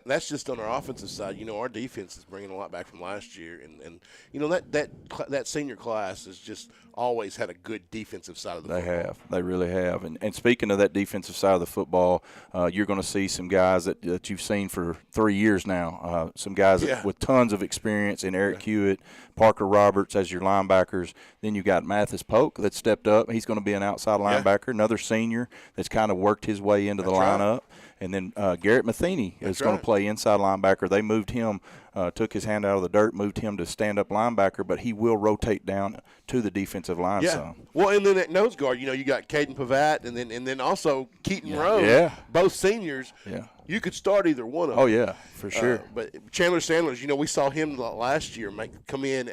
That's just on our offensive side. Our defense is bringing a lot back from last year, and that senior class has just always had a good defensive side of the They football. have. They really have. And speaking of that defensive side of the football, you're going to see some guys that you've seen for 3 years now, some guys Yeah. with tons of experience in Eric Hewitt, Parker Roberts as your linebackers. Then you got Mathis Polk that stepped up. He's going to be an outside linebacker, another senior that's kind of worked his way into the lineup. Right. And then Garrett Matheny is going to play inside linebacker. They moved him, took his hand out of the dirt, moved him to stand-up linebacker, but he will rotate down to the defensive line some. Well, and then at nose guard, you got Caden Pavat and then also Keaton Rose. Yeah. Both seniors. Yeah. You could start either one of them. Oh, yeah, for sure. But Chandler Sanders, we saw him last year come in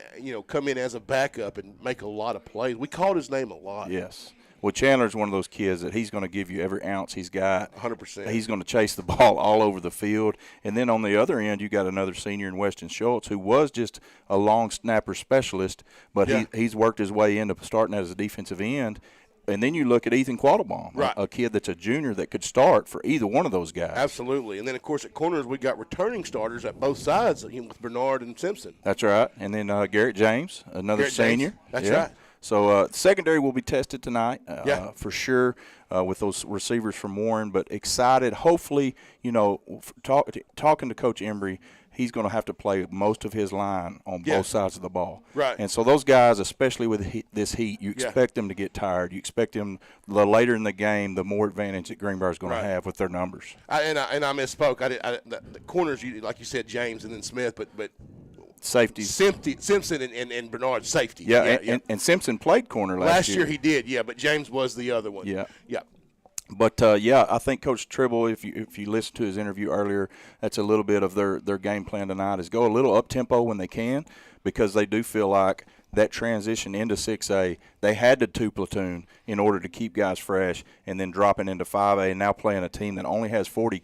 as a backup and make a lot of plays. We called his name a lot. Yes. Well, Chandler's one of those kids that he's going to give you every ounce he's got. 100%. He's going to chase the ball all over the field. And then on the other end, you got another senior in Weston Schultz who was just a long snapper specialist, but he's worked his way into starting as a defensive end. And then you look at Ethan Quattlebaum, a kid that's a junior that could start for either one of those guys. Absolutely. And then, of course, at corners, we got returning starters at both sides with Bernard and Simpson. That's right. And then Garrett James, another senior. That's right. So secondary will be tested tonight for sure with those receivers from Warren, but excited. Hopefully, talking to Coach Embry, he's going to have to play most of his line on both sides of the ball. Right. And so those guys, especially with this heat, you expect them to get tired. You expect them the later in the game, the more advantage that Greenbrier is going to have with their numbers. I misspoke. The corners, like you said, James and then Smith, but safeties. Simpson and Bernard, safety. Yeah. And Simpson played corner last year. Last year he did, but James was the other one. Yeah. Yeah. But, I think Coach Tribble, if you listen to his interview earlier, that's a little bit of their game plan tonight is go a little up-tempo when they can because they do feel like that transition into 6A, they had to 2-platoon in order to keep guys fresh and then dropping into 5A and now playing a team that only has 40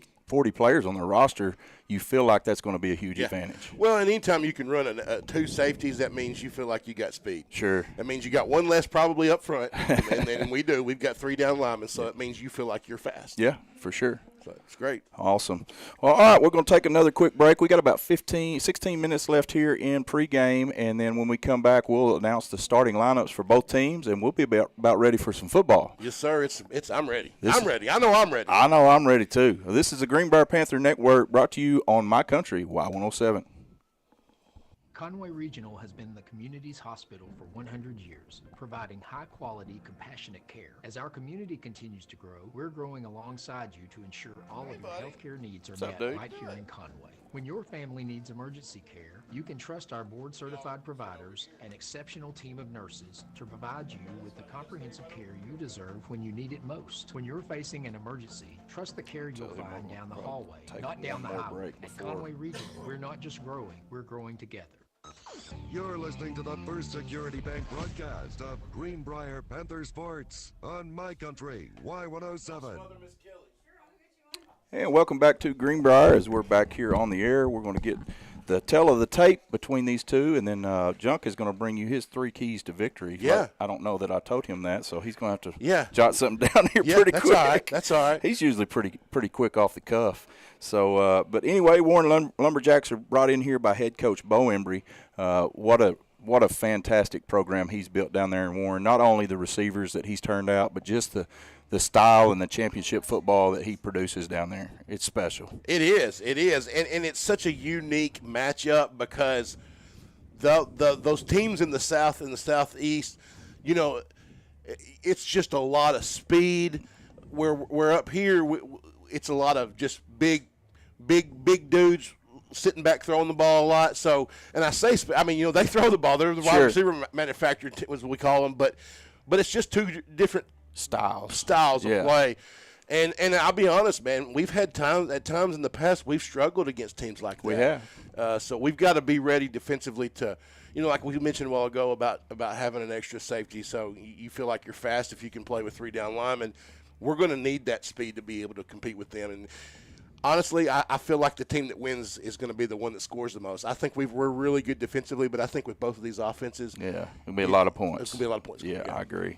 players on their roster, you feel like that's going to be a huge advantage. Well, and anytime you can run two safeties, that means you feel like you got speed. Sure. That means you got one less probably up front, and then we do. We've got 3 down linemen, so it means you feel like you're fast. Yeah, for sure. So it's great. Awesome. Well, all right, we're going to take another quick break. We got about 16 minutes left here in pregame, and then when we come back, we'll announce the starting lineups for both teams, and we'll be about ready for some football. Yes, sir. I'm ready. I'm ready. I know I'm ready. I know I'm ready, too. This is the Greenbrier Panther Network brought to you on My Country, Y107. Conway Regional has been the community's hospital for 100 years, providing high-quality, compassionate care. As our community continues to grow, we're growing alongside you to ensure all of your healthcare needs are met right here in Conway. When your family needs emergency care, you can trust our board-certified providers and exceptional team of nurses to provide you with the comprehensive care you deserve when you need it most. When you're facing an emergency, trust the care you'll find down the hallway, not down the highway. At Conway Regional, we're not just growing, we're growing together. You're listening to the First Security Bank broadcast of Greenbrier Panther Sports on My Country, Y107. And welcome back to Greenbrier as we're back here on the air. We're going to get the tell of the tape between these two, and then Junk is going to bring you his 3 keys to victory. Yeah. I don't know that I told him that, so he's going to have to jot jot something down here pretty quick. All right. That's all right. He's usually pretty quick off the cuff. So, but anyway, Warren Lumberjacks are brought in here by head coach Bo Embry. What a fantastic program he's built down there in Warren. Not only the receivers that he's turned out, but just the style and the championship football that he produces down there. It's special. It is. And it's such a unique matchup because those teams in the South and the Southeast, it's just a lot of speed. We're up here, it's a lot of just big dudes sitting back throwing the ball a lot. So, and I say, they throw the ball. They're the wide receiver manufacturer, as we call them. But it's just 2 different styles of play. And I'll be honest, man, we've had at times in the past we've struggled against teams like that. We have. So we've got to be ready defensively to, like we mentioned a while ago about having an extra safety. So you feel like you're fast if you can play with 3 down linemen. We're going to need that speed to be able to compete with them. And Honestly, I feel like the team that wins is going to be the one that scores the most. I think we're really good defensively, but I think with both of these offenses, yeah, it'll be a lot of points. It's going to be a lot of points. Yeah, I agree.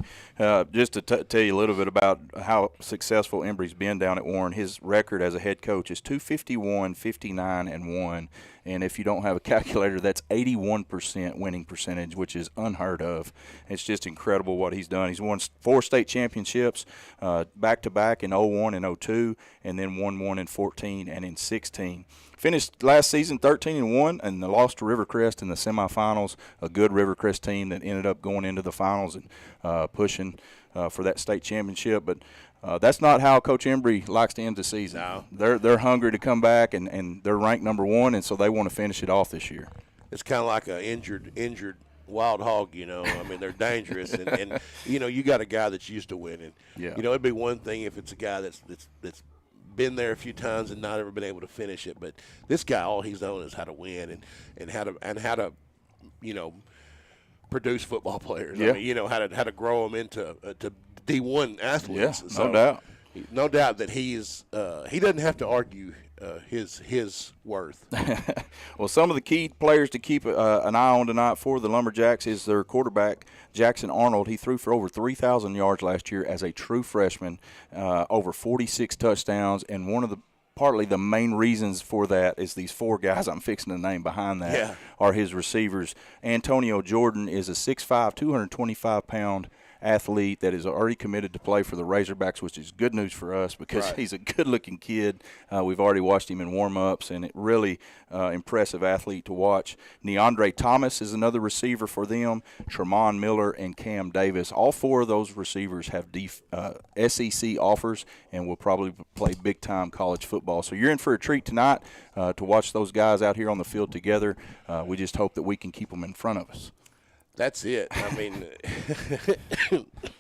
Just to tell you a little bit about how successful Embry's been down at Warren, his record as a head coach is 251, 59, and 1. And if you don't have a calculator, that's 81% winning percentage, which is unheard of. It's just incredible what he's done. He's won 4 state championships back-to-back in 01 and 02, and then won one in 14 and in 16. Finished last season 13-1, and lost to Rivercrest in the semifinals, a good Rivercrest team that ended up going into the finals and pushing for that state championship. But that's not how Coach Embry likes to end the season. No. They're hungry to come back, and they're ranked number 1, and so they want to finish it off this year. It's kind of like an injured wild hog, I mean, they're dangerous, and you got a guy that's used to winning. Yeah. It'd be one thing if it's a guy that's been there a few times and not ever been able to finish it, but this guy, all he's known is how to win and how to produce football players. Yeah. I mean, how to grow them into to D1 athletes. Yeah, no doubt. No doubt that he doesn't have to argue his worth. Well, some of the key players to keep an eye on tonight for the Lumberjacks is their quarterback, Jackson Arnold. He threw for over 3,000 yards last year as a true freshman, over 46 touchdowns, and partly the main reasons for that is these 4 guys I'm fixing to name behind that are his receivers. Antonio Jordan is a 6'5", 225-pound athlete that is already committed to play for the Razorbacks, which is good news for us because he's a good-looking kid. We've already watched him in warm-ups, and it really impressive athlete to watch. Neandre Thomas is another receiver for them, Tremont Miller, and Cam Davis. All 4 of those receivers have SEC offers and will probably play big-time college football. So you're in for a treat tonight to watch those guys out here on the field together. We just hope that we can keep them in front of us. That's it. I mean,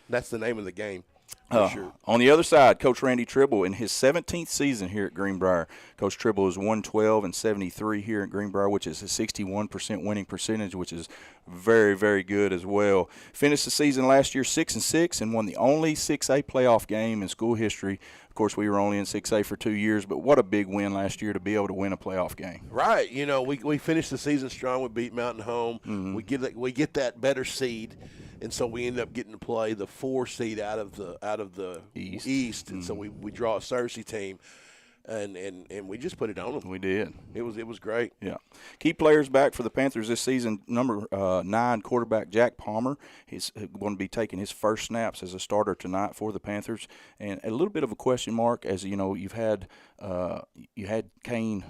that's the name of the game. Sure. On the other side, Coach Randy Tribble, in his 17th season here at Greenbrier, Coach Tribble is 112 and 73 here at Greenbrier, which is a 61% winning percentage, which is very, very good as well. Finished the season last year 6-6 and won the only 6A playoff game in school history. Of course, we were only in 6A for 2 years, but what a big win last year to be able to win a playoff game. Right. We finished the season strong. We beat Mountain Home. Mm-hmm. We get that better seed, and so we end up getting to play the 4 seed out of the East. And so we draw a Cersei team. And we just put it on them. We did. It was great. Yeah. Key players back for the Panthers this season. Number 9 quarterback Jack Palmer. He's going to be taking his first snaps as a starter tonight for the Panthers. And a little bit of a question mark, as you know, you had Kane.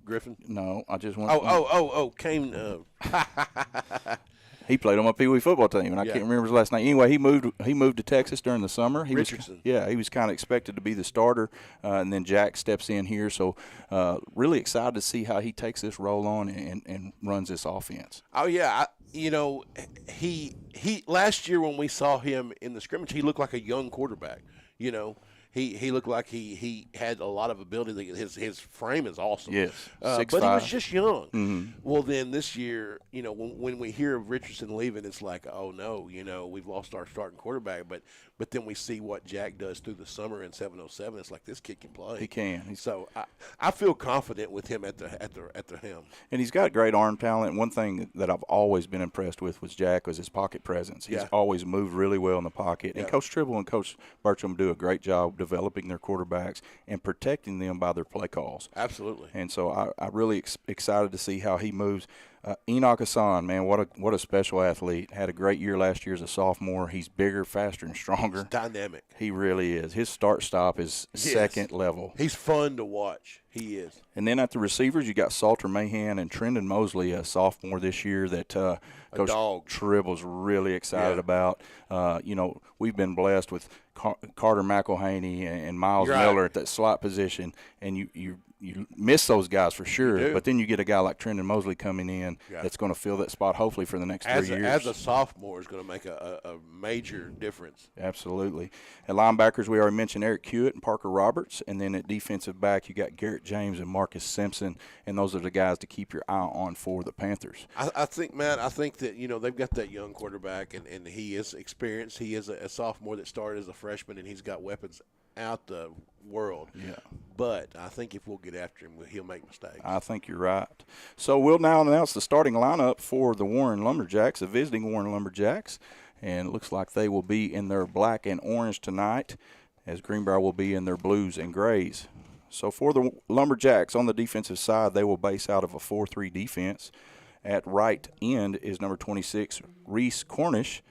Griffin. No, I just want. Kane. He played on my Pee Wee football team, and I can't remember his last name. Anyway, he moved to Texas during the summer. Richardson. He was kind of expected to be the starter, and then Jack steps in here. So really excited to see how he takes this role on and runs this offense. Oh, yeah. He last year when we saw him in the scrimmage, he looked like a young quarterback, He looked like he had a lot of ability. His frame is awesome. Yes, 6'5". But he was just young. Mm-hmm. Well, then this year, when we hear of Richardson leaving, it's like, oh no, we've lost our starting quarterback. But then we see what Jack does through the summer in 707. It's like this kid can play. He can. So I feel confident with him at the helm. And he's got great arm talent. One thing that I've always been impressed with Jack was his pocket presence. He's always moved really well in the pocket. And Coach Tribble and Coach Bertram do a great job developing their quarterbacks and protecting them by their play calls. Absolutely. And so I'm really excited to see how he moves. Enoch Hassan, man, what a special athlete. Had a great year last year as a sophomore. He's bigger, faster, and stronger. He's dynamic. He really is. His start-stop is second level. He's fun to watch. He is. And then at the receivers, you got Salter Mahan and Trendon Mosley, a sophomore this year that Coach Tribble's really excited about. We've been blessed with Carter McElhaney and Miles Miller at that slot position, and you miss those guys for sure. But then you get a guy like Trendon Mosley coming in that's going to fill that spot hopefully for the next 3 years. As a sophomore is going to make a major difference. Absolutely. At linebackers, we already mentioned Eric Hewitt and Parker Roberts, and then at defensive back, you got Garrett James and Marcus Simpson, and those are the guys to keep your eye on for the Panthers. I think that, they've got that young quarterback, and he is experienced. He is a sophomore that started as a freshman, and he's got weapons out the world. Yeah. But I think if we'll get after him, he'll make mistakes. I think you're right. So we'll now announce the starting lineup for the Warren Lumberjacks, the visiting Warren Lumberjacks. And it looks like they will be in their black and orange tonight, as Greenbrier will be in their blues and grays. So for the Lumberjacks on the defensive side, they will base out of a 4-3 defense. At right end is number 26, Reese Cornish.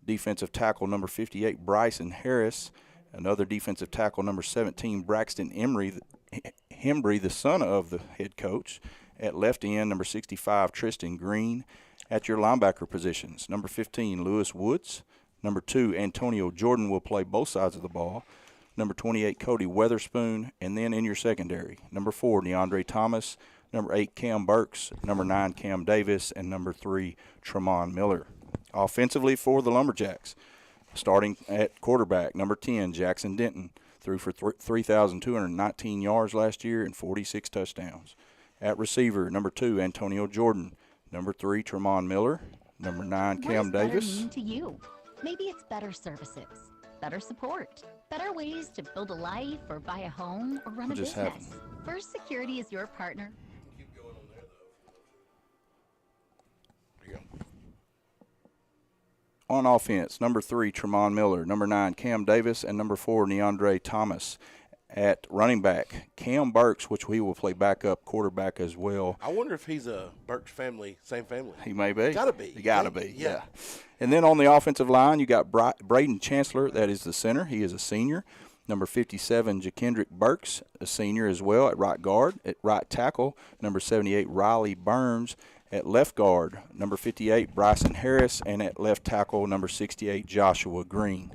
Defensive tackle number 58, Bryson Harris. Another defensive tackle number 17, Braxton Hembry, the son of the head coach. At left end, number 65, Tristan Green. At your linebacker positions, number 15, Lewis Woods. Number 2, Antonio Jordan will play both sides of the ball. Number 28, Cody Weatherspoon. And then in your secondary, number 4, DeAndre Thomas. Number 8, Cam Burks. Number 9, Cam Davis. And number 3, Tremont Miller. Offensively for the Lumberjacks, starting at quarterback, number 10, Jackson Denton, threw for 3,219 yards last year and 46 touchdowns. At receiver, number 2, Antonio Jordan. Number 3, Tremont Miller. Number 9, Cam Davis. What does Davis. better mean to you? Maybe it's better services, better support, better ways to build a life or buy a home or run a Just business. First Security is your partner. Keep going on there, though. There you go. On offense, number 3, Tremont Miller. Number 9, Cam Davis. And number 4, DeAndre Thomas. At running back, Cam Burks, which we will play backup quarterback as well. I wonder if he's a Burks family, same family. He may be. Gotta be. He gotta be, Yeah. And then on the offensive line, you got Braden Chancellor. That is the center. He is a senior. Number 57, Jakendrick Burks, a senior as well at right guard. At right tackle, number 78, Riley Burns. At left guard, number 58, Bryson Harris. And at left tackle, number 68, Joshua Green.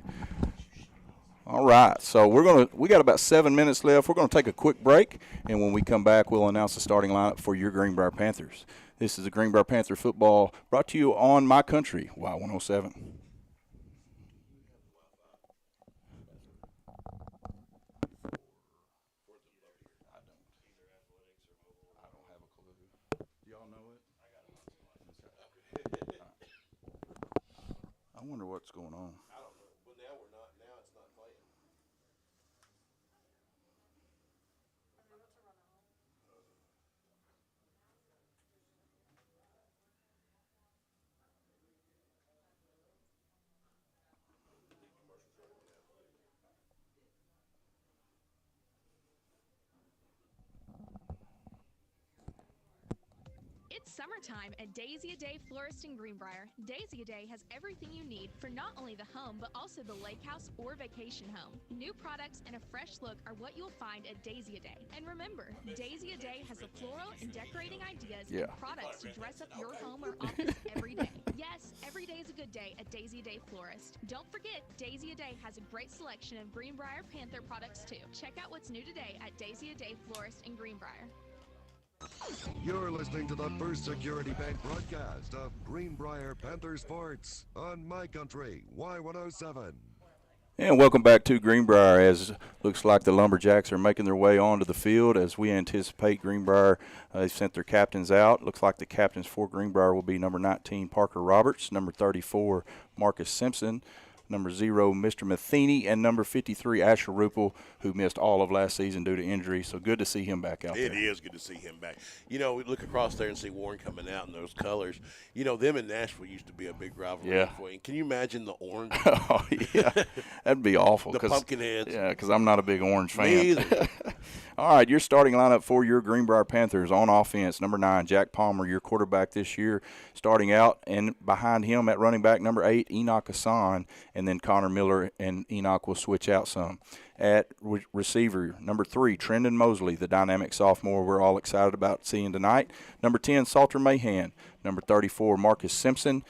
All right, so we got about 7 minutes left. We're going to take a quick break, and when we come back, we'll announce the starting lineup for your Greenbrier Panthers. This is the Greenbrier Panther football brought to you on My Country, Y107. I wonder what's going on. I don't know. But now we're not. Now it's not playing. It's summertime at Daisy a Day Florist in Greenbrier. Daisy a Day has everything you need for not only the home, but also the lake house or vacation home. New products and a fresh look are what you'll find at Daisy a Day. And remember, Daisy a Day has the floral and decorating ideas and products to dress up your home or office every day. Yes, every day is a good day at Daisy a Day Florist. Don't forget, Daisy a Day has a great selection of Greenbrier Panther products too. Check out what's new today at Daisy a Day Florist in Greenbrier. You're listening to the First Security Bank broadcast of Greenbrier Panther Sports on My Country, Y107. And welcome back to Greenbrier, as looks like the Lumberjacks are making their way onto the field as we anticipate Greenbrier. They've sent their captains out. Looks like the captains for Greenbrier will be number 19, Parker Roberts, number 34, Marcus Simpson, number 0, Mr. Matheny, and number 53, Asher Rupel, who missed all of last season due to injury. So good to see him back out there. It is good to see him back. You know, we look across there and see Warren coming out in those colors. You know, them and Nashville used to be a big rivalry. Yeah. For you. Can you imagine the orange? Oh, yeah. That'd be awful. The pumpkin heads. Yeah, because I'm not a big orange fan. Me either. All right, your starting lineup for your Greenbrier Panthers on offense, number 9, Jack Palmer, your quarterback this year, starting out, and behind him at running back, number 8, Enoch Hassan, and then Connor Miller and Enoch will switch out some. At receiver, number 3, Trendon Mosley, the dynamic sophomore we're all excited about seeing tonight. Number 10, Salter Mahan. Number 34, Marcus Simpson.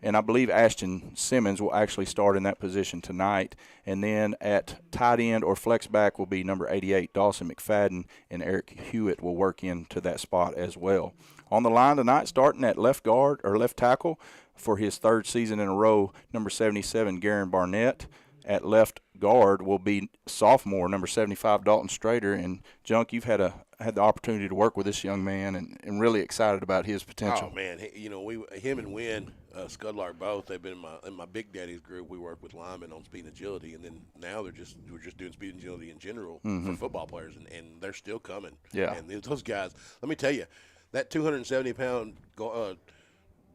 And I believe Ashton Simmons will actually start in that position tonight. And then at tight end or flex back will be number 88, Dawson McFadden, and Eric Hewitt will work into that spot as well. On the line tonight, starting at left guard or left tackle for his third season in a row, number 77, Garen Barnett. At left guard will be sophomore, number 75, Dalton Strader. And, Junk, you've had the opportunity to work with this young man and really excited about his potential. Oh, man. You know, him and Wynn, Scudlark both. They've been in my Big Daddy's group. We work with linemen on speed and agility, and then now we're just doing speed and agility in general for football players, and they're still coming. Yeah. And those guys, let me tell you, that 270-pound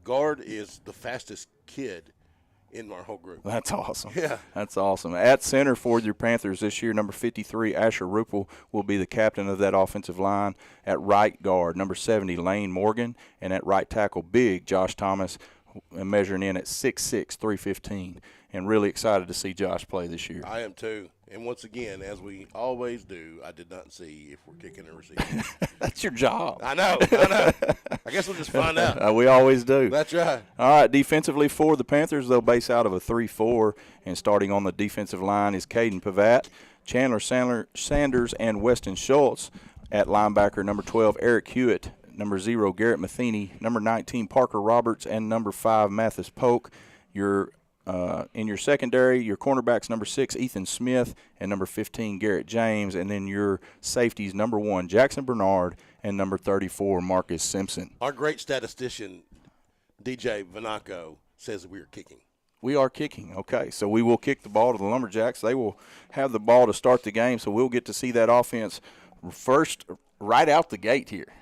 guard is the fastest kid in our whole group. That's awesome. Yeah. That's awesome. At center for your Panthers this year, number 53, Asher Rupel, will be the captain of that offensive line. At right guard, number 70, Lane Morgan. And at right tackle, big Josh Thomas, measuring in at 6'6", 315. And really excited to see Josh play this year. I am too. And once again, as we always do, I did not see if we're kicking or receiving. That's your job. I know. I guess we'll just find out. We always do. That's right. All right, defensively for the Panthers, they'll base out of a 3-4, and starting on the defensive line is Caden Pavat, Chandler Sanders, and Weston Schultz. At linebacker, number 12, Eric Hewitt, number 0, Garrett Matheny, number 19, Parker Roberts, and number 5, Mathis Polk. In your secondary, your cornerbacks, number 6, Ethan Smith, and number 15, Garrett James. And then your safeties, number 1, Jackson Bernard, and number 34, Marcus Simpson. Our great statistician, DJ Vanaco, says we are kicking. We are kicking. Okay, so we will kick the ball to the Lumberjacks. They will have the ball to start the game, so we'll get to see that offense first right out the gate here.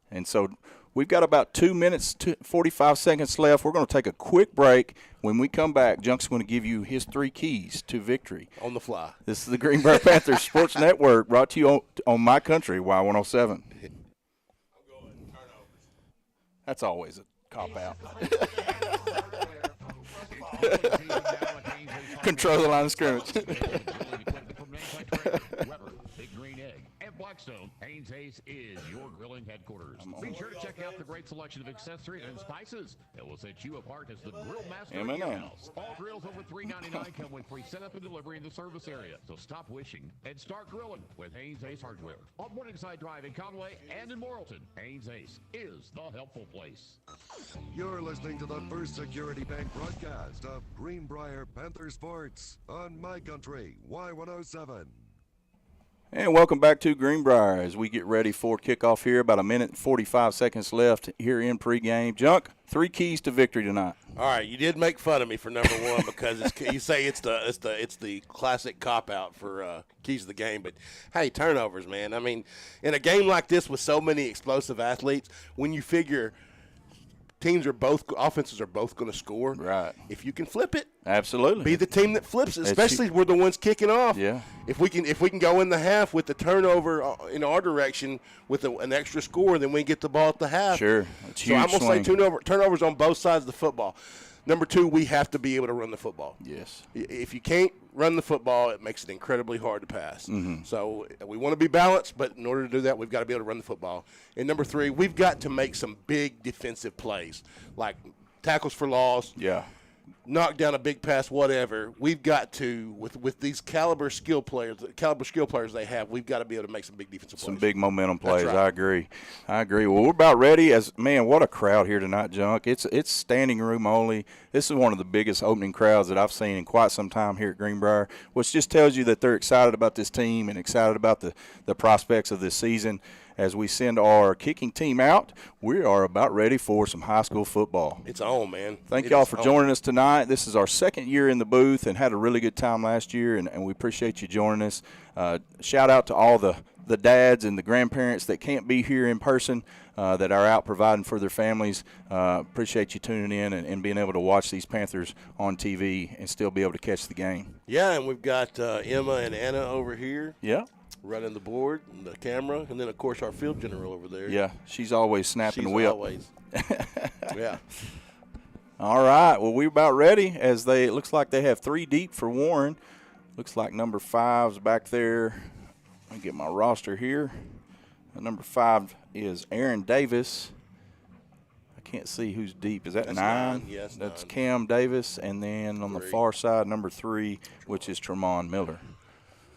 And so we've got about 2 minutes, 45 seconds left. We're going to take a quick break. When we come back, Junk's going to give you his 3 keys to victory. On the fly. This is the Greenbrier Panthers Sports Network, brought to you on My Country, Y107. I'm going turnovers. That's always a cop-out. Control the line of scrimmage. Blackstone, Haynes Ace is your grilling headquarters. Be sure to check out the great selection of accessories and spices that will set you apart as the grill master of your house. All grills over $3.99 come with free setup and delivery in the service area. So stop wishing and start grilling with Haynes Ace Hardware. On Morningside Drive in Conway and in Morrilton, Haynes Ace is the helpful place. You're listening to the First Security Bank broadcast of Greenbrier Panther Sports on My Country, Y107. And welcome back to Greenbrier as we get ready for kickoff here. About a minute and 45 seconds left here in pregame. Junk, 3 keys to victory tonight. All right, you did make fun of me for number 1 because you say it's the classic cop out for keys to the game. But hey, turnovers, man. I mean, in a game like this with so many explosive athletes, when you figure offenses are both going to score. Right. If you can flip it, absolutely, be the team that flips it. Especially we're the ones kicking off. Yeah. If we can go in the half with the turnover in our direction with an extra score, then we get the ball at the half. Sure. So I'm going to say turnovers on both sides of the football. Number 2, we have to be able to run the football. Yes. If you can't run the football, it makes it incredibly hard to pass. Mm-hmm. So we want to be balanced, but in order to do that, we've got to be able to run the football. And number 3, we've got to make some big defensive plays, like tackles for loss. Yeah. Knock down a big pass, whatever. We've got to, with these caliber skill players they have, we've got to be able to make some big defensive plays. Some big momentum plays. Right. I agree. Well, we're about ready. Man, what a crowd here tonight, Junk. It's standing room only. This is one of the biggest opening crowds that I've seen in quite some time here at Greenbrier, which just tells you that they're excited about this team and excited about the prospects of this season. As we send our kicking team out, we are about ready for some high school football. It's on, man. Thank y'all for joining us tonight. This is our second year in the booth and had a really good time last year, and we appreciate you joining us. Shout out to all the dads and the grandparents that can't be here in person that are out providing for their families. Appreciate you tuning in and being able to watch these Panthers on TV and still be able to catch the game. Yeah, and we've got Emma and Anna over here. Yeah. Running the board and the camera, and then, of course, our field general over there. Yeah, she's always snapping the whip. Always. Yeah. All right, well, we're about ready as it looks like they have 3 deep for Warren. Looks like number 5's back there. Let me get my roster here. Number 5 is Aaron Davis. I can't see who's deep. Is that That's 9? Yes, That's 9. Cam Davis. And then on the far side, number 3, which is Tremont Miller.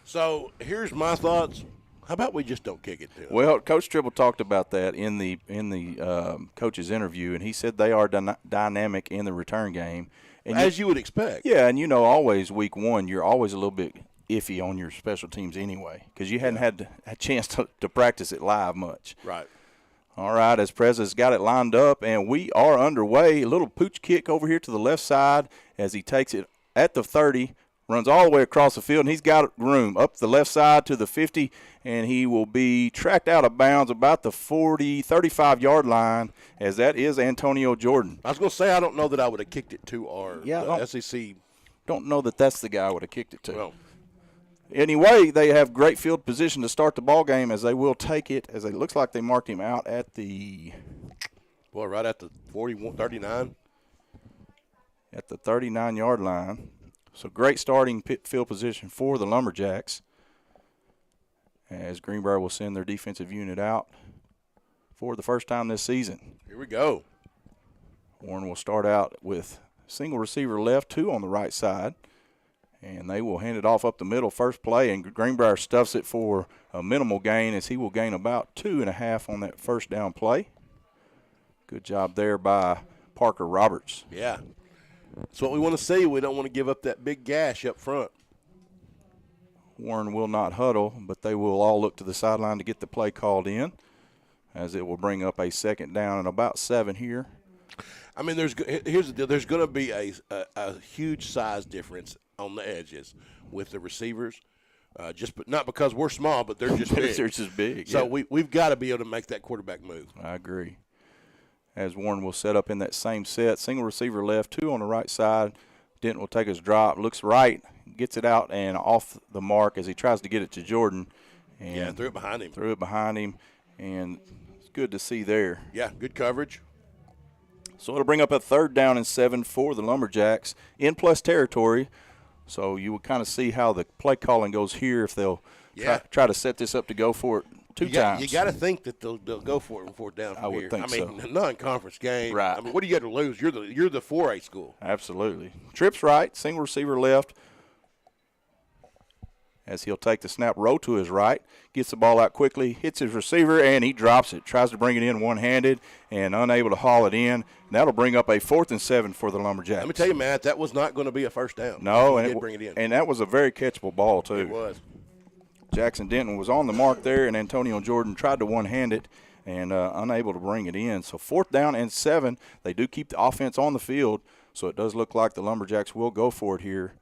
So here's my thoughts. How about we just don't kick it to them? Well, Coach Tribble talked about that in the coach's interview, and he said they are dynamic in the return game. And as you would expect. Yeah, and always week 1, you're always a little bit iffy on your special teams anyway because you hadn't had a chance to practice it live much. Right. All right, as Prez's got it lined up, and we are underway. A little pooch kick over here to the left side as he takes it at the 30, runs all the way across the field, and he's got room up the left side to the 50, and he will be tracked out of bounds about the 35-yard line, as that is Antonio Jordan. I was going to say, I don't know that I would have kicked it to our SEC. Don't know that that's the guy I would have kicked it to. Well, anyway, they have great field position to start the ball game, as they will take it, as it looks like they marked him out at the right at the 39. At the 39-yard line. So great starting field position for the Lumberjacks, as Greenbrier will send their defensive unit out for the first time this season. Here we go. Warren will start out with single receiver left, 2 on the right side, and they will hand it off up the middle first play, and Greenbrier stuffs it for a minimal gain, as he will gain about 2.5 on that first down play. Good job there by Parker Roberts. Yeah. That's what we want to see. We don't want to give up that big gash up front. Warren will not huddle, but they will all look to the sideline to get the play called in, as it will bring up a second down and about 7 here. I mean, here's the deal. There's going to be a huge size difference on the edges with the receivers, not because we're small, but they're just big. They're just big. So yeah. we've got to be able to make that quarterback move. I agree. As Warren will set up in that same set, single receiver left, 2 on the right side. Denton will take his drop, looks right, gets it out and off the mark as he tries to get it to Jordan. And threw it behind him. And it's good to see there. Yeah, good coverage. So it'll bring up a 3rd down and 7 for the Lumberjacks in plus territory. So you will kind of see how the play calling goes here if they'll try to set this up to go for it two times. You got to think that they'll go for it on 4th down from I would here. think so. Non-conference game. Right. I mean, what do you got to lose? You're the 4A school. Absolutely. Trips right, single receiver left, as he'll take the snap, roll to his right, gets the ball out quickly, hits his receiver, and he drops it. Tries to bring it in one-handed and unable to haul it in. And that'll bring up a 4th and 7 for the Lumberjacks. Let me tell you, Matt, that was not going to be a first down. No, and bring it in. And that was a very catchable ball, too. It was. Jackson Denton was on the mark there, and Antonio Jordan tried to one-hand it and unable to bring it in. So 4th down and 7. They do keep the offense on the field, so it does look like the Lumberjacks will go for it here.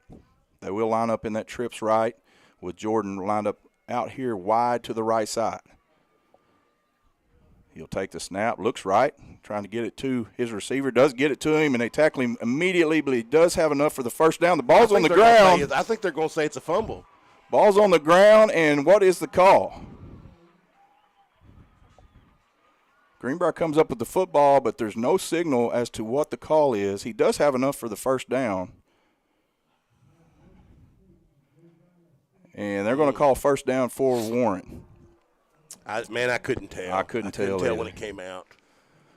They will line up in that trips right, with Jordan lined up out here wide to the right side. He'll take the snap, looks right, trying to get it to his receiver, does get it to him, and they tackle him immediately, but he does have enough for the first down. The ball's on the ground. I think they're going to say it's a fumble. Ball's on the ground, and what is the call? Greenbrier comes up with the football, but there's no signal as to what the call is. He does have enough for the first down. And they're going to call first down for Warren. I couldn't tell. I couldn't tell when it came out.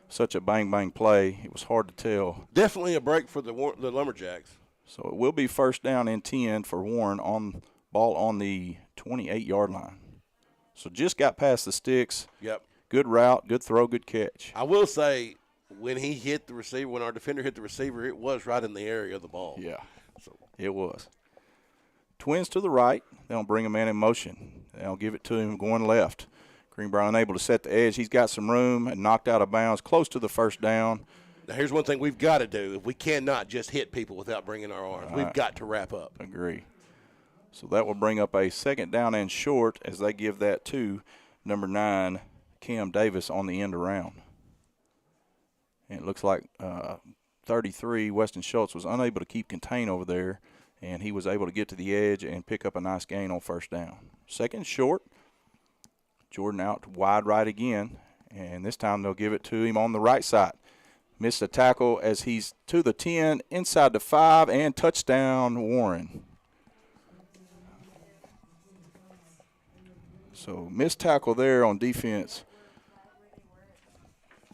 Such a bang-bang play. It was hard to tell. Definitely a break for the Lumberjacks. So it will be first down and 10 for Warren on ball on the 28-yard line. So just got past the sticks. Yep. Good route, good throw, good catch. I will say, when he hit the receiver, when our defender hit the receiver, it was right in the area of the ball. Yeah, so it was. Twins to the right. They'll bring a man in motion. They'll give it to him going left. Greenbrier unable to set the edge. He's got some room and knocked out of bounds close to the first down. Now, here's one thing we've got to do. We cannot just hit people without bringing our arms. We've got to wrap up. Agree. So that will bring up a 2nd down and short as they give that to number 9, Cam Davis, on the end around. And it looks like 33, Weston Schultz, was unable to keep contain over there, and he was able to get to the edge and pick up a nice gain on first down. 2nd short. Jordan out wide right again, and this time they'll give it to him on the right side. Missed a tackle as he's to the 10, inside the 5, and touchdown Warren. So missed tackle there on defense.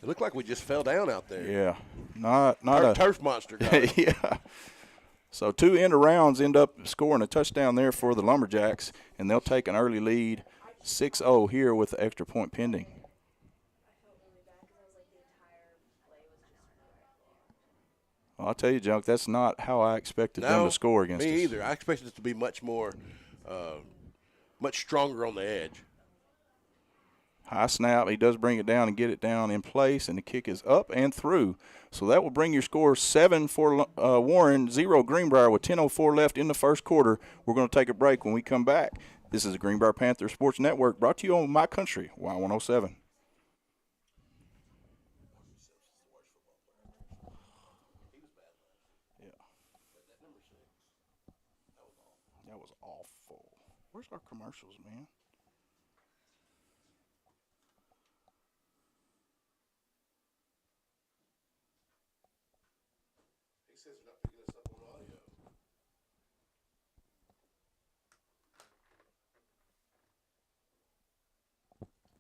It looked like we just fell down out there. Yeah, not a turf monster guy. Yeah. So 2 end arounds end up scoring a touchdown there for the Lumberjacks, and they'll take an early lead, 6-0 here with the extra point pending. Well, I'll tell you, Junk, that's not how I expected them to score against us. Me either. I expected it to be much more, much stronger on the edge. High snap. He does bring it down and get it down in place, and the kick is up and through. So that will bring your score 7 for Warren, 0 Greenbrier with 10:04 left in the first quarter. We're going to take a break. When we come back, this is the Greenbrier Panthers Sports Network brought to you on My Country, Y107. That was awful. Where's our commercials, man? He says they're not picking us up on audio.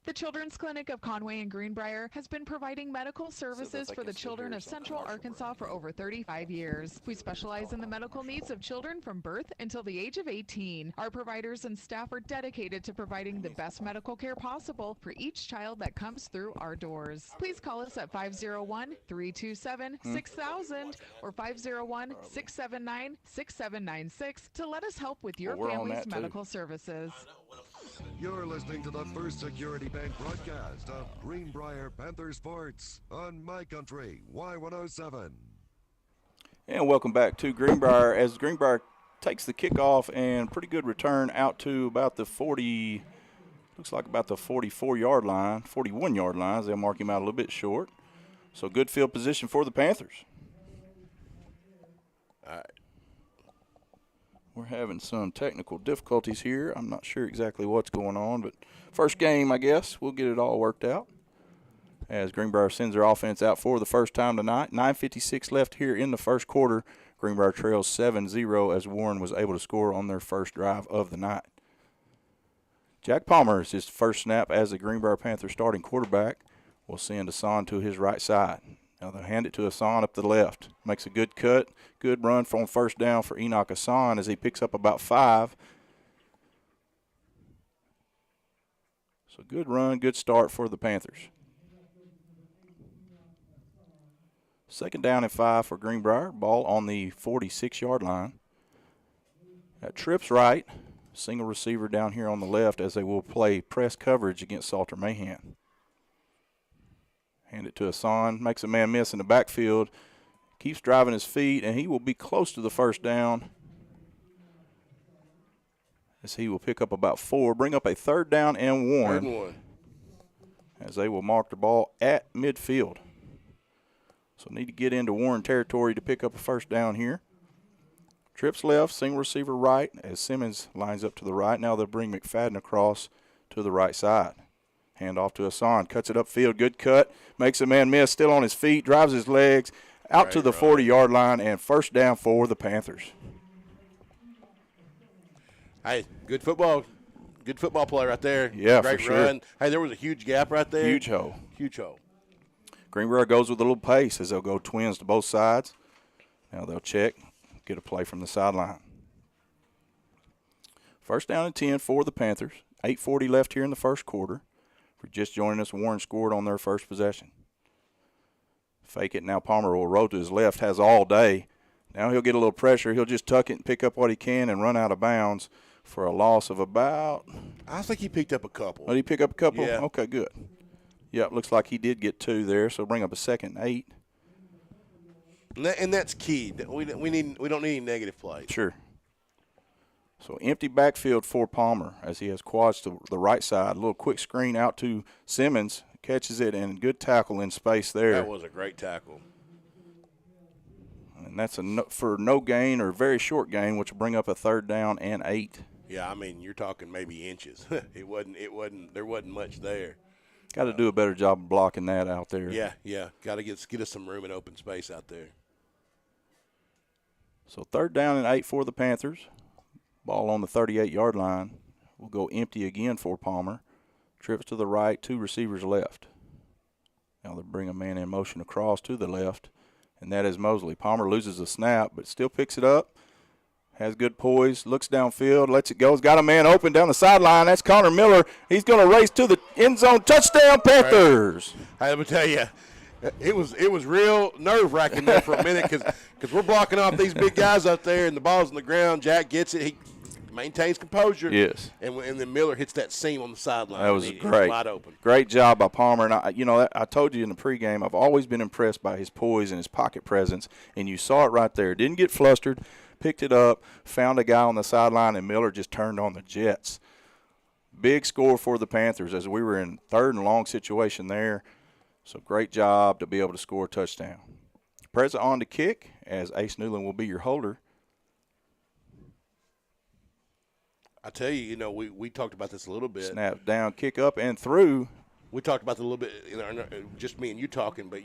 The Children's Clinic of Conway and Greenbrier has been providing medical services for the children of Central Arkansas for over 35 years. We specialize in the medical needs of children from birth until the age of 18. Our providers and staff are dedicated to providing the best medical care possible for each child that comes through our doors. Please call us at 501-327-6000 or 501-679-6796 to let us help with your family's medical services. You're listening to the First Security Bank broadcast of Greenbrier Panther Sports on My Country, Y107. And welcome back to Greenbrier as Greenbrier takes the kickoff and pretty good return out to about the 40, looks like about the 44-yard line, 41-yard line. They'll mark him out a little bit short. So good field position for the Panthers. All right. We're having some technical difficulties here. I'm not sure exactly what's going on, but first game, I guess. We'll get it all worked out. As Greenbrier sends their offense out for the first time tonight. 9:56 left here in the first quarter. Greenbrier trails 7-0 as Warren was able to score on their first drive of the night. Jack Palmer is his first snap as the Greenbrier Panthers starting quarterback. Will send Hassan to his right side. Now they'll hand it to Hassan up the left. Makes a good cut. Good run from first down for Enoch Hassan as he picks up about 5. So good run, good start for the Panthers. Second down and 5 for Greenbrier. Ball on the 46-yard line. That trips right. Single receiver down here on the left as they will play press coverage against Salter Mahan. Hand it to Hassan, makes a man miss in the backfield, keeps driving his feet, and he will be close to the first down as he will pick up about 4, bring up a third down and 1. Third and 1. As they will mark the ball at midfield. So need to get into Warren territory to pick up a first down here. Trips left, single receiver right as Simmons lines up to the right. Now they'll bring McFadden across to the right side. Hand off to Hassan, cuts it upfield, good cut, makes a man miss, still on his feet, drives his legs out to the 40-yard line, and first down for the Panthers. Hey, good football play right there. Yeah, great for sure. run. Hey, there was a huge gap right there. Huge hole. Huge hole. Greenbrier goes with a little pace as they'll go twins to both sides. Now they'll check, get a play from the sideline. First down and 10 for the Panthers. 8:40 left here in the first quarter. For just joining us, Warren scored on their first possession. Fake it. Now Palmer will roll to his left, has all day. Now he'll get a little pressure. He'll just tuck it and pick up what he can and run out of bounds for a loss of about. I think he picked up a couple. Did he pick up a couple? Yeah. Okay, good. Yep, looks like he did get 2 there, so bring up a 2nd and 8. And that's key. We don't need any negative plays. Sure. So empty backfield for Palmer as he has quads to the right side. A little quick screen out to Simmons. Catches it, and good tackle in space there. That was a great tackle. And that's for no gain or very short gain, which will bring up a third down and 8. Yeah, I mean, you're talking maybe inches. There wasn't much there. Got to do a better job of blocking that out there. Yeah. Got to get us some room and open space out there. So third down and 8 for the Panthers. Ball on the 38-yard line. We'll go empty again for Palmer. Trips to the right, 2 receivers left. Now they'll bring a man in motion across to the left, and that is Mosley. Palmer loses a snap, but still picks it up. Has good poise, looks downfield, lets it go. He's got a man open down the sideline. That's Connor Miller. He's going to race to the end zone. Touchdown, Panthers. Hey, let me tell you, it was real nerve-wracking there for a minute because we're blocking off these big guys up there, and the ball's on the ground. Jack gets it. maintains composure. Yes. And then Miller hits that seam on the sideline. That was He's great. wide open. Great job by Palmer. And, I told you in the pregame, I've always been impressed by his poise and his pocket presence, and you saw it right there. Didn't get flustered, picked it up, found a guy on the sideline, and Miller just turned on the jets. Big score for the Panthers as we were in third and long situation there. So great job to be able to score a touchdown. Preza on to kick as Ace Newland will be your holder. I tell you, we talked about this a little bit. Snap down, kick up, and through. We talked about it a little bit, just me and you talking, but,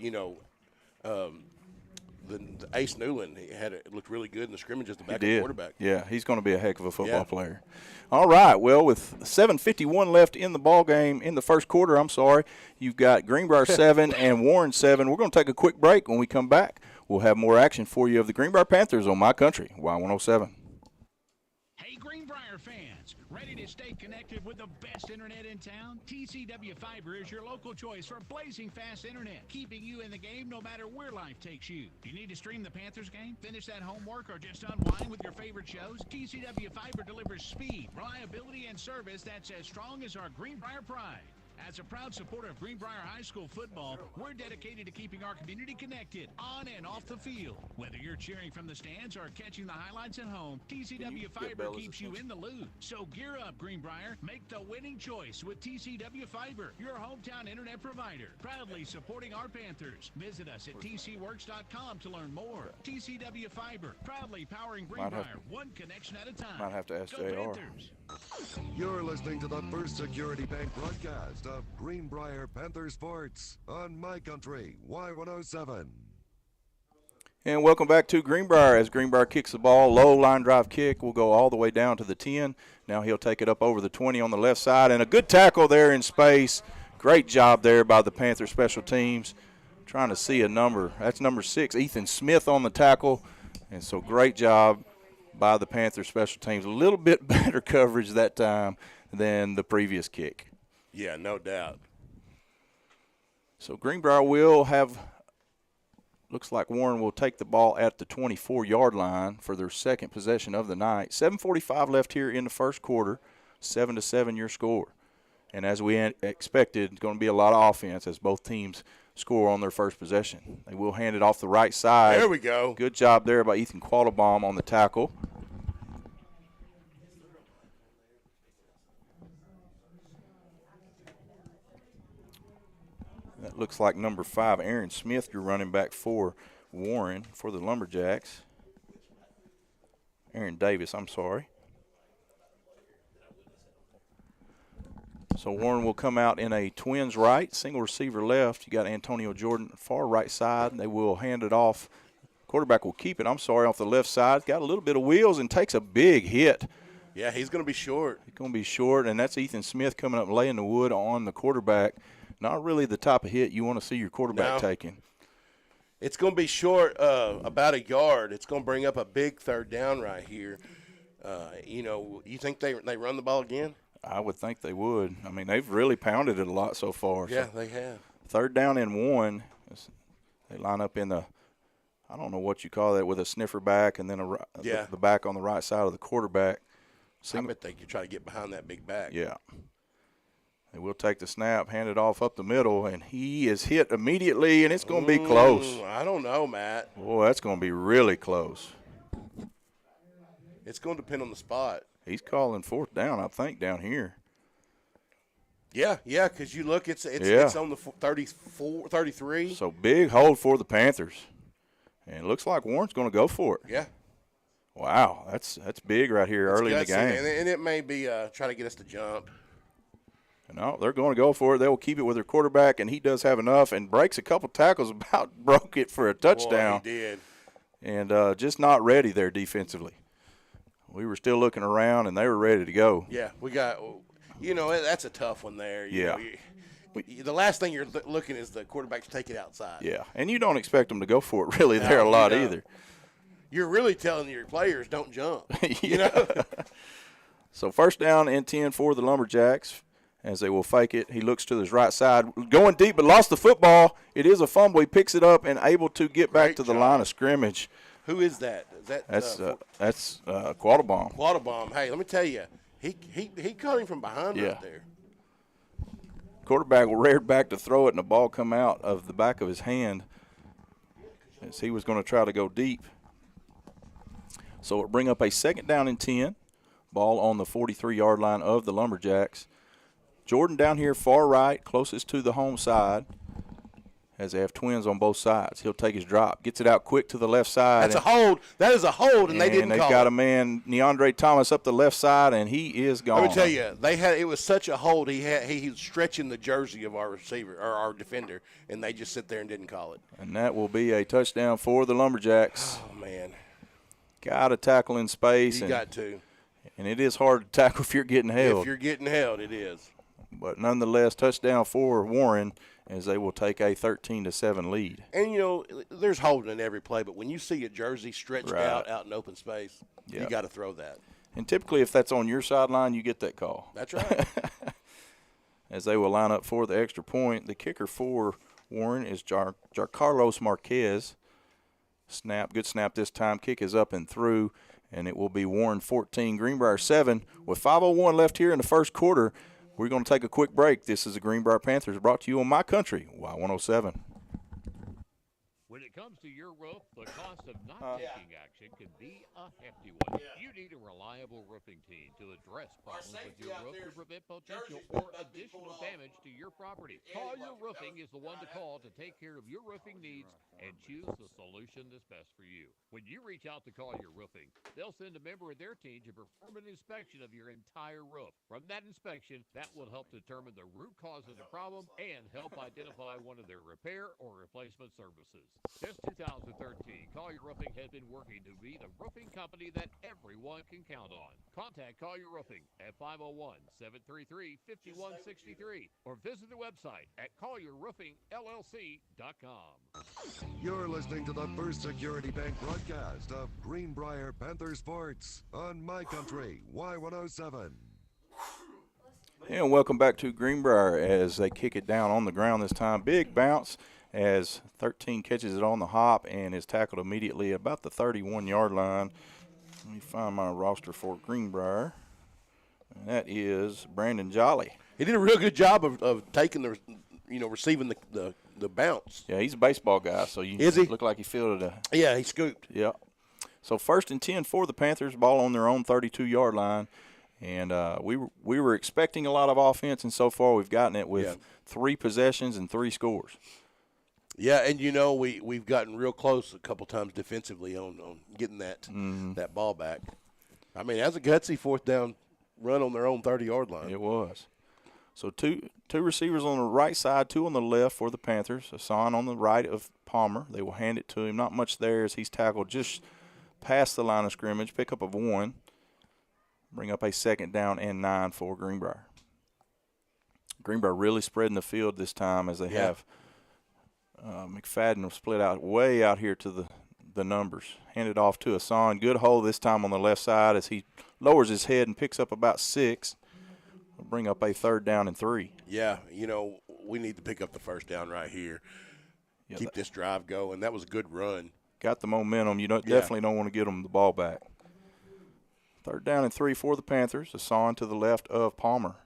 the Ace Newland, it looked really good in the scrimmage as the backup quarterback. Yeah, he's going to be a heck of a football player. All right, well, with 7:51 left in the ball game, in the first quarter, you've got Greenbrier 7 and Warren 7. We're going to take a quick break. When we come back, we'll have more action for you of the Greenbrier Panthers on My Country, Y107. Hey, Greenbrier fans, ready to stay connected with the best internet in town? TCW Fiber is your local choice for blazing fast internet, keeping you in the game no matter where life takes you. Do you need to stream the Panthers game, finish that homework, or just unwind with your favorite shows? TCW Fiber delivers speed, reliability, and service that's as strong as our Greenbrier pride. As a proud supporter of Greenbrier High School football, we're dedicated to keeping our community connected on and off the field. Whether you're cheering from the stands or catching the highlights at home, TCW Fiber keeps you in the loop. So gear up, Greenbrier. Make the winning choice with TCW Fiber, your hometown internet provider. Proudly supporting our Panthers. Visit us at tcworks.com to learn more. TCW Fiber, proudly powering Greenbrier, one connection at a time. Might have to ask Go JR. Panthers. You're listening to the First Security Bank broadcast of Greenbrier Panther Sports on My Country, Y107. And welcome back to Greenbrier as Greenbrier kicks the ball. Low line drive kick will go all the way down to the 10. Now he'll take it up over the 20 on the left side. And a good tackle there in space. Great job there by the Panther special teams. Trying to see a number. That's number 6, Ethan Smith on the tackle. And so great job by the Panther special teams. A little bit better coverage that time than the previous kick. Yeah, no doubt. So Greenbrier will have, looks like Warren will take the ball at the 24-yard line for their second possession of the night. 7:45 left here in the first quarter, 7-7 your score. And as we expected, it's going to be a lot of offense as both teams score on their first possession. They will hand it off the right side. There we go. Good job there by Ethan Quattlebaum on the tackle. That looks like number 5, Aaron Smith, your running back for Warren, for the Lumberjacks. Aaron Davis, I'm sorry. So Warren will come out in a twins right, single receiver left. You got Antonio Jordan far right side. They will hand it off. Quarterback will keep it, off the left side. Got a little bit of wheels and takes a big hit. Yeah, he's going to be short. He's going to be short, and that's Ethan Smith coming up laying the wood on the quarterback. Not really the type of hit you want to see your quarterback taking. It's going to be short about a yard. It's going to bring up a big third down right here. You think they run the ball again? I would think they would. I mean, they've really pounded it a lot so far. Yeah, they have. Third down and 1. They line up in the, I don't know what you call that, with a sniffer back and then the back on the right side of the quarterback. I bet they could try to get behind that big back. Yeah. They will take the snap, hand it off up the middle, and he is hit immediately, and it's going to be close. I don't know, Matt. Boy, that's going to be really close. It's going to depend on the spot. He's calling fourth down, I think, down here. Yeah, because you look, it's on the 34, 33. So big hold for the Panthers. And it looks like Warren's going to go for it. Yeah. Wow, that's big right here early in the game. And it may be trying to get us to jump. No, they're going to go for it. They will keep it with their quarterback, and he does have enough and breaks a couple tackles, about broke it for a touchdown. Boy, he did. And just not ready there defensively. We were still looking around, and they were ready to go. Yeah, we got that's a tough one there. The last thing you're looking is the quarterback to take it outside. Yeah, and you don't expect them to go for it really there a lot either. You're really telling your players don't jump. So first down and 10 for the Lumberjacks as they will fake it. He looks to his right side, going deep but lost the football. It is a fumble. He picks it up and able to get back to the line of scrimmage. Who is that? Is that That's Quattlebaum. Quattlebaum? Hey, let me tell you, he caught him from behind right there. Quarterback reared back to throw it, and the ball come out of the back of his hand as he was going to try to go deep. So it'll bring up a 2nd down and 10. Ball on the 43-yard line of the Lumberjacks. Jordan down here far right, closest to the home side, as they have twins on both sides. He'll take his drop, gets it out quick to the left side. That's a hold. That is a hold, and they didn't they've call got it. a man, Neandre Thomas, up the left side, and he is gone. Let me tell you, it was such a hold. He was stretching the jersey of our receiver or our defender, and they just sit there and didn't call it. And that will be a touchdown for the Lumberjacks. Oh man, got to tackle in space. You got to. And it is hard to tackle if you're getting held. If you're getting held, it is. But nonetheless, touchdown for Warren as they will take a 13-7 lead. And, you know, there's holding in every play, but when you see a jersey stretched out in open space, you got to throw that. And typically if that's on your sideline, you get that call. That's right. As they will line up for the extra point. The kicker for Warren is Carlos Marquez. Good snap this time. Kick is up and through. And it will be Warren 14, Greenbrier 7. With 5:01 left here in the first quarter, we're going to take a quick break. This is the Greenbrier Panthers brought to you on My Country, Y107. When it comes to your roof, the cost of not taking action can be a hefty one. You need a reliable roofing team to address problems with your roof to prevent potential or additional damage to your property. Collier Roofing is the one to call to take care of your roofing needs and choose the solution that's best for you. When you reach out to Collier Roofing, they'll send a member of their team to perform an inspection of your entire roof. From that inspection, that will help determine the root cause of the problem and help identify one of their repair or replacement services. Since 2013, Collier Roofing has been working to be the roofing company that everyone can count on. Contact Collier Roofing at 501-733-5163 or visit the website at collierroofingllc.com. You're listening to the First Security Bank broadcast of Greenbrier Panther Sports on My Country, Y107. And welcome back to Greenbrier as they kick it down on the ground this time. Big bounce as 13 catches it on the hop and is tackled immediately about the 31-yard line. Let me find my roster for Greenbrier. And that is Brandon Jolly. He did a real good job of taking receiving the bounce. Yeah, he's a baseball guy, so look like he fielded a. Yeah, he scooped. Yeah. So 1st and 10 for the Panthers, ball on their own 32-yard line. And we were expecting a lot of offense, and so far we've gotten it with 3 possessions and 3 scores. Yeah, and we've gotten real close a couple times defensively on getting that ball back. I mean, that's a gutsy 4th down run on their own 30-yard line. It was. So two receivers on the right side, 2 on the left for the Panthers. Hassan on the right of Palmer. They will hand it to him. Not much there as he's tackled just past the line of scrimmage. Pickup of 1. Bring up a 2nd down and 9 for Greenbrier. Greenbrier really spreading the field this time as they have McFadden split out way out here to the numbers. Handed off to Hassan. Good hole this time on the left side as he lowers his head and picks up about 6. We'll bring up a 3rd down and 3. Yeah, we need to pick up the 1st down right here. Yeah, keep this drive going. That was a good run. Got the momentum. You definitely don't want to get them the ball back. 3rd down and 3 for the Panthers. Hassan to the left of Palmer.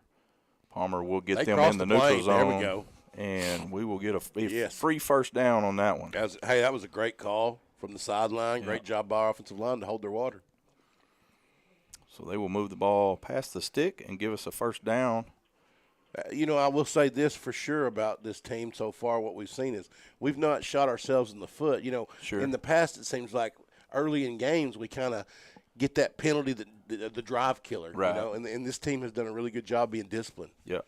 Palmer will get them in the neutral zone. There we go. And we will get a free 1st down on that one. That was a great call from the sideline. Great job by our offensive line to hold their water. So they will move the ball past the stick and give us a 1st down. I will say this for sure about this team so far. What we've seen is we've not shot ourselves in the foot. Sure. In the past it seems like early in games we kind of get that penalty, the drive killer. Right. And this team has done a really good job being disciplined. Yep.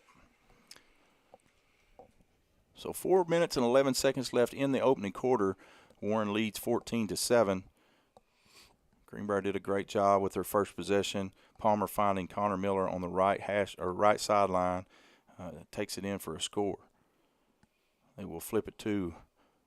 So 4 minutes and 11 seconds left in the opening quarter. Warren leads 14-7. Greenbrier did a great job with their first possession. Palmer finding Connor Miller on the right sideline. Takes it in for a score. They will flip it to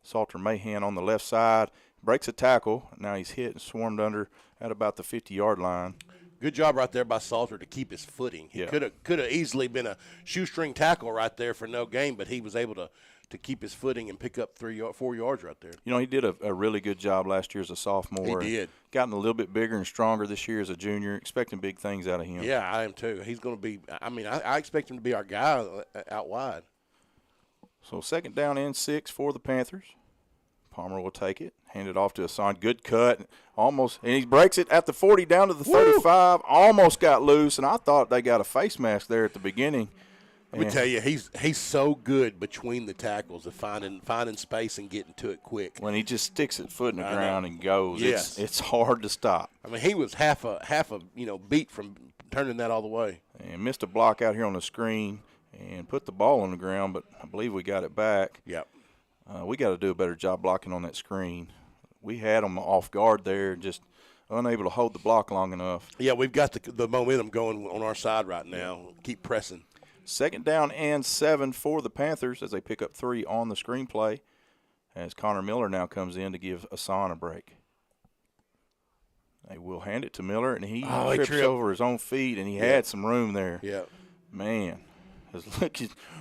Salter Mahan on the left side. Breaks a tackle. Now he's hit and swarmed under at about the 50-yard line. Good job right there by Salter to keep his footing. He could have easily been a shoestring tackle right there for no gain, but he was able to to keep his footing and pick up 4 yards right there. You know, he did a really good job last year as a sophomore. He did. Gotten a little bit bigger and stronger this year as a junior. Expecting big things out of him. Yeah, I am too. He's going to be – I mean, I expect him to be our guy out wide. So 2nd down and 6 for the Panthers. Palmer will take it, hand it off to Hassan. Good cut, almost, and he breaks it at the 40 down to the 35. Almost got loose, and I thought they got a face mask there at the beginning. Let me tell you, he's so good between the tackles of finding space and getting to it quick. When he just sticks his foot in the ground and goes, yes. it's hard to stop. I mean, he was half a beat from turning that all the way. And missed a block out here on the screen and put the ball on the ground, but I believe we got it back. Yep. We got to do a better job blocking on that screen. We had them off guard there, just unable to hold the block long enough. Yeah, we've got the momentum going on our side right now. Keep pressing. 2nd down and 7 for the Panthers as they pick up 3 on the screenplay, as Connor Miller now comes in to give Hassan a break. They will hand it to Miller, and he trips over his own feet, and he had some room there. Yeah. Man.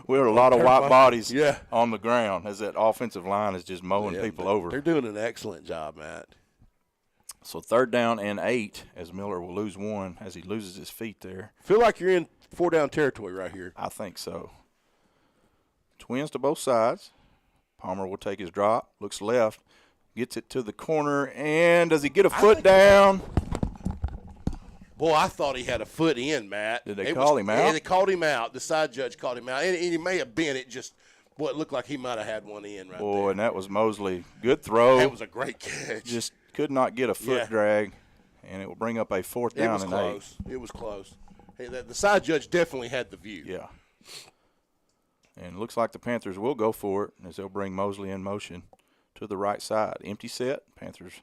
We had a lot of white bodies on the ground as that offensive line is just mowing people over. They're doing an excellent job, Matt. So 3rd down and 8 as Miller will lose 1 as he loses his feet there. Feel like you're in 4-down territory right here. I think so. Twins to both sides. Palmer will take his drop, looks left, gets it to the corner, and does he get a foot down? Boy, I thought he had a foot in, Matt. Did they call him out? Yeah, they called him out. The side judge called him out. And he may have been. It looked like he might have had one in right there. Boy, and that was Mosley. Good throw. That was a great catch. Just could not get a foot drag, and it will bring up a 4th down and 8. It was close. Hey, the side judge definitely had the view. Yeah. And it looks like the Panthers will go for it as they'll bring Mosley in motion to the right side. Empty set. Panthers.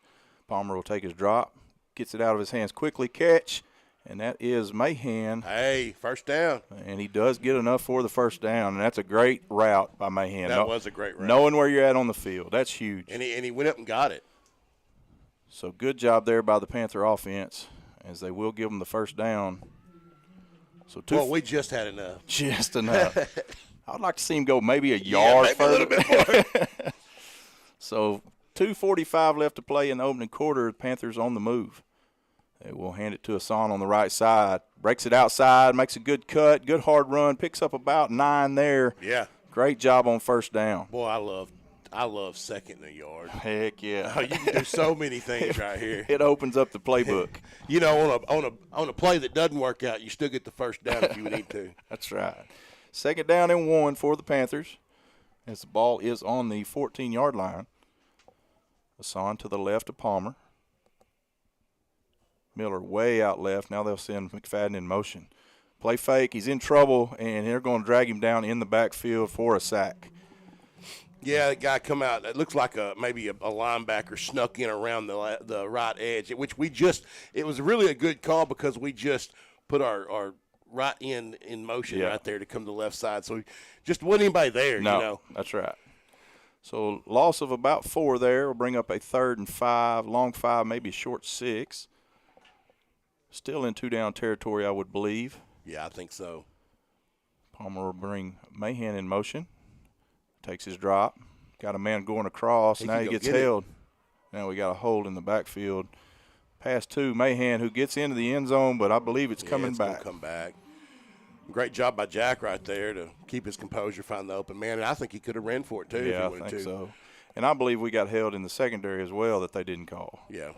Palmer will take his drop. Gets it out of his hands quickly, catch, and that is Mahan. Hey, 1st down. And he does get enough for the 1st down, and that's a great route by Mahan. That was a great route. Knowing where you're at on the field, that's huge. And he went up and got it. So good job there by the Panther offense as they will give them the 1st down. So we just had enough. Just enough. I'd like to see him go maybe a yard maybe further. A little bit more. So 2:45 left to play in the opening quarter. The Panthers on the move. They will hand it to Hassan on the right side. Breaks it outside, makes a good cut, good hard run, picks up about 9 there. Yeah. Great job on 1st down. Boy, I love 2nd in a yard. Heck yeah. You can do so many things right here. It opens up the playbook. You know, on a play that doesn't work out, you still get the 1st down if you need to. That's right. 2nd down and 1 for the Panthers as the ball is on the 14-yard line. Hassan to the left of Palmer. Miller way out left. Now they'll send McFadden in motion. Play fake. He's in trouble, and they're going to drag him down in the backfield for a sack. Yeah, the guy come out. It looks like maybe a linebacker snuck in around the right edge, which it was really a good call because we just put our right end in motion right there to come to the left side. So just wasn't anybody there, No, you know. That's right. So loss of about 4 there will bring up a 3rd and 5, long 5, maybe a short 6. Still in 2-down territory, I would believe. Yeah, I think so. Palmer will bring Mahan in motion. Takes his drop. Got a man going across. Now he gets held. Now we got a hold in the backfield. Pass to Mahan, who gets into the end zone, but I believe it's coming back. It's come back. Great job by Jack right there to keep his composure, find the open man. And I think he could have ran for it, too, if he wanted to. I think so. And I believe we got held in the secondary as well that they didn't call. Yeah.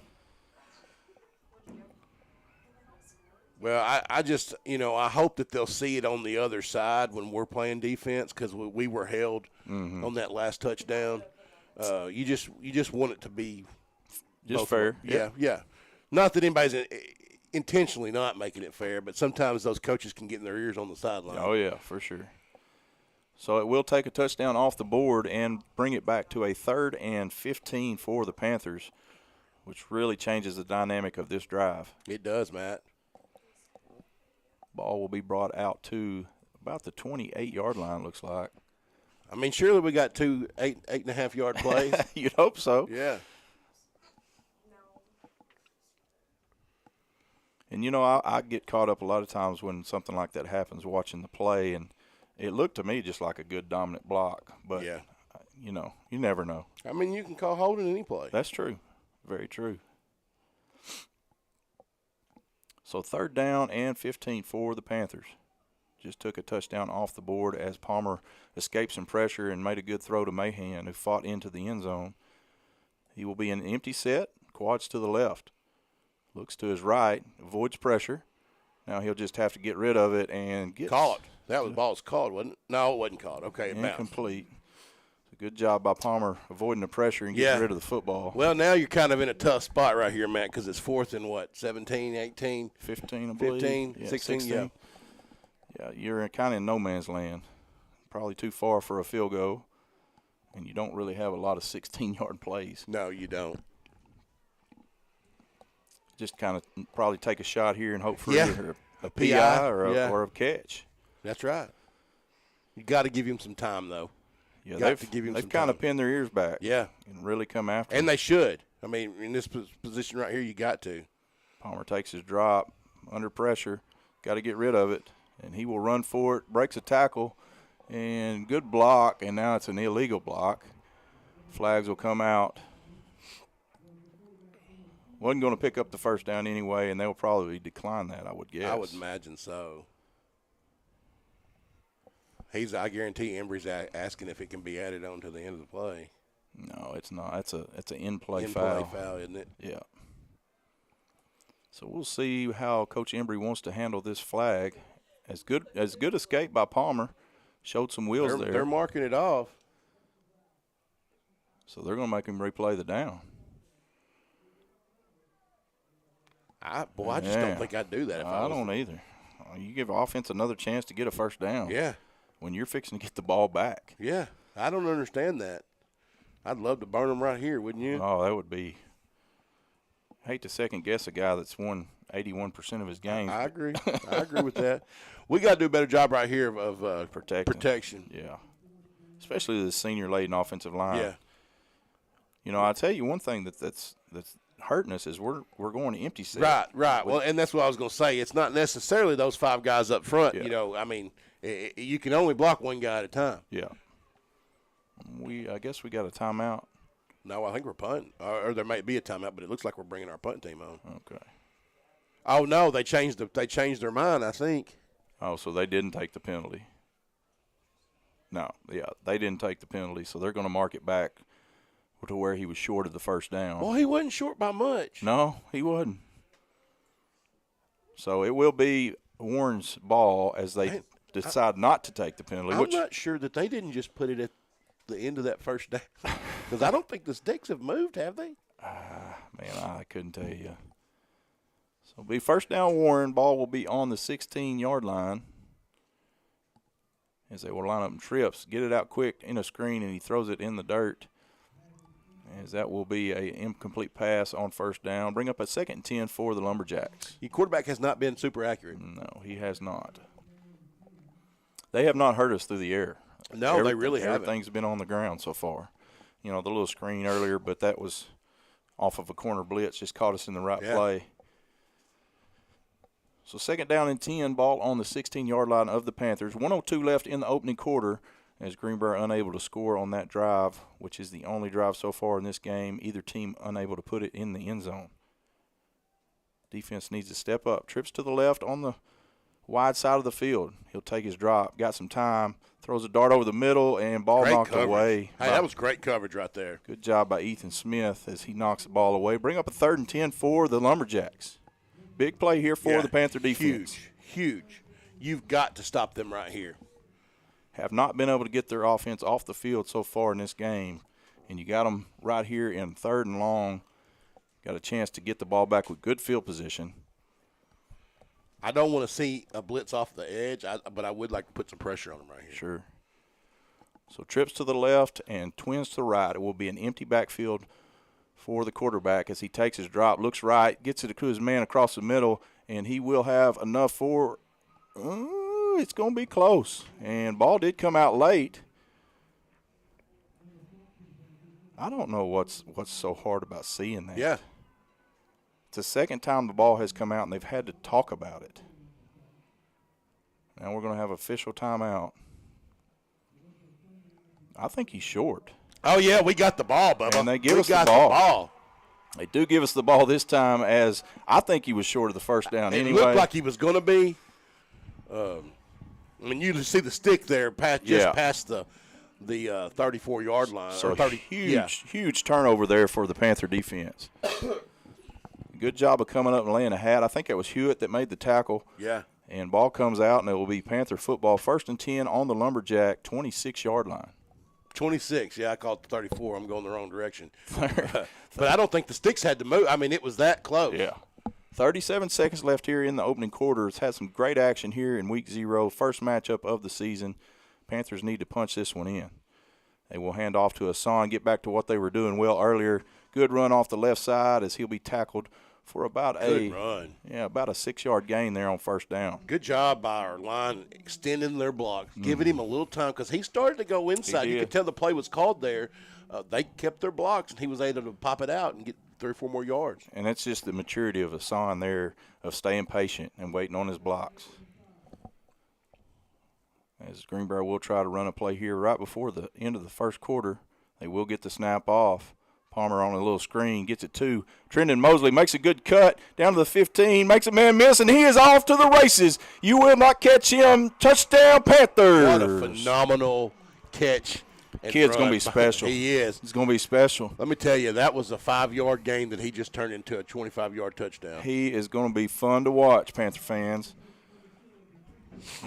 Well, I just, I hope that they'll see it on the other side when we're playing defense because we were held on that last touchdown. You just want it to be just fair. Yeah. Not that anybody's intentionally not making it fair, but sometimes those coaches can get in their ears on the sideline. Oh, yeah, for sure. So it will take a touchdown off the board and bring it back to a 3rd and 15 for the Panthers, which really changes the dynamic of this drive. It does, Matt. Ball will be brought out to about the 28-yard line, looks like. I mean, surely we got 2 8.5-yard plays. You'd hope so. Yeah. And, I get caught up a lot of times when something like that happens watching the play, and it looked to me just like a good dominant block. But you know, you never know. I mean, you can call holding any play. That's true. Very true. So 3rd down and 15 for the Panthers. Just took a touchdown off the board as Palmer escaped some pressure and made a good throw to Mahan, who fought into the end zone. He will be in an empty set, quads to the left. Looks to his right, avoids pressure. Now he'll just have to get rid of it and get Call it. That was ball's called, wasn't it? No, it wasn't called. Okay, it bounced. incomplete. Good job by Palmer avoiding the pressure and getting rid of the football. Well, now you're kind of in a tough spot right here, Matt, because it's 4th and what, 17, 18? 15, I believe. 15, Yeah, 16, yeah. Yeah, you're kind of in no man's land. Probably too far for a field goal, and you don't really have a lot of 16-yard plays. No, you don't. Just kind of probably take a shot here and hope for Yeah. either a PI or a catch. That's right. You got to give him some time, though. Yeah, Got to give him they've some kind time. of pinned their ears back. Yeah. And really come after And him. they should. I mean, in this position right here, you got to. Palmer takes his drop under pressure. Got to get rid of it. And he will run for it, breaks a tackle, and good block, and now it's an illegal block. Flags will come out. Wasn't going to pick up the 1st down anyway, and they'll probably decline that, I would guess. I would imagine so. I guarantee Embry's asking if it can be added on to the end of the play. No, it's not. It's an in-play In-play foul. foul, isn't it? Yeah. So we'll see how Coach Embry wants to handle this flag. As good escape by Palmer. Showed some wheels there. They're marking it off. So they're going to make him replay the down. I just don't think I'd do that if I was. I don't either. You give offense another chance to get a 1st down. Yeah. When you're fixing to get the ball back. Yeah. I don't understand that. I'd love to burn them right here, wouldn't you? Oh, that would be. I hate to second guess a guy that's won 81% of his games. I agree. I agree with that. We got to do a better job right here of protection. Yeah. Especially the senior laden offensive line. Yeah. You know, I'll tell you one thing that's hurting us is we're going to empty set. Right. Well, and that's what I was going to say. It's not necessarily those 5 guys up front. Yeah. You know, I mean, you can only block one guy at a time. Yeah. I guess we got a timeout. No, I think we're punting. Or there might be a timeout, but it looks like we're bringing our punt team on. Okay. Oh, no, they changed their mind, I think. Oh, so they didn't take the penalty. No, yeah, they didn't take the penalty, so they're going to mark it back to where he was short of the 1st down. Well, he wasn't short by much. No, he wasn't. So it will be Warren's ball as they decide not to take the penalty. I'm not sure that they didn't just put it at the end of that 1st down. Because I don't think the sticks have moved, have they? Man, I couldn't tell you. So it'll be 1st down Warren. Ball will be on the 16-yard line. As they will line up in trips. Get it out quick in a screen, and he throws it in the dirt. As that will be an incomplete pass on 1st down. Bring up a 2nd and 10 for the Lumberjacks. Your quarterback has not been super accurate. No, he has not. They have not hurt us through the air. No, they really haven't. Everything's been on the ground so far. You know, the little screen earlier, but that was off of a corner blitz, just caught us in the right play. So 2nd down and 10, ball on the 16-yard line of the Panthers. 1:02 left in the opening quarter as Greenbrier unable to score on that drive, which is the only drive so far in this game. Either team unable to put it in the end zone. Defense needs to step up. Trips to the left on the wide side of the field. He'll take his drop. Got some time. Throws a dart over the middle, and ball knocked away. Hey, that was great coverage right there. Good job by Ethan Smith as he knocks the ball away. Bring up a 3rd and 10 for the Lumberjacks. Big play here for the Panther defense. Huge. You've got to stop them right here. Have not been able to get their offense off the field so far in this game. And you got them right here in 3rd and long. Got a chance to get the ball back with good field position. I don't want to see a blitz off the edge, but I would like to put some pressure on them right here. Sure. So trips to the left and twins to the right. It will be an empty backfield for the quarterback as he takes his drop, looks right, gets it to his man across the middle, and he will have enough for it's going to be close. And ball did come out late. I don't know what's so hard about seeing that. Yeah. It's the 2nd time the ball has come out, and they've had to talk about it. Now we're going to have official timeout. I think he's short. Oh, yeah, we got the ball, Bubba. And they give us the ball. ball. They do give us the ball this time, as I think he was short of the first down anyway. It looked like he was going to be. I mean, you see the stick there past the 34-yard line. So or 30, huge turnover there for the Panther defense. Good job of coming up and laying a hat. I think it was Hewitt that made the tackle. Yeah. And ball comes out, and it will be Panther football. 1st and 10 on the Lumberjack 26-yard line. 26, yeah, I called it 34. I'm going the wrong direction. But I don't think the sticks had to move. I mean, it was that close. Yeah. 37 seconds left here in the opening quarter. It's had some great action here in week 0, first matchup of the season. Panthers need to punch this one in. They will hand off to Hassan, get back to what they were doing well earlier. Good run off the left side as he'll be tackled for about about a 6-yard gain there on first down. Good job by our line extending their blocks, giving him a little time because he started to go inside. You could tell the play was called there. They kept their blocks, and he was able to pop it out and get 3 or 4 more yards. And that's just the maturity of Hassan there of staying patient and waiting on his blocks. As Greenbrier will try to run a play here right before the end of the first quarter. They will get the snap off. Palmer on a little screen, gets it to Trendon Mosley, makes a good cut down to the 15, makes a man miss, and he is off to the races. You will not catch him. Touchdown, Panthers. What a phenomenal catch. Kid's going to be special. He is. He's going to be special. Let me tell you, that was a 5-yard gain that he just turned into a 25-yard touchdown. He is going to be fun to watch, Panther fans.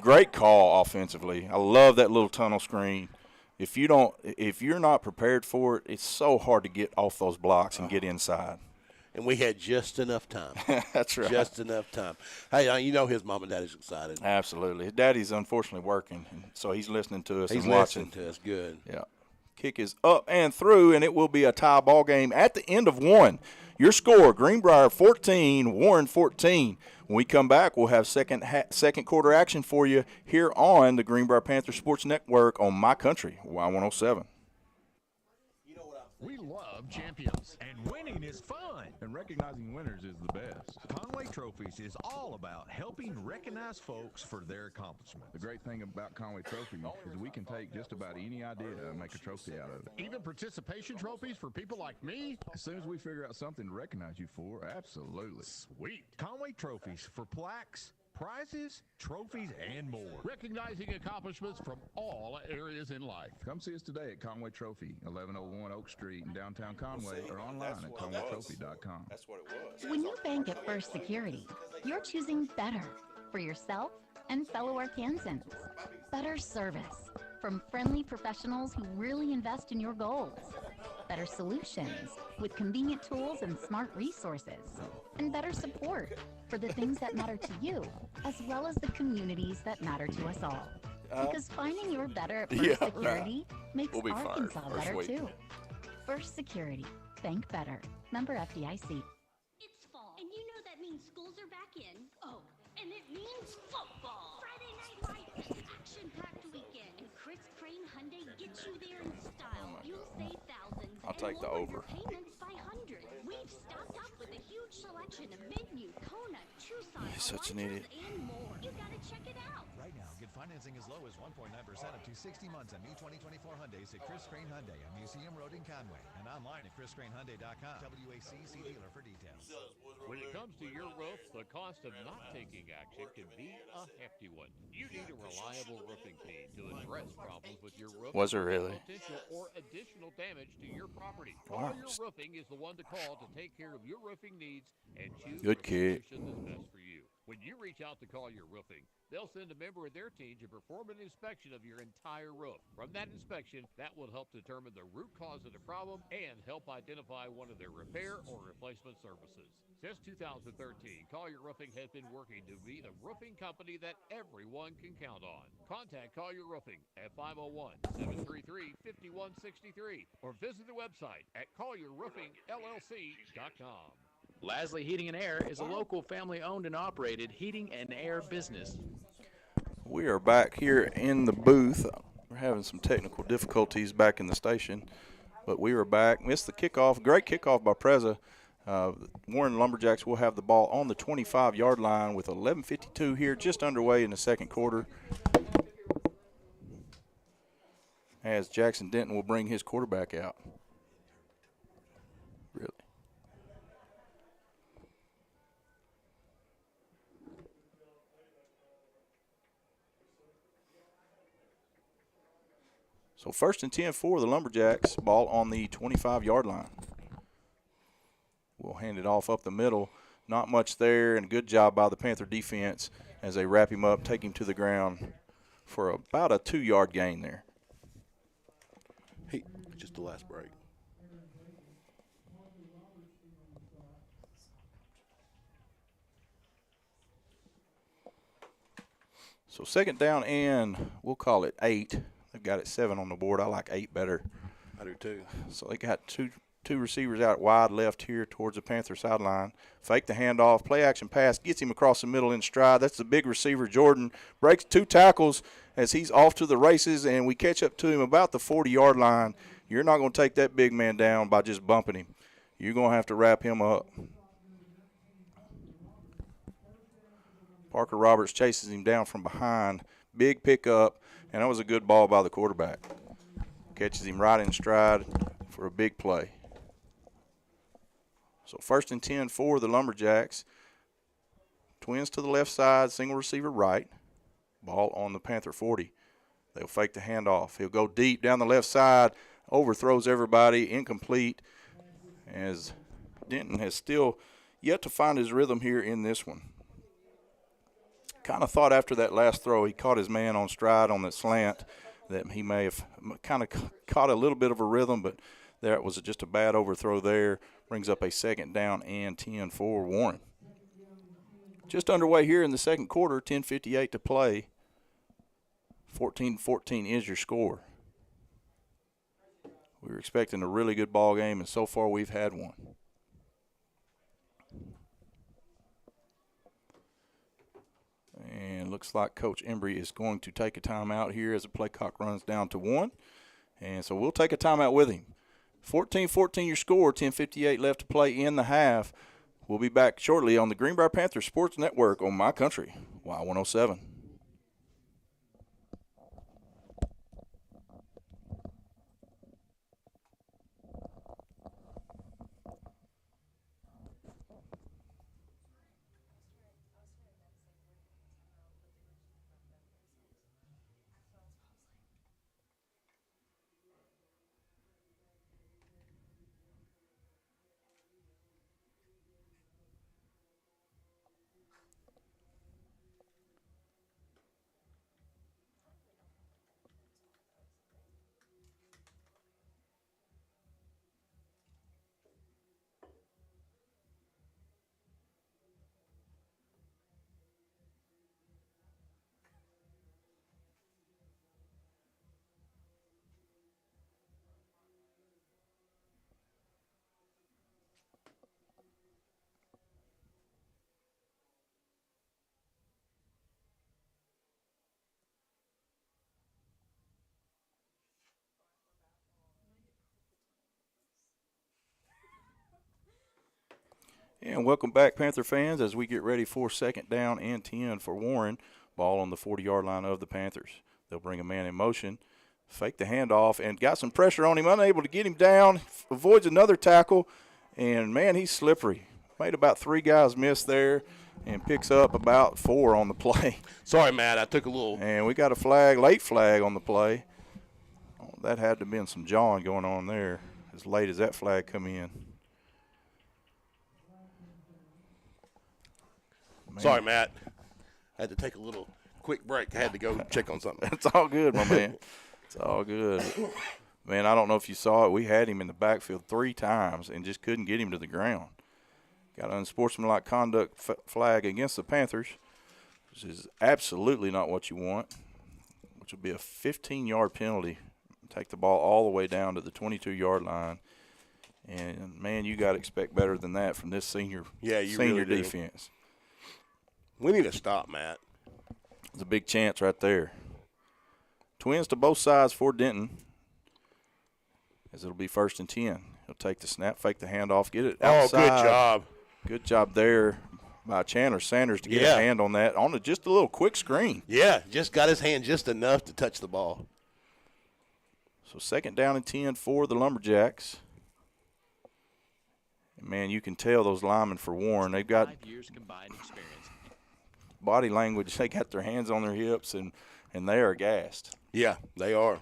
Great call offensively. I love that little tunnel screen. If you're not prepared for it, it's so hard to get off those blocks and get inside. And we had just enough time. That's right. Just enough time. Hey, you know his mom and daddy's excited. Absolutely. His daddy's unfortunately working, so he's listening to us and watching. He's listening to us. Good. Yeah. Kick is up and through, and it will be a tie ball game at the end of 1. Your score, Greenbrier 14, Warren 14. When we come back, we'll have second quarter action for you here on the Greenbrier Panther Sports Network on My Country, Y107. We love champions, and winning is fun. And recognizing winners is the best. Conway Trophies is all about helping recognize folks for their accomplishments. The great thing about Conway Trophy is we can take just about any idea and make a trophy out of it. Even participation trophies for people like me? As soon as we figure out something to recognize you for, absolutely. Sweet. Conway Trophies for plaques, prizes, trophies, and more. Recognizing accomplishments from all areas in life. Come see us today at Conway Trophy, 1101 Oak Street in downtown Conway, or online at conwaytrophy.com. That's what it was. When you bank at First Security, you're choosing better for yourself and fellow Arkansans. Better service from friendly professionals who really invest in your goals. Better solutions with convenient tools and smart resources. And better support for the things that matter to you, as well as the communities that matter to us all. Because finding you're better at First Security makes Arkansas better too. First Security. Bank better. Member FDIC. It's fall, and you know that means schools are back in. Oh, and it means football. Friday Night Lights, an action-packed weekend. And Chris Crane Hyundai gets you there in style. You'll save thousands. I'll take the over. Payments by hundreds. We've stocked up with a huge selection of Mid-New, Kona, Tucson, He's such an idiot. and more. You gotta check it out. Right now, get financing as low as 1.9% up to 60 months on new 2024 Hyundais at Chris Crane Hyundai on Museum Road in Conway and online at chriscranehyundai.com. WACC dealer for details. When it comes to your roof, the cost of not taking action can be a hefty one. You need a reliable roofing team to address problems with your roof. Was it really? Potential or additional damage to your property. Wow. Collier Roofing is the one to call to take care of your roofing needs and choose Good the kid. solution that's best for you. When you reach out to Collier Roofing, they'll send a member of their team to perform an inspection of your entire roof. From that inspection, that will help determine the root cause of the problem and help identify one of their repair or replacement services. Since 2013, Collier Roofing has been working to be the roofing company that everyone can count on. Contact Collier Roofing at 501-733-5163 or visit the website at collierroofingllc.com. Lasley Heating and Air is a local family-owned and operated heating and air business. We are back here in the booth. We're having some technical difficulties back in the station, but we are back. Missed the kickoff. Great kickoff by Preza. Warren Lumberjacks will have the ball on the 25-yard line with 11:52 here, just underway in the second quarter. as Jackson Denton will bring his quarterback out. Really? So 1st and 10 for the Lumberjacks. Ball on the 25-yard line. We'll hand it off up the middle. Not much there, and good job by the Panther defense as they wrap him up, take him to the ground for about a 2-yard gain there. Hey, just the last break. So 2nd down and we'll call it 8. They've got it 7 on the board. I like 8 better. I do too. So they got two receivers out wide left here towards the Panther sideline. Fake the handoff, play action pass, gets him across the middle in stride. That's the big receiver, Jordan. Breaks 2 tackles as he's off to the races, and we catch up to him about the 40-yard line. You're not going to take that big man down by just bumping him. You're going to have to wrap him up. Parker Roberts chases him down from behind. Big pickup, and that was a good ball by the quarterback. Catches him right in stride for a big play. So 1st and 10 for the Lumberjacks. Twins to the left side, single receiver right. Ball on the Panther 40. They'll fake the handoff. He'll go deep down the left side, overthrows everybody, incomplete, as Denton has still yet to find his rhythm here in this one. Kind of thought after that last throw, he caught his man on stride on that slant, that he may have kind of caught a little bit of a rhythm, but that was just a bad overthrow there. Brings up a 2nd down and 10 for Warren. Just underway here in the second quarter, 10:58 to play. 14-14 is your score. We were expecting a really good ball game, and so far we've had one. And looks like Coach Embry is going to take a timeout here as the play clock runs down to 1. And so we'll take a timeout with him. 14-14 your score, 10:58 left to play in the half. We'll be back shortly on the Greenbrier Panthers Sports Network on My Country, Y107. And welcome back, Panther fans, as we get ready for 2nd down and 10 for Warren. Ball on the 40-yard line of the Panthers. They'll bring a man in motion, fake the handoff, and got some pressure on him, unable to get him down, avoids another tackle, and, man, he's slippery. Made about 3 guys miss there and picks up about 4 on the play. Sorry, Matt, I took a little. And we got a flag, late flag on the play. Oh, that had to have been some jawing going on there as late as that flag come in. Man. Sorry, Matt. I had to take a little quick break. I had to go check on something. It's all good, my man. It's all good. Man, I don't know if you saw it. We had him in the backfield 3 times and just couldn't get him to the ground. Got an unsportsmanlike conduct flag against the Panthers, which is absolutely not what you want, which will be a 15-yard penalty. Take the ball all the way down to the 22-yard line. And, man, you got to expect better than that from this senior really defense. We need to stop, Matt. It's a big chance right there. Twins to both sides for Denton, as it'll be 1st and 10. He'll take the snap, fake the handoff, get it outside. Oh, good job. Good job there by Chandler Sanders to get his hand on that, on just a little quick screen. Yeah, just got his hand just enough to touch the ball. So 2nd down and 10 for the Lumberjacks. And, man, you can tell those linemen for Warren, they've got 5 years combined experience. body language. They got their hands on their hips, and they are gassed. Yeah, they are.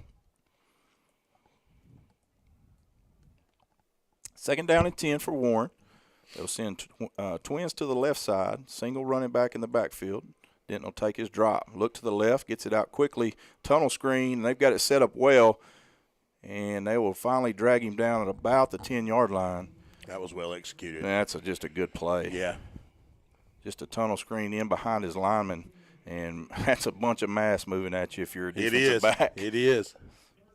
2nd down and 10 for Warren. They'll send twins to the left side, single running back in the backfield. Denton will take his drop. Look to the left, gets it out quickly, tunnel screen, and they've got it set up well, and they will finally drag him down at about the 10-yard line. That was well executed. That's just a good play. Yeah. Just a tunnel screen in behind his lineman, and that's a bunch of mass moving at you if you're a defensive back. It is.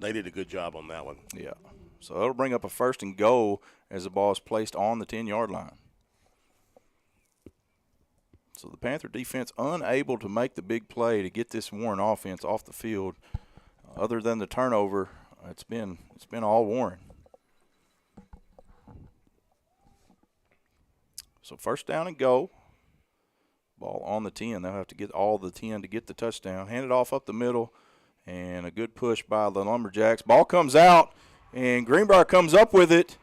They did a good job on that one. Yeah. So it'll bring up a 1st and goal as the ball is placed on the 10-yard line. So the Panther defense unable to make the big play to get this Warren offense off the field. Other than the turnover, it's been all Warren. So 1st down and goal. Ball on the 10. They'll have to get all the 10 to get the touchdown. Hand it off up the middle, and a good push by the Lumberjacks. Ball comes out, and Greenbrier comes up with it,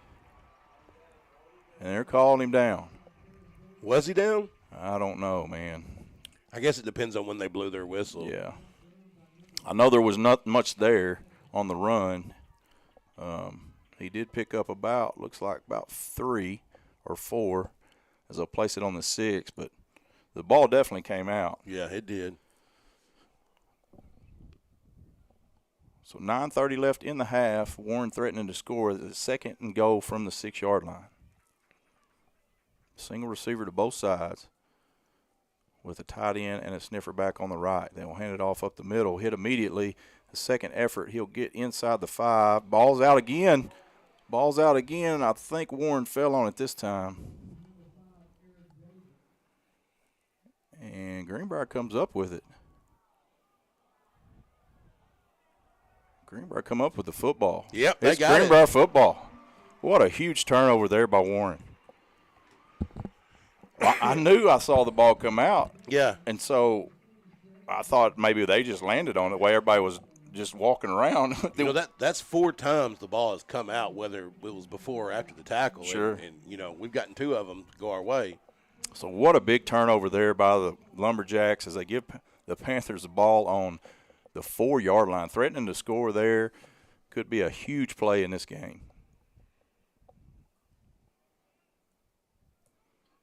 and they're calling him down. Was he down? I don't know, man. I guess it depends on when they blew their whistle. Yeah. I know there was not much there on the run. He did pick up looks like about 3 or 4 as they'll place it on the 6, but the ball definitely came out. Yeah, it did. So 9:30 left in the half. Warren threatening to score. The 2nd and goal from the 6-yard line. Single receiver to both sides with a tight end and a sniffer back on the right. They will hand it off up the middle. Hit immediately. The 2nd effort, he'll get inside the 5. Ball's out again. Ball's out again. I think Warren fell on it this time. And Greenbrier comes up with it. Greenbrier come up with the football. Yep, they it's got Greenbrier it. football. What a huge turnover there by Warren. I knew I saw the ball come out. Yeah. And so I thought maybe they just landed on it while everybody was just walking around. You know, that's 4 times the ball has come out, whether it was before or after the tackle. Sure. And you know, we've gotten 2 of them go our way. So what a big turnover there by the Lumberjacks as they give the Panthers the ball on the 4-yard line. Threatening to score there. Could be a huge play in this game.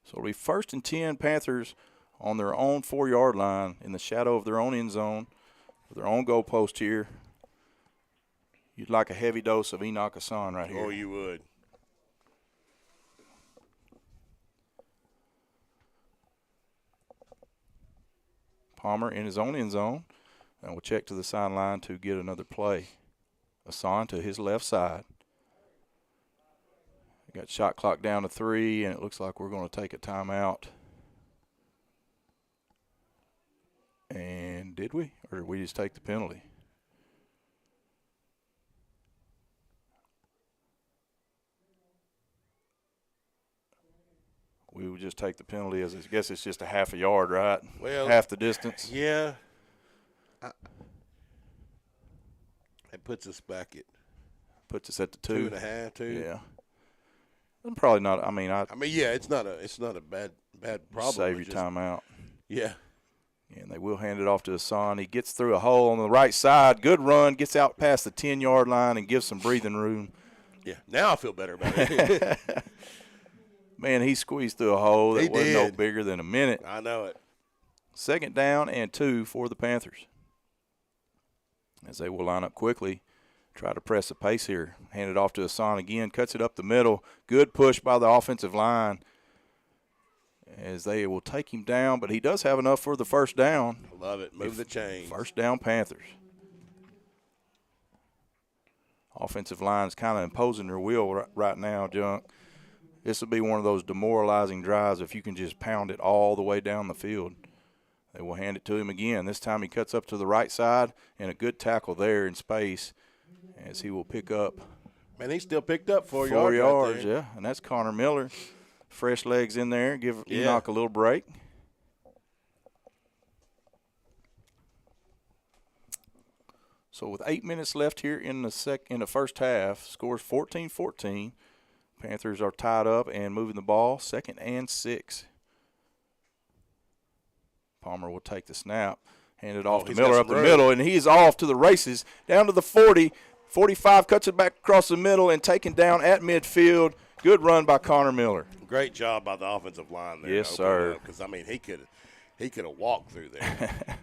So it'll be 1st and 10, Panthers on their own 4-yard line in the shadow of their own end zone, with their own goalpost here. You'd like a heavy dose of Enoch Hassan right here. Oh, you would. Palmer in his own end zone, and we'll check to the sideline to get another play. Hassan to his left side. Got shot clock down to 3, and it looks like we're going to take a timeout. And did we? Or did we just take the penalty? We would just take the penalty as I guess it's just a half a yard, right? Well, half the distance. Yeah. It puts us back at. Puts us at the 2. 2.5, 2. Yeah. And probably not. I mean, yeah, it's not a bad problem. Save your timeout. Yeah. And they will hand it off to Hassan. He gets through a hole on the right side. Good run. Gets out past the 10-yard line and gives some breathing room. Yeah. Now I feel better about it. Man, he squeezed through a hole that wasn't no bigger than a minute. I know it. 2nd down and 2 for the Panthers. As they will line up quickly. Try to press the pace here. Hand it off to Hassan again. Cuts it up the middle. Good push by the offensive line as they will take him down, but he does have enough for the 1st down. I love it. Move the chain. 1st down Panthers. Offensive line is kind of imposing their will right now, Junk. This will be one of those demoralizing drives if you can just pound it all the way down the field. They will hand it to him again. This time he cuts up to the right side, and a good tackle there in space as he will pick up. Man, he still picked up 4 yards. 4 yards, right there. yeah. And that's Connor Miller. Fresh legs in there. Give Enoch a little break. So with 8 minutes left here in the first half, scores 14-14. Panthers are tied up and moving the ball, 2nd and 6. Palmer will take the snap, hand it off to Miller up the middle, and he's off to the races, down to the 40. 45, cuts it back across the middle and taken down at midfield. Good run by Connor Miller. Great job by the offensive line there. Yes, sir. Because, I mean, he could have walked through there.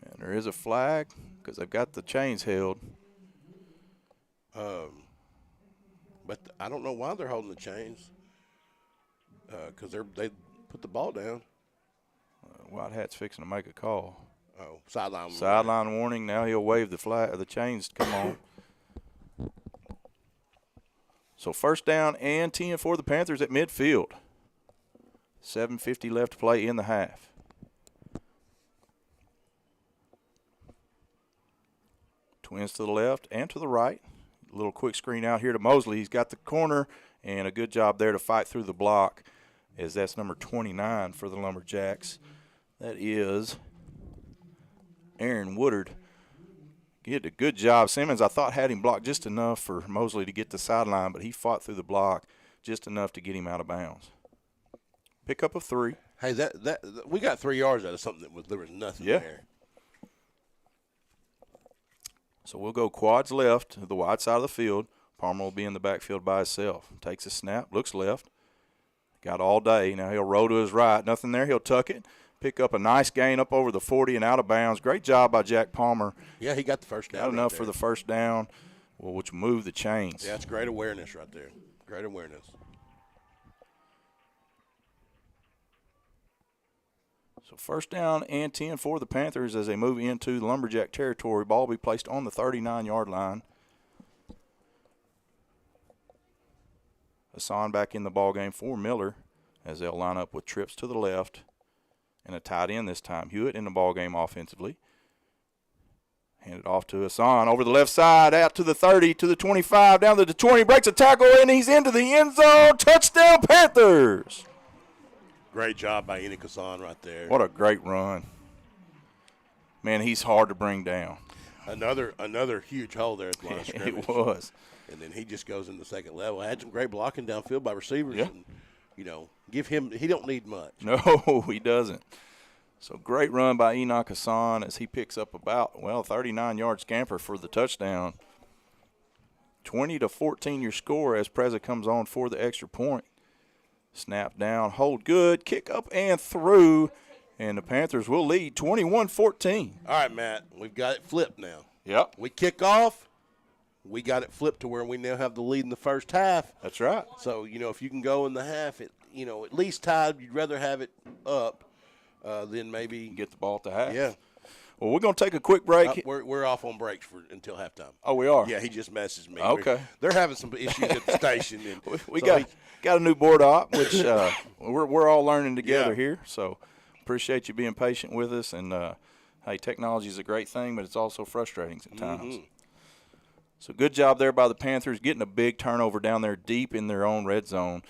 And there is a flag because they've got the chains held. But I don't know why they're holding the chains. Because they put the ball down. White Hat's fixing to make a call. Oh, sideline. Sideline warning. Now he'll wave the flag. The chains come on. So 1st down and 10 for the Panthers at midfield. 7:50 left to play in the half. Twins to the left and to the right. A little quick screen out here to Mosley. He's got the corner, and a good job there to fight through the block, as that's number 29 for the Lumberjacks. That is Aaron Woodard. He did a good job. Simmons, I thought, had him blocked just enough for Mosley to get the sideline, but he fought through the block just enough to get him out of bounds. Pickup of 3. Hey, that we got 3 yards out of something there was nothing there. So we'll go quads left to the wide side of the field. Palmer will be in the backfield by himself. Takes a snap, looks left. Got all day. Now he'll roll to his right. Nothing there. He'll tuck it. Pick up a nice gain up over the 40 and out of bounds. Great job by Jack Palmer. Yeah, he got the first down. Got enough for the first down, which moved the chains. Yeah, it's great awareness right there. Great awareness. So 1st down and 10 for the Panthers as they move into the Lumberjack territory. Ball will be placed on the 39-yard line. Hassan back in the ball game for Miller as they'll line up with trips to the left and a tight end this time. Hewitt in the ball game offensively. Hand it off to Hassan over the left side, out to the 30, to the 25, down to the 20, breaks a tackle, and he's into the end zone. Touchdown, Panthers! Great job by Enoch Hassan right there. What a great run. Man, he's hard to bring down. Another huge hole there at the line of scrimmage. It was. And then he just goes in the second level. Had some great blocking downfield by receivers. Yeah. And, give him – he don't need much. No, he doesn't. So great run by Enoch Hassan as he picks up about, 39-yard scamper for the touchdown. 20-14 your score as Preza comes on for the extra point. Snap down, hold good, kick up and through, and the Panthers will lead 21-14. All right, Matt, we've got it flipped now. Yep. We kick off. We got it flipped to where we now have the lead in the first half. That's right. So, if you can go in the half, at least tied, you'd rather have it up than maybe get the ball at the half. Yeah. Well, we're going to take a quick break. We're off on breaks until halftime. Oh, we are? Yeah, he just messaged me. Okay. They're having some issues at the station. And we got a new board op, which we're all learning together here. So appreciate you being patient with us. And, hey, technology is a great thing, but it's also frustrating at times. Mm-hmm. So good job there by the Panthers, getting a big turnover down there deep in their own red zone,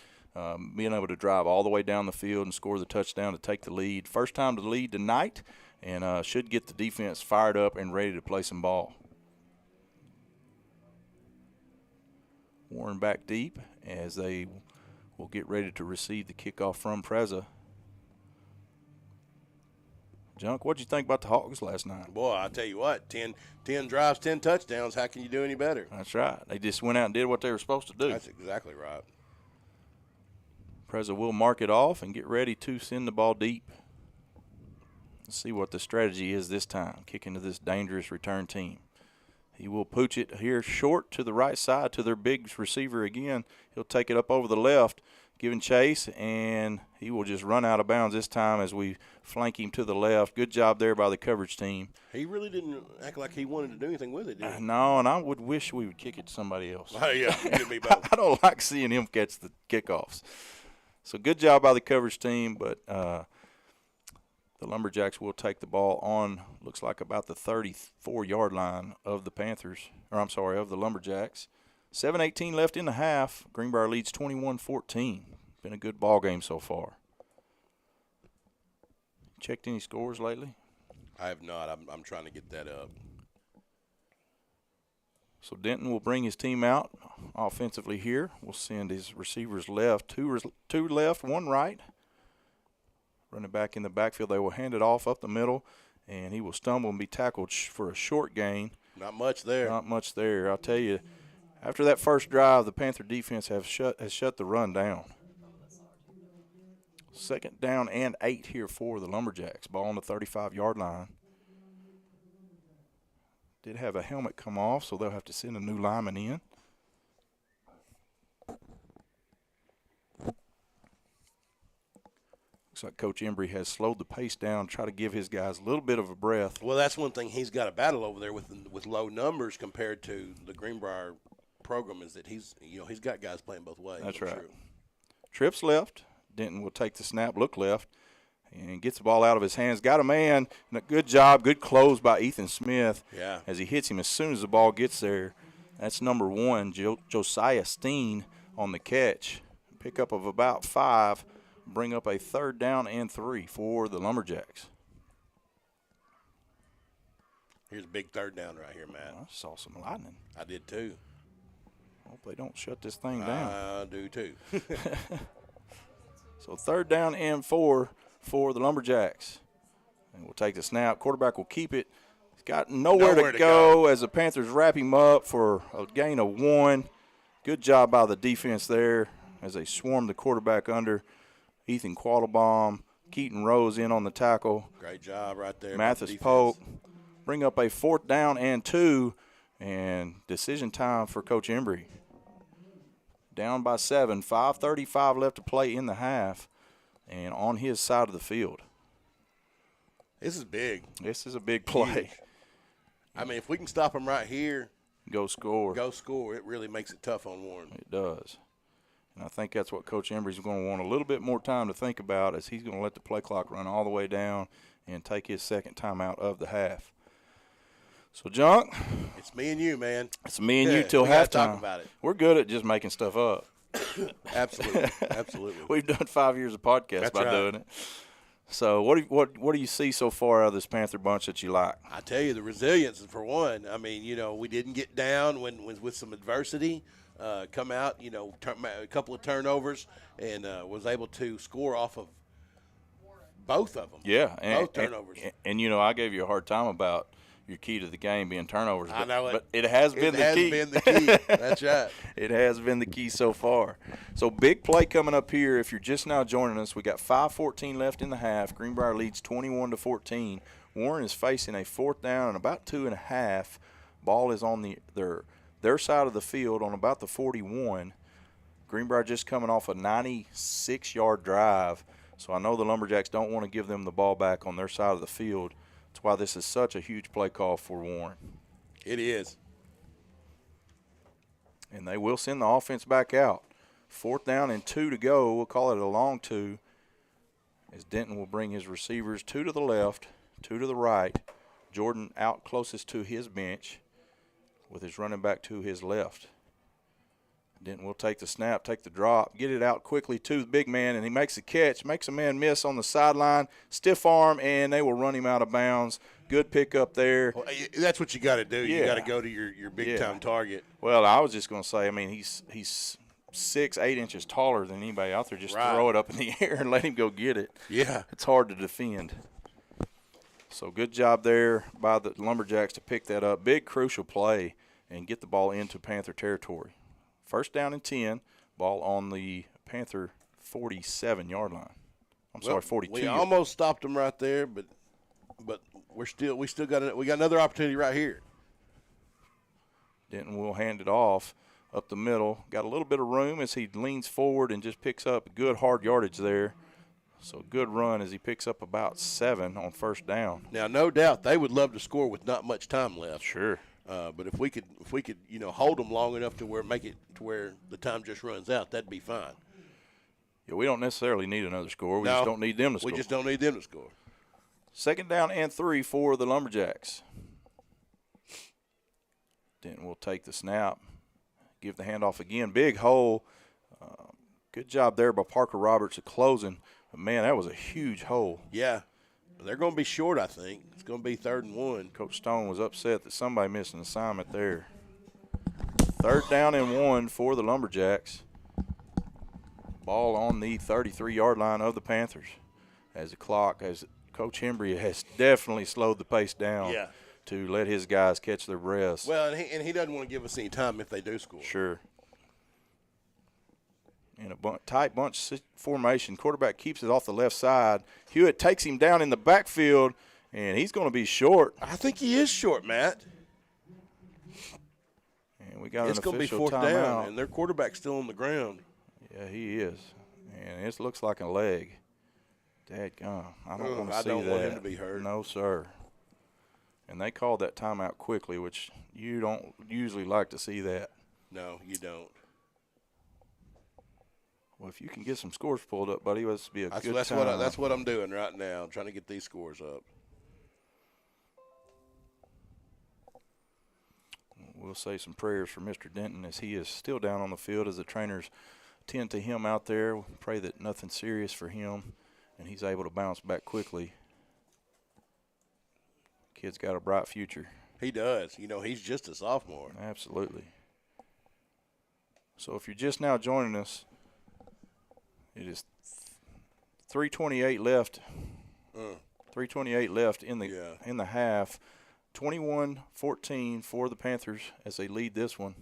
being able to drive all the way down the field and score the touchdown to take the lead. First time to lead tonight, and should get the defense fired up and ready to play some ball. Warren back deep as they will get ready to receive the kickoff from Preza. Junk, what'd you think about the Hawks last night? Boy, I tell you what, 10 drives, 10 touchdowns. How can you do any better? That's right. They just went out and did what they were supposed to do. That's exactly right. Preza will mark it off and get ready to send the ball deep. Let's see what the strategy is this time, kicking to this dangerous return team. He will pooch it here short to the right side to their big receiver again. He'll take it up over the left, giving chase, and he will just run out of bounds this time as we flank him to the left. Good job there by the coverage team. He really didn't act like he wanted to do anything with it, did he? No, and I would wish we would kick it to somebody else. Oh, yeah, you and me both. I don't like seeing him catch the kickoffs. So good job by the coverage team, but the Lumberjacks will take the ball on, looks like about the 34-yard line of the Panthers, of the Lumberjacks. 7:18 left in the half. Greenbrier leads 21-14. Been a good ball game so far. Checked any scores lately? I have not. I'm trying to get that up. So Denton will bring his team out offensively here. We'll send his receivers left, two left, one right. Running back in the backfield, they will hand it off up the middle, and he will stumble and be tackled for a short gain. Not much there. Not much there. I'll tell you, after that first drive, the Panther defense has shut the run down. 2nd down and 8 here for the Lumberjacks. Ball on the 35-yard line. Did have a helmet come off, so they'll have to send a new lineman in. Looks like Coach Embry has slowed the pace down, try to give his guys a little bit of a breath. Well, that's one thing he's got a battle over there with low numbers compared to the Greenbrier program, is that he's got guys playing both ways. That's right. True. Trips left. Denton will take the snap, look left, and gets the ball out of his hands. Got a man, and a good job, good close by Ethan Smith. Yeah. As he hits him as soon as the ball gets there. That's number 1, Josiah Steen on the catch. Pickup of about 5, bring up a 3rd down and 3 for the Lumberjacks. Here's a big 3rd down right here, Matt. I saw some lightning. I did too. Hope they don't shut this thing down. I do too. So 3rd down and 4 for the Lumberjacks. And we'll take the snap. Quarterback will keep it. He's got nowhere to go as the Panthers wrap him up for a gain of 1. Good job by the defense there as they swarm the quarterback under. Ethan Quattlebaum, Keaton Rose in on the tackle. Great job right there. Mathis Polk bring up a 4th down and 2, and decision time for Coach Embry. Down by 7, 5:35 left to play in the half, and on his side of the field. This is big. This is a big play. Huge. I mean, if we can stop him right here, go score. It really makes it tough on Warren. It does. And I think that's what Coach Embry's going to want a little bit more time to think about, as he's going to let the play clock run all the way down and take his 2nd timeout of the half. So, Junk. It's me and you, man. It's me and you till halftime. Talk about it. We're good at just making stuff up. Absolutely. Absolutely. We've done 5 years of podcast by doing it. So what do you see so far out of this Panther bunch that you like? I tell you, the resilience for one. I mean, we didn't get down when with some adversity. Come out, a couple of turnovers, and was able to score off of both of them. Yeah, both turnovers. And I gave you a hard time about your key to the game being turnovers. I know it. But it has been the key. It has been the key. That's right. It has been the key so far. So big play coming up here. If you're just now joining us, we got 5:14 left in the half. Greenbrier leads 21-14. Warren is facing a 4th down and about 2.5. Ball is on their side of the field on about the 41. Greenbrier just coming off a 96-yard drive. So I know the Lumberjacks don't want to give them the ball back on their side of the field. That's why this is such a huge play call for Warren. It is. And they will send the offense back out. 4th down and 2 to go. We'll call it a long 2. As Denton will bring his receivers 2 to the left, 2 to the right. Jordan out closest to his bench with his running back to his left. Denton will take the snap, take the drop, get it out quickly to the big man, and he makes the catch, makes a man miss on the sideline, stiff arm, and they will run him out of bounds. Good pickup there. Well, that's what you got to do. Yeah. You got to go to your big-time target. Well, I was just going to say, I mean, he's 6-8 inches taller than anybody out there. Just throw it up in the air and let him go get it. Yeah. It's hard to defend. So good job there by the Lumberjacks to pick that up. Big, crucial play and get the ball into Panther territory. 1st down and 10, ball on the Panther 47-yard line. I'm sorry, 42. We almost stopped them right there, but we still got another opportunity right here. Denton will hand it off up the middle. Got a little bit of room as he leans forward and just picks up good hard yardage there. So good run as he picks up about 7 on 1st down. Now, no doubt they would love to score with not much time left. Sure. But if we could, hold them long enough to make it to where the time just runs out, that'd be fine. Yeah, we don't necessarily need another score. We just don't need them to score. We just don't need them to score. 2nd down and 3 for the Lumberjacks. Denton will take the snap, give the handoff again. Big hole. Good job there by Parker Roberts at closing. But, man, that was a huge hole. Yeah. They're going to be short, I think. It's going to be 3rd and 1. Coach Stone was upset that somebody missed an assignment there. Third down and 1 for the Lumberjacks. Ball on the 33-yard line of the Panthers. As Coach Hembry has definitely slowed the pace down to let his guys catch their breaths. Well, and he doesn't want to give us any time if they do score. Sure. In a tight bunch formation, quarterback keeps it off the left side. Hewitt takes him down in the backfield, and he's going to be short. I think he is short, Matt. And we got it's an going to be official fourth timeout. down, and their quarterback's still on the ground. Yeah, he is. And it looks like a leg. Dadgum. I don't want to see that. I don't want him to be hurt. No, sir. And they called that timeout quickly, which you don't usually like to see that. No, you don't. Well, if you can get some scores pulled up, buddy, this would be a good that's time. That's what I'm doing right now. I'm trying to get these scores up. We'll say some prayers for Mr. Denton as he is still down on the field as the trainers tend to him out there. We'll pray that nothing serious for him and he's able to bounce back quickly. Kid's got a bright future. He does. He's just a sophomore. Absolutely. So if you're just now joining us, it is 3:28 left. 3:28 left in the half. 21-14 for the Panthers as they lead this one.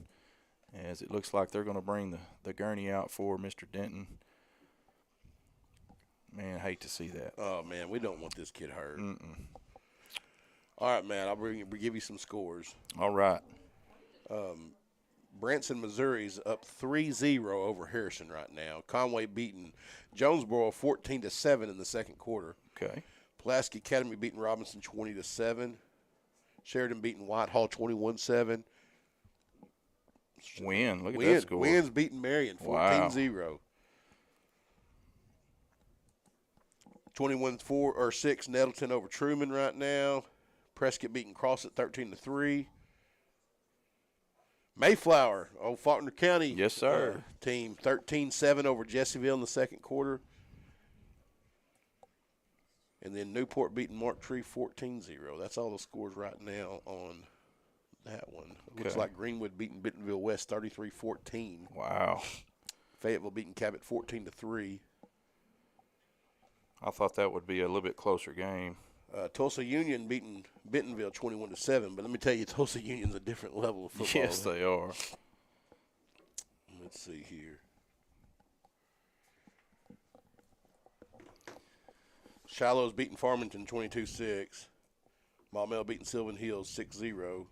As it looks like they're going to bring the gurney out for Mr. Denton. Man, I hate to see that. Oh man, we don't want this kid hurt. All right, man. I'll give you some scores. All right. Branson, Missouri's up 3-0 over Harrison right now. Conway beating Jonesboro 14-7 in the second quarter. Okay. Pulaski Academy beating Robinson 20-7. Sheridan beating Whitehall 21-7. Look at that score. Wynn's beating Marion 14-0. 21-6 Nettleton over Truman right now. Prescott beating Crossett 13-3. Mayflower, Faulkner County. Yes, sir. Team 13-7 over Jessieville in the second quarter. And then Newport beating Mark Tree 14-0. That's all the scores right now on that one. Okay. Looks like Greenwood beating Bentonville West 33-14. Wow. Fayetteville beating Cabot 14-3. I thought that would be a little bit closer game. Tulsa Union beating Bentonville 21-7. But let me tell you, Tulsa Union's a different level of football. Yes, they are. Let's see here. Shiloh's beating Farmington 22-6. Maumelle beating Sylvan Hills 6-0.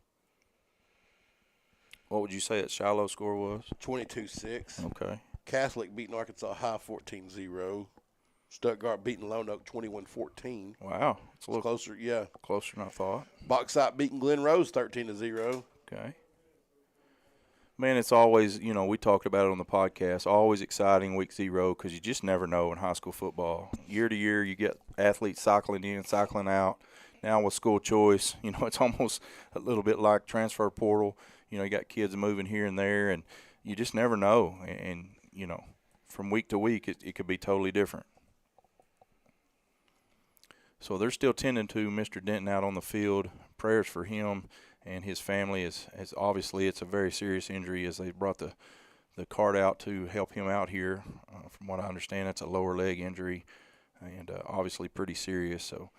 What would you say that Shiloh score was? 22-6. Okay. Catholic beating Arkansas High 14-0. Stuttgart beating Lone Oak 21-14. Wow. It's a little closer, yeah. Closer than I thought. Bauxite beating Glen Rose 13-0. Okay. Man, it's always, we talked about it on the podcast, always exciting week 0 because you just never know in high school football. Year to year, you get athletes cycling in, cycling out. Now with school choice, it's almost a little bit like transfer portal. You got kids moving here and there, and you just never know. And from week to week, it could be totally different. So they're still tending to Mr. Denton out on the field. Prayers for him and his family as obviously it's a very serious injury as they brought the cart out to help him out here. From what I understand, it's a lower leg injury and obviously pretty serious. So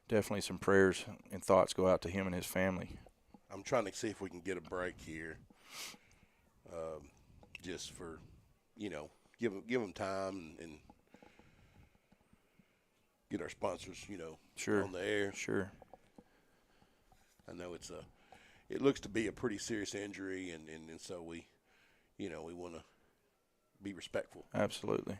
definitely some prayers and thoughts go out to him and his family. I'm trying to see if we can get a break here just for, give them time and get our sponsors, sure. on the air. Sure. I know it looks to be a pretty serious injury, and so we want to be respectful. Absolutely.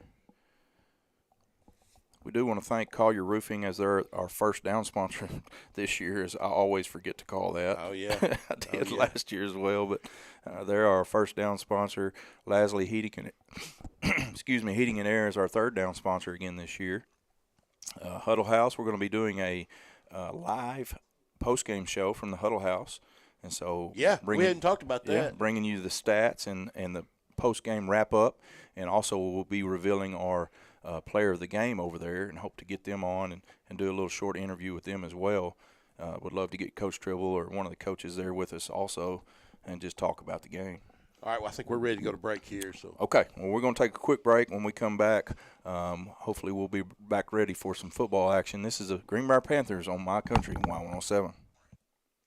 We do want to thank Collier Roofing as they're our first down sponsor this year, as I always forget to call that. Oh, yeah. I did last year as well, but they're our first down sponsor. Lasley Heating Heating and Air is our third down sponsor again this year. Huddle House, we're going to be doing a live post-game show from the Huddle House. And so we hadn't talked about that. Yeah, bringing you the stats and the post-game wrap-up. And also we'll be revealing our player of the game over there and hope to get them on and do a little short interview with them as well. Would love to get Coach Tribble or one of the coaches there with us also and just talk about the game. All right, well, I think we're ready to go to break here. So Okay, well, we're going to take a quick break. When we come back, hopefully we'll be back ready for some football action. This is the Greenbrier Panthers on My Country, Y107.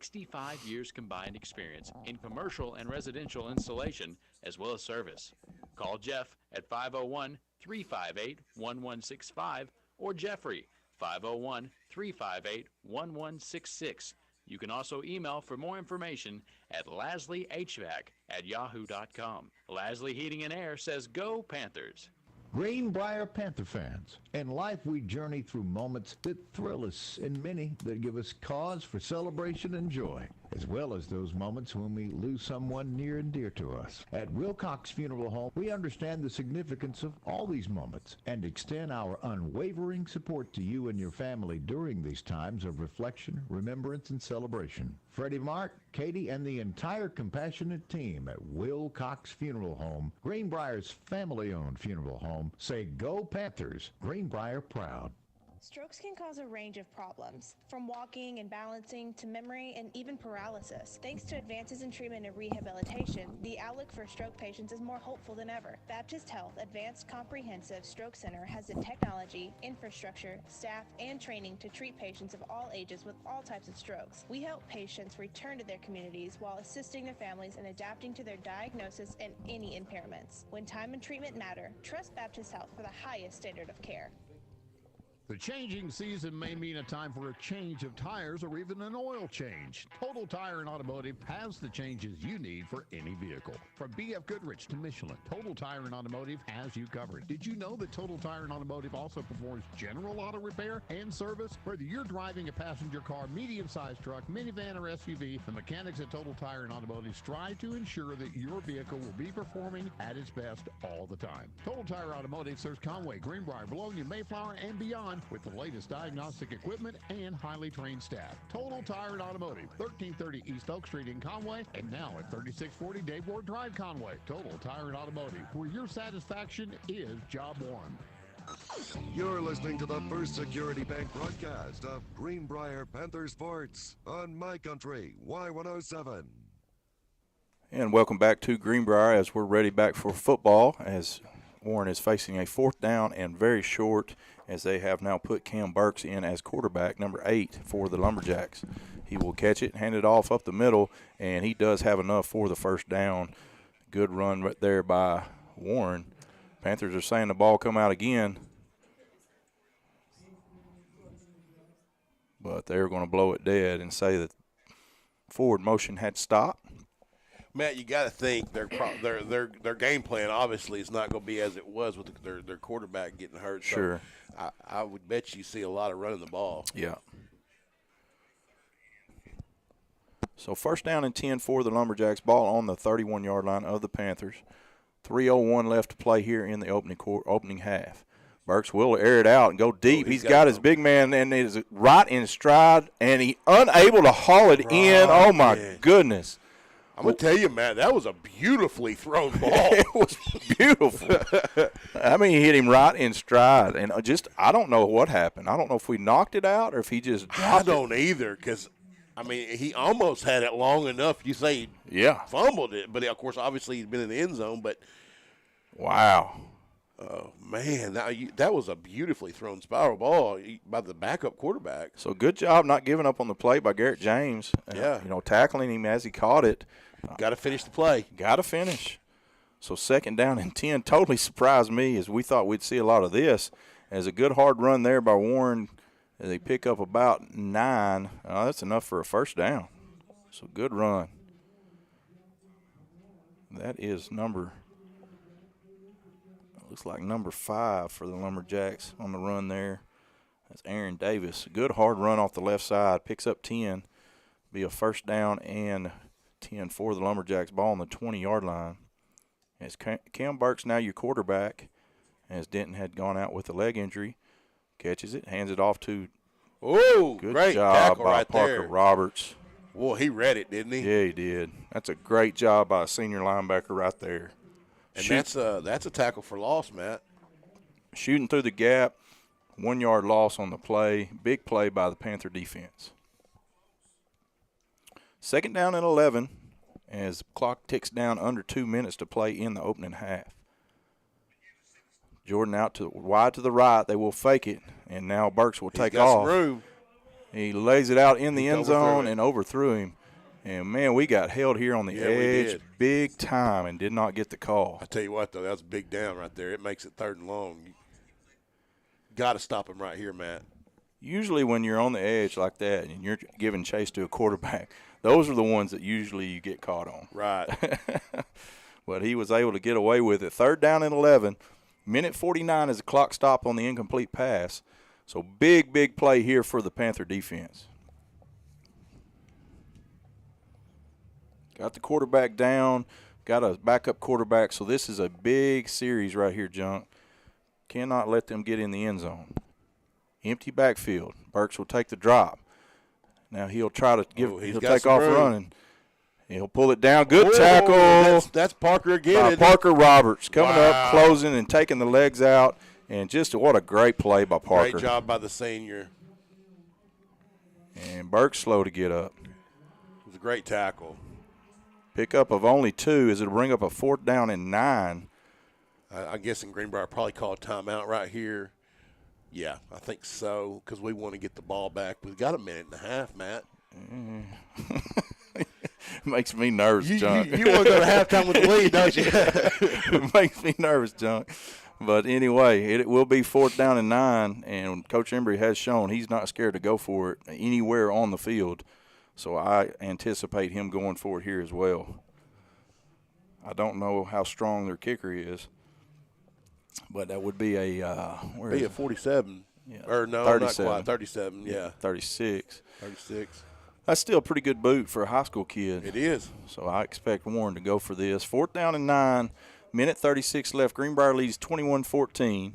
65 years combined experience in commercial and residential installation as well as service. Call Jeff at 501-358-1165 or Jeffrey 501-358-1166. You can also email for more information at lasleyhvac@yahoo.com. Lasley Heating and Air says go Panthers. Greenbrier Panther fans, in life we journey through moments that thrill us and many that give us cause for celebration and joy, as well as those moments when we lose someone near and dear to us. At Wilcox Funeral Home, we understand the significance of all these moments and extend our unwavering support to you and your family during these times of reflection, remembrance, and celebration. Freddie, Mark, Katie, and the entire compassionate team at Wilcox Funeral Home, Greenbrier's family-owned funeral home, say go Panthers, Greenbrier proud. Strokes can cause a range of problems, from walking and balancing to memory and even paralysis. Thanks to advances in treatment and rehabilitation, the outlook for stroke patients is more hopeful than ever. Baptist Health Advanced Comprehensive Stroke Center has the technology, infrastructure, staff, and training to treat patients of all ages with all types of strokes. We help patients return to their communities while assisting their families and adapting to their diagnosis and any impairments. When time and treatment matter, trust Baptist Health for the highest standard of care. The changing season may mean a time for a change of tires or even an oil change. Total Tire and Automotive has the changes you need for any vehicle. From B.F. Goodrich to Michelin, Total Tire and Automotive has you covered. Did you know that Total Tire and Automotive also performs general auto repair and service? Whether you're driving a passenger car, medium-sized truck, minivan, or SUV, the mechanics at Total Tire and Automotive strive to ensure that your vehicle will be performing at its best all the time. Total Tire Automotive serves Conway, Greenbrier, Bologna, Mayflower, and beyond with the latest diagnostic equipment and highly trained staff. Total Tire and Automotive, 1330 East Oak Street in Conway, and now at 3640 Dave Ward Drive, Conway. Total Tire and Automotive, where your satisfaction is job one. You're listening to the First Security Bank broadcast of Greenbrier Panther Sports on My Country, Y107. And welcome back to Greenbrier as we're ready back for football as Warren is facing a 4th down and very short as they have now put Cam Burks in as quarterback, number 8 for the Lumberjacks. He will catch it, hand it off up the middle, and he does have enough for the first down. Good run right there by Warren. Panthers are saying the ball come out again, but they're going to blow it dead and say that forward motion had stopped. Matt, you got to think their game plan obviously is not going to be as it was with their quarterback getting hurt. So Sure. I would bet you see a lot of running the ball. Yeah. So first down and 10 for the Lumberjacks. Ball on the 31-yard line of the Panthers. 3:01 left to play here in the opening half. Burks will air it out and go deep. He's got his big man and is right in stride, and he unable to haul it in. Oh, my goodness. I'm going to tell you, Matt, that was a beautifully thrown ball. It was beautiful. I mean, he hit him right in stride. And I don't know what happened. I don't know if we knocked it out or if he just dropped I don't either because, I mean, he almost had it long enough. You say he fumbled it. But, of course, obviously he'd been in the end zone. But wow. Oh, man, that was a beautifully thrown spiral ball by the backup quarterback. So good job not giving up on the play by Garrett James. Yeah. Tackling him as he caught it. Got to finish the play. Got to finish. So 2nd down and 10 totally surprised me as we thought we'd see a lot of this. As a good hard run there by Warren, they pick up about 9. That's enough for a first down. So good run. That is looks like number 5 for the Lumberjacks on the run there. That's Aaron Davis. A good hard run off the left side. Picks up 10. Be a first down and 10 for the Lumberjacks. Ball on the 20-yard line. As Cam Burks now your quarterback, as Denton had gone out with a leg injury. Catches it, hands it off to great job tackle by right Parker there. Roberts. Well, he read it, didn't he? Yeah, he did. That's a great job by a senior linebacker right there. And that's a tackle for loss, Matt. Shooting through the gap, 1-yard loss on the play. Big play by the Panther defense. 2nd down and 11 as the clock ticks down under 2 minutes to play in the opening half. Jordan out to wide to the right. They will fake it, and now Burks will take off. Some room. He lays it out in the end zone and overthrew him. And, man, we got held here on the edge big time and did not get the call. I tell you what, though, that was a big down right there. It makes it 3rd and long. You got to stop him right here, Matt. Usually when you're on the edge like that and you're giving chase to a quarterback, those are the ones that usually you get caught on. Right. But he was able to get away with it. 3rd down and 11. Minute 49 as the clock stopped on the incomplete pass. So big, big play here for the Panther defense. Got the quarterback down, got a backup quarterback. So this is a big series right here, Junk. Cannot let them get in the end zone. Empty backfield. Burks will take the drop. Now he'll try to he'll take off running. He'll pull it down. Good tackle. That's Parker again. Parker Roberts coming up, closing and taking the legs out. And just what a great play by Parker. Great job by the senior. And Burks slow to get up. It was a great tackle. Pickup of only 2 as it'll bring up a 4th down and 9. I'm guessing Greenbrier probably called timeout right here. Yeah, I think so, because we want to get the ball back. We've got a minute and a half, Matt. Makes me nervous, Junk. You want to go to halftime with the lead, don't you? It makes me nervous, Junk. But anyway, it will be 4th down and 9, and Coach Embry has shown he's not scared to go for it anywhere on the field. So I anticipate him going for it here as well. I don't know how strong their kicker is, but that would be a 47. Yeah. Or no, 37. not quite. 37, yeah. 36. 36. That's still a pretty good boot for a high school kid. It is. So I expect Warren to go for this. 4th down and 9, minute 36 left. Greenbrier leads 21-14.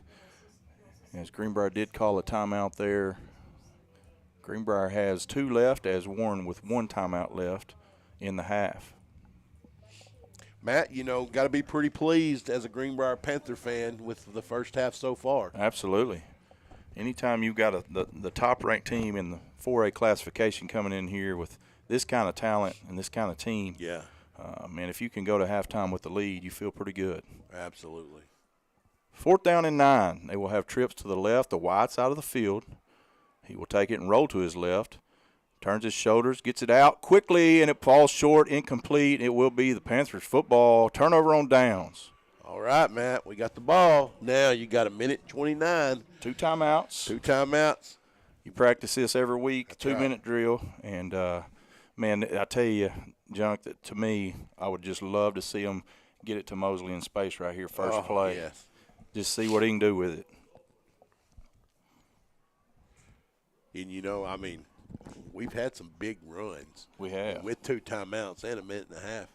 As Greenbrier did call a timeout there. Greenbrier has 2 left as Warren with 1 timeout left in the half. Matt, got to be pretty pleased as a Greenbrier Panther fan with the first half so far. Absolutely. Anytime you've got the top-ranked team in the 4A classification coming in here with this kind of talent and this kind of team, yeah, man, if you can go to halftime with the lead, you feel pretty good. Absolutely. 4th down and 9. They will have trips to the left, the wide side of the field. He will take it and roll to his left. Turns his shoulders, gets it out quickly, and it falls short, incomplete. It will be the Panthers football. Turnover on downs. All right, Matt, we got the ball. Now you got a minute 29. 2 timeouts. 2 timeouts. You practice this every week, That's 2-minute drill. And, man, I tell you, Junk, that to me, I would just love to see them get it to Mosley in space right here, first play. Yes. Just see what he can do with it. And, we've had some big runs. We have. With 2 timeouts and a minute and a half.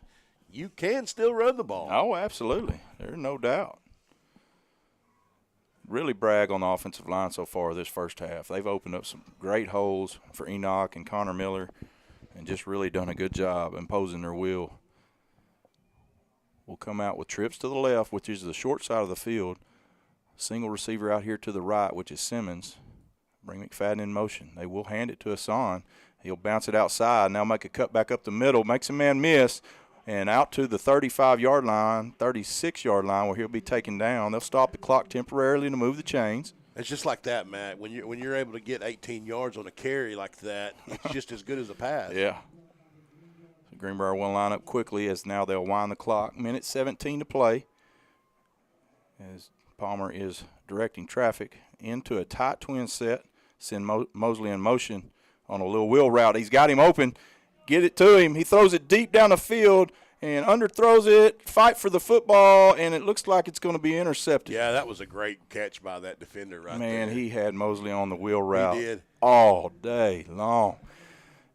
You can still run the ball. Oh, absolutely. There's no doubt. Really brag on the offensive line so far this first half. They've opened up some great holes for Enoch and Connor Miller and just really done a good job imposing their will. We'll come out with trips to the left, which is the short side of the field. Single receiver out here to the right, which is Simmons. Bring McFadden in motion. They will hand it to Hassan. He'll bounce it outside. Now make a cut back up the middle. Makes a man miss. And out to the 35-yard line, 36-yard line where he'll be taken down. They'll stop the clock temporarily to move the chains. It's just like that, Matt. When you're able to get 18 yards on a carry like that, it's just as good as a pass. Yeah. So Greenbrier will line up quickly as now they'll wind the clock. Minute 17 to play as Palmer is directing traffic into a tight twin set. Send Mosley in motion on a little wheel route. He's got him open. Get it to him. He throws it deep down the field and underthrows it. Fight for the football, and it looks like it's going to be intercepted. Yeah, that was a great catch by that defender right there. Man, he had Mosley on the wheel route. He did. All day long.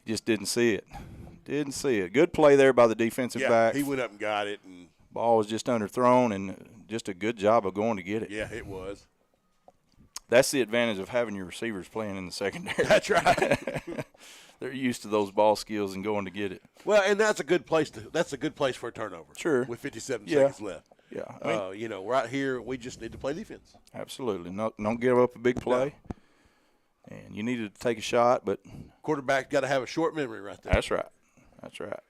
Just didn't see it. Didn't see it. Good play there by the defensive back. He went up and got it. And ball was just underthrown, and just a good job of going to get it. Yeah, it was. That's the advantage of having your receivers playing in the secondary. That's right. They're used to those ball skills and going to get it. Well, and that's a good place for a turnover. Sure. With 57 seconds left. Yeah. I mean, right here, we just need to play defense. Absolutely. Don't give up a big play. No. And you needed to take a shot, but quarterback got to have a short memory right there. That's right. That's right.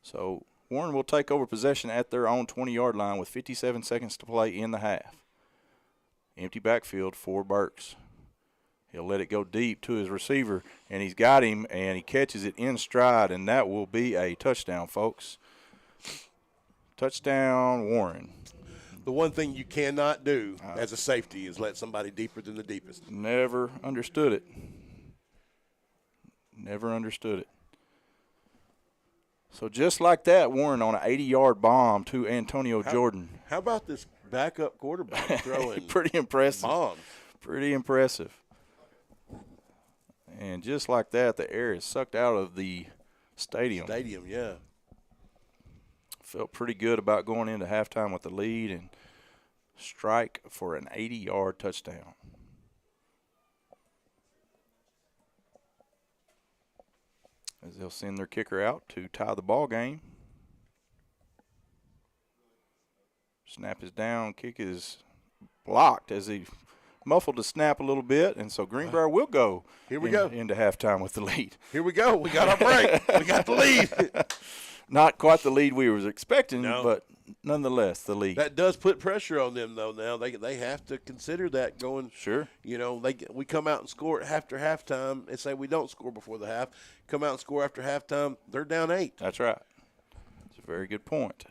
So Warren will take over possession at their own 20-yard line with 57 seconds to play in the half. Empty backfield for Burks. He'll let it go deep to his receiver, and he's got him, and he catches it in stride, and that will be a touchdown, folks. Touchdown, Warren. The one thing you cannot do as a safety is let somebody deeper than the deepest. Never understood it. Never understood it. So just like that, Warren on an 80-yard bomb to Antonio Jordan. How about this backup quarterback throwing Pretty impressive. bombs? Pretty impressive. And just like that, the air is sucked out of the stadium. Yeah. Felt pretty good about going into halftime with the lead and strike for an 80-yard touchdown. As they'll send their kicker out to tie the ball game. Snap is down, kick is blocked as he muffled the snap a little bit, and so Greenbrier will go. Here we go into halftime with the lead. Here we go. We got our break. We got the lead. Not quite the lead we was expecting, but nonetheless, the lead. That does put pressure on them, though. Now they have to consider that going. Sure. You know, we come out and score after halftime and say we don't score before the half. Come out and score after halftime, they're down 8. That's right. It's a very good point.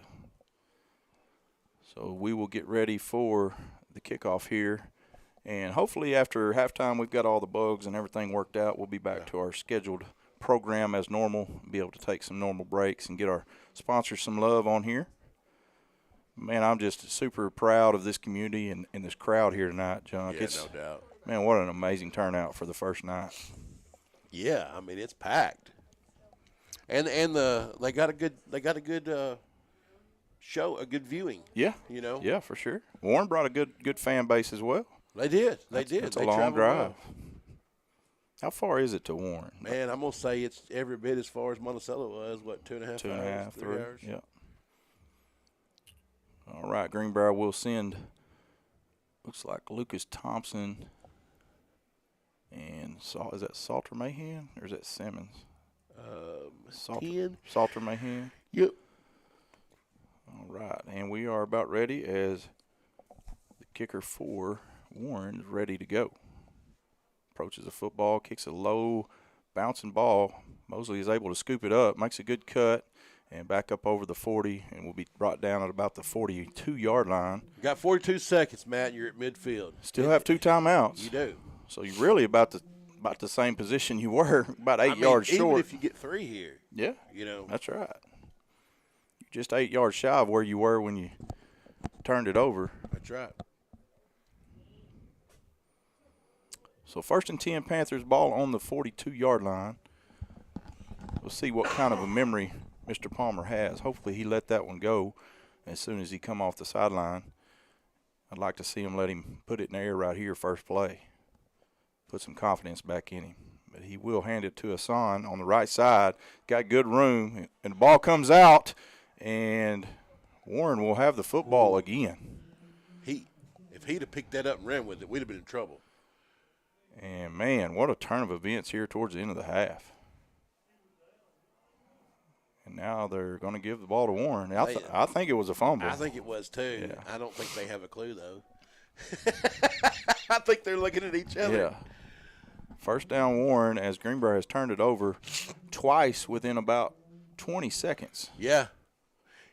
So we will get ready for the kickoff here. And hopefully after halftime we've got all the bugs and everything worked out. We'll be back to our scheduled program as normal, be able to take some normal breaks and get our sponsors some love on here. Man, I'm just super proud of this community and this crowd here tonight, John. Yeah, no doubt. Man, what an amazing turnout for the first night. Yeah, I mean it's packed. And they got a good show, a good viewing. Yeah. You know. Yeah, for sure. Warren brought a good fan base as well. They did. It's a They long traveled drive. well. How far is it to Warren? Man, I'm going to say it's every bit as far as Monticello was. What, 2.5 hours? 2.5, 3 3. hours? Yeah. All right, Greenbrier will send, looks like Lucas Thompson and is that Salter Mahan or is that Simmons? Salter Mahan. Yep. All right, and we are about ready as the kicker for Warren is ready to go. Approaches the football, kicks a low bouncing ball. Mosley is able to scoop it up, makes a good cut, and back up over the 40, and will be brought down at about the 42-yard line. You got 42 seconds, Matt. You're at midfield. Still have 2 timeouts. You do. So you're really about the same position you were, about 8 yards short. Even if you get 3 here. Yeah. You know. That's right. You're just 8 yards shy of where you were when you turned it over. That's right. So 1st and 10, Panthers, ball on the 42-yard line. We'll see what kind of a memory Mr. Palmer has. Hopefully he let that one go as soon as he come off the sideline. I'd like to see him let him put it in the air right here first play. Put some confidence back in him. But he will hand it to Hassan on the right side. Got good room, and the ball comes out, and Warren will have the football again. If he'd have picked that up and ran with it, we'd have been in trouble. And, man, what a turn of events here towards the end of the half. And now they're going to give the ball to Warren. I think it was a fumble. I think it was too. Yeah. I don't think they have a clue, though. I think they're looking at each other. Yeah. First down, Warren, as Greenbrier has turned it over twice within about 20 seconds. Yeah.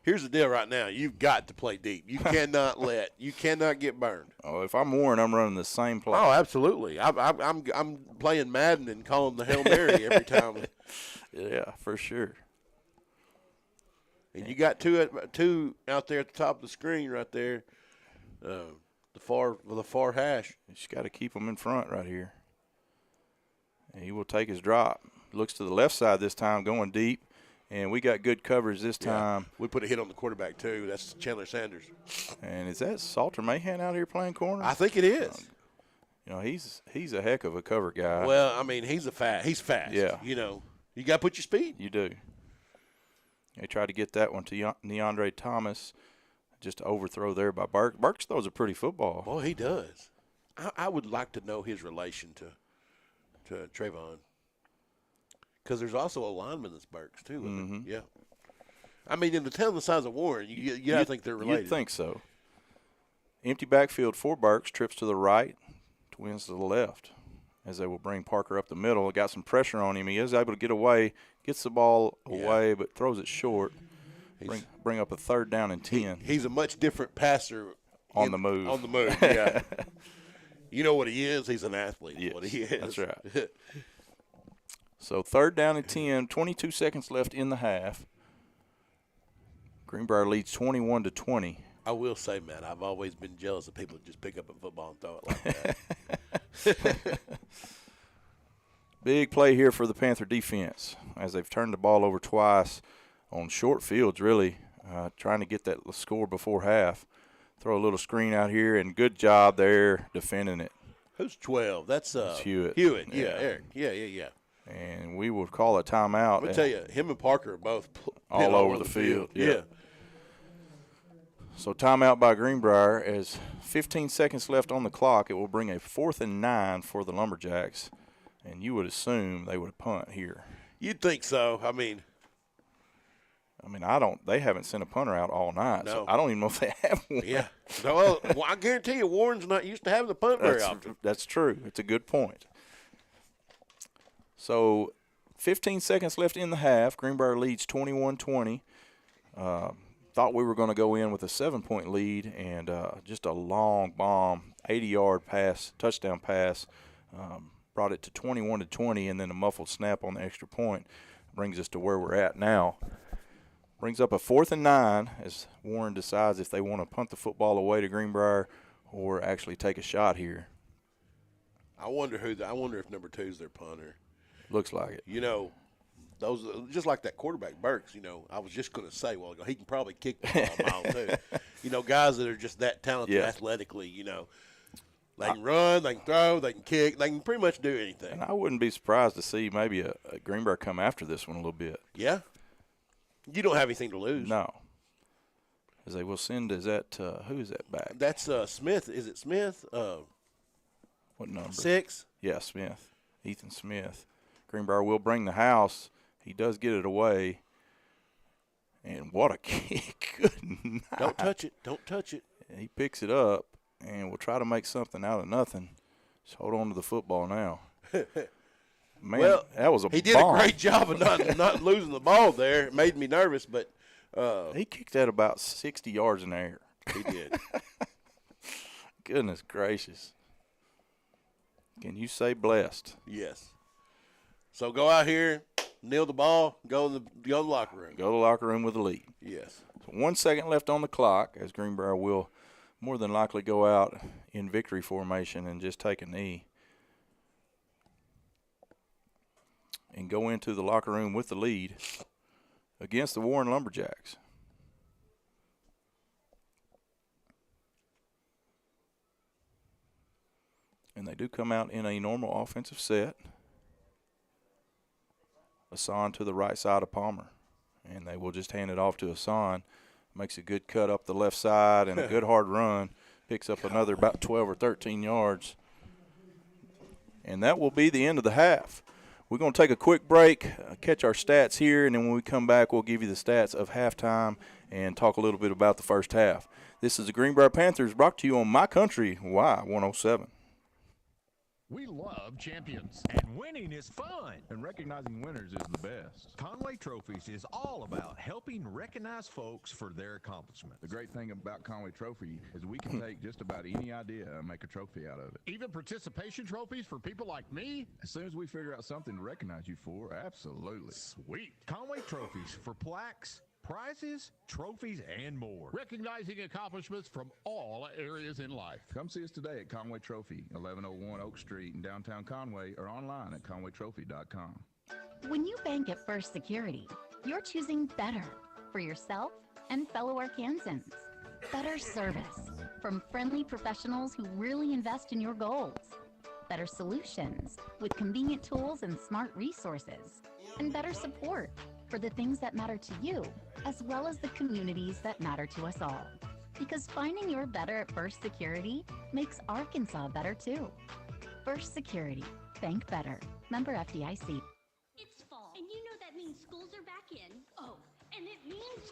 Here's the deal right now. You've got to play deep. You cannot you cannot get burned. Oh, if I'm Warren, I'm running the same play. Oh, absolutely. I'm playing Madden and calling the Hail Mary every time. Yeah, for sure. And you got two out there at the top of the screen right there, the far hash. You just got to keep them in front right here. And he will take his drop. Looks to the left side this time, going deep. And we got good coverage this time. Yeah. We put a hit on the quarterback, too. That's Chandler Sanders. And is that Salter Mahan out here playing corner? I think it is. You know, he's a heck of a cover guy. Well, I mean, he's fast. Yeah. You know, you got to put your speed. You do. They tried to get that one to Neandre Thomas. Just overthrow there by Burke. Burke throws a pretty football. Well, he does. I would like to know his relation to Trayvon. Because there's also a lineman that's Burks, too. Mm-hmm. Yeah. I mean, in the town the size of Warren, you gotta think they're related. You'd think so. Empty backfield for Burks, trips to the right, twins to the left, as they will bring Parker up the middle. Got some pressure on him. He is able to get away, gets the ball away, but throws it short. Bring up a 3rd down and 10. He's a much different passer on the move. On the move, yeah. You know what he is? He's an athlete. Yes, what he is. That's right. So 3rd down and 10, 22 seconds left in the half. Greenbrier leads 21-20. I will say, Matt, I've always been jealous of people that just pick up a football and throw it like that. Big play here for the Panther defense as they've turned the ball over twice on short fields, really, trying to get that score before half. Throw a little screen out here, and good job there defending it. Who's 12? That's Hewitt. Hewitt, yeah, Eric. Yeah. And we will call a timeout. I'm going to tell you, him and Parker are both all over the field. Yeah. So timeout by Greenbrier. As 15 seconds left on the clock, it will bring a 4th and 9 for the Lumberjacks. And you would assume they would punt here. You'd think so. I mean, they haven't sent a punter out all night, no. so I don't even know if they have one. Yeah. Well, I guarantee you Warren's not used to having the punt very often. That's true. It's a good point. So 15 seconds left in the half. Greenbrier leads 21-20. Thought we were going to go in with a 7-point lead, and just a long bomb, 80-yard pass, touchdown pass, brought it to 21-20, and then a muffled snap on the extra point brings us to where we're at now. Brings up a 4th and 9 as Warren decides if they want to punt the football away to Greenbrier or actually take a shot here. I wonder if number 2 is their punter. Looks like it. You know, those just like that quarterback Burks. You know, I was just going to say, well, he can probably kick the ball a mile too. You know, guys that are just that talented athletically. You know, they can run, they can throw, they can kick, they can pretty much do anything. And I wouldn't be surprised to see maybe a Greenbrier come after this one a little bit. Yeah. You don't have anything to lose. No. As they will send, who is that back? That's Smith. Is it Smith? What number? 6? Yeah, Smith. Ethan Smith. Greenbrier will bring the house. He does get it away. And what a kick. Good night. Don't touch it. Don't touch it. He picks it up, and we'll try to make something out of nothing. Just hold on to the football now. Man, well, that was a he did bomb. a great job of not losing the ball there. It made me nervous, but he kicked that about 60 yards in the air. He did. Goodness gracious. Can you say blessed? Yes. So go out here, kneel the ball, go in the locker room. Go to the locker room with the lead. Yes. So 1 second left on the clock as Greenbrier will more than likely go out in victory formation and just take a knee. And go into the locker room with the lead against the Warren Lumberjacks. And they do come out in a normal offensive set. Hassan to the right side of Palmer. And they will just hand it off to Hassan. Makes a good cut up the left side and a good hard run. Picks up another about 12 or 13 yards. And that will be the end of the half. We're going to take a quick break, catch our stats here, and then when we come back, we'll give you the stats of halftime and talk a little bit about the first half. This is the Greenbrier Panthers brought to you on My Country, Y107. We love champions. And winning is fun. And recognizing winners is the best. Conway Trophies is all about helping recognize folks for their accomplishments. The great thing about Conway Trophy is we can take just about any idea and make a trophy out of it. Even participation trophies for people like me? As soon as we figure out something to recognize you for, absolutely. Sweet. Conway Trophies for plaques, prizes, trophies, and more. Recognizing accomplishments from all areas in life. Come see us today at Conway Trophy, 1101 Oak Street in downtown Conway, or online at conwaytrophy.com. When you bank at First Security, you're choosing better for yourself and fellow Arkansans. Better service from friendly professionals who really invest in your goals. Better solutions with convenient tools and smart resources. And better support for the things that matter to you, as well as the communities that matter to us all. Because finding your better at First Security makes Arkansas better too. First Security. Bank better. Member FDIC. It's fall, and you know that means schools are back in. Oh, and it means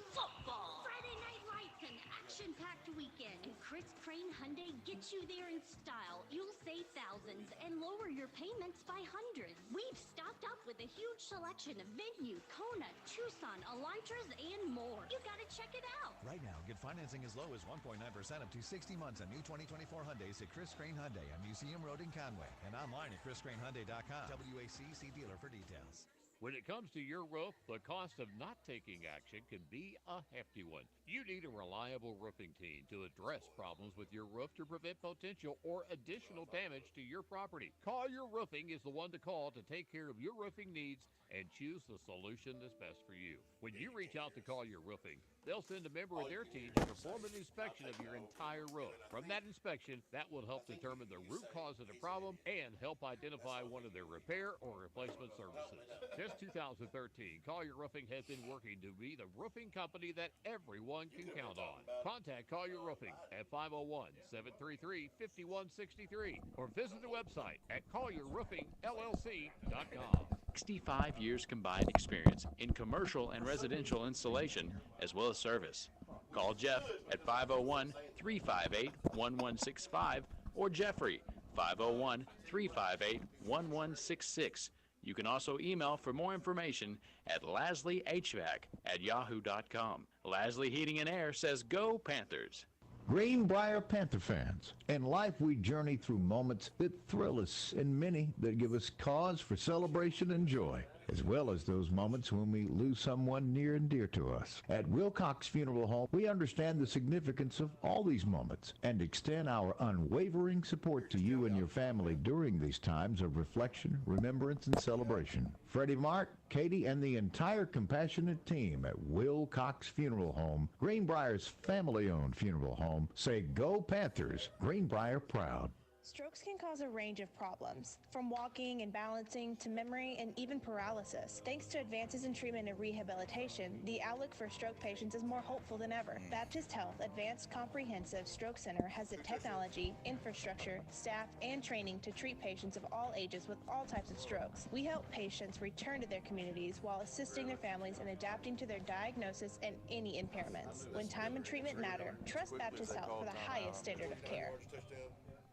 Hyundai gets you there in style. You'll save thousands and lower your payments by hundreds. We've stocked up with a huge selection of Venue, Kona, Tucson, Elantras, and more. You gotta check it out. Right now, get financing as low as 1.9% up to 60 months on new 2024 Hyundais at Chris Crane Hyundai on Museum Road in Conway and online at chriscranehyundai.com. WACC dealer for details. When it comes to your roof, the cost of not taking action can be a hefty one. You need a reliable roofing team to address problems with your roof to prevent potential or additional damage to your property. Collier Roofing is the one to call to take care of your roofing needs and choose the solution that's best for you. When you reach out to Collier Roofing, they'll send a member of their team to perform an inspection of your entire roof. From that inspection, that will help determine the root cause of the problem and help identify one of their repair or replacement services. Since 2013, Collier Roofing has been working to be the roofing company that everyone can count on. Contact Collier Roofing at 501-733-5163 or visit the website at collierroofingllc.com. 65 years combined experience in commercial and residential installation, as well as service. Call Jeff at 501-358-1165 or Jeffrey 501-358-1166. You can also email for more information at lasleyhvac@yahoo.com. Lasley Heating and Air says go Panthers. Greenbrier Panther fans, in life we journey through moments that thrill us and many that give us cause for celebration and joy, as well as those moments when we lose someone near and dear to us. At Wilcox Funeral Home, we understand the significance of all these moments and extend our unwavering support to you and your family during these times of reflection, remembrance, and celebration. Freddie, Mark, Katie, and the entire compassionate team at Wilcox Funeral Home, Greenbrier's family-owned funeral home, say go Panthers, Greenbrier proud. Strokes can cause a range of problems, from walking and balancing to memory and even paralysis. Thanks to advances in treatment and rehabilitation, the outlook for stroke patients is more hopeful than ever. Baptist Health Advanced Comprehensive Stroke Center has the technology, infrastructure, staff, and training to treat patients of all ages with all types of strokes. We help patients return to their communities while assisting their families in adapting to their diagnosis and any impairments. When time and treatment matter, trust Baptist Health for the highest standard of care.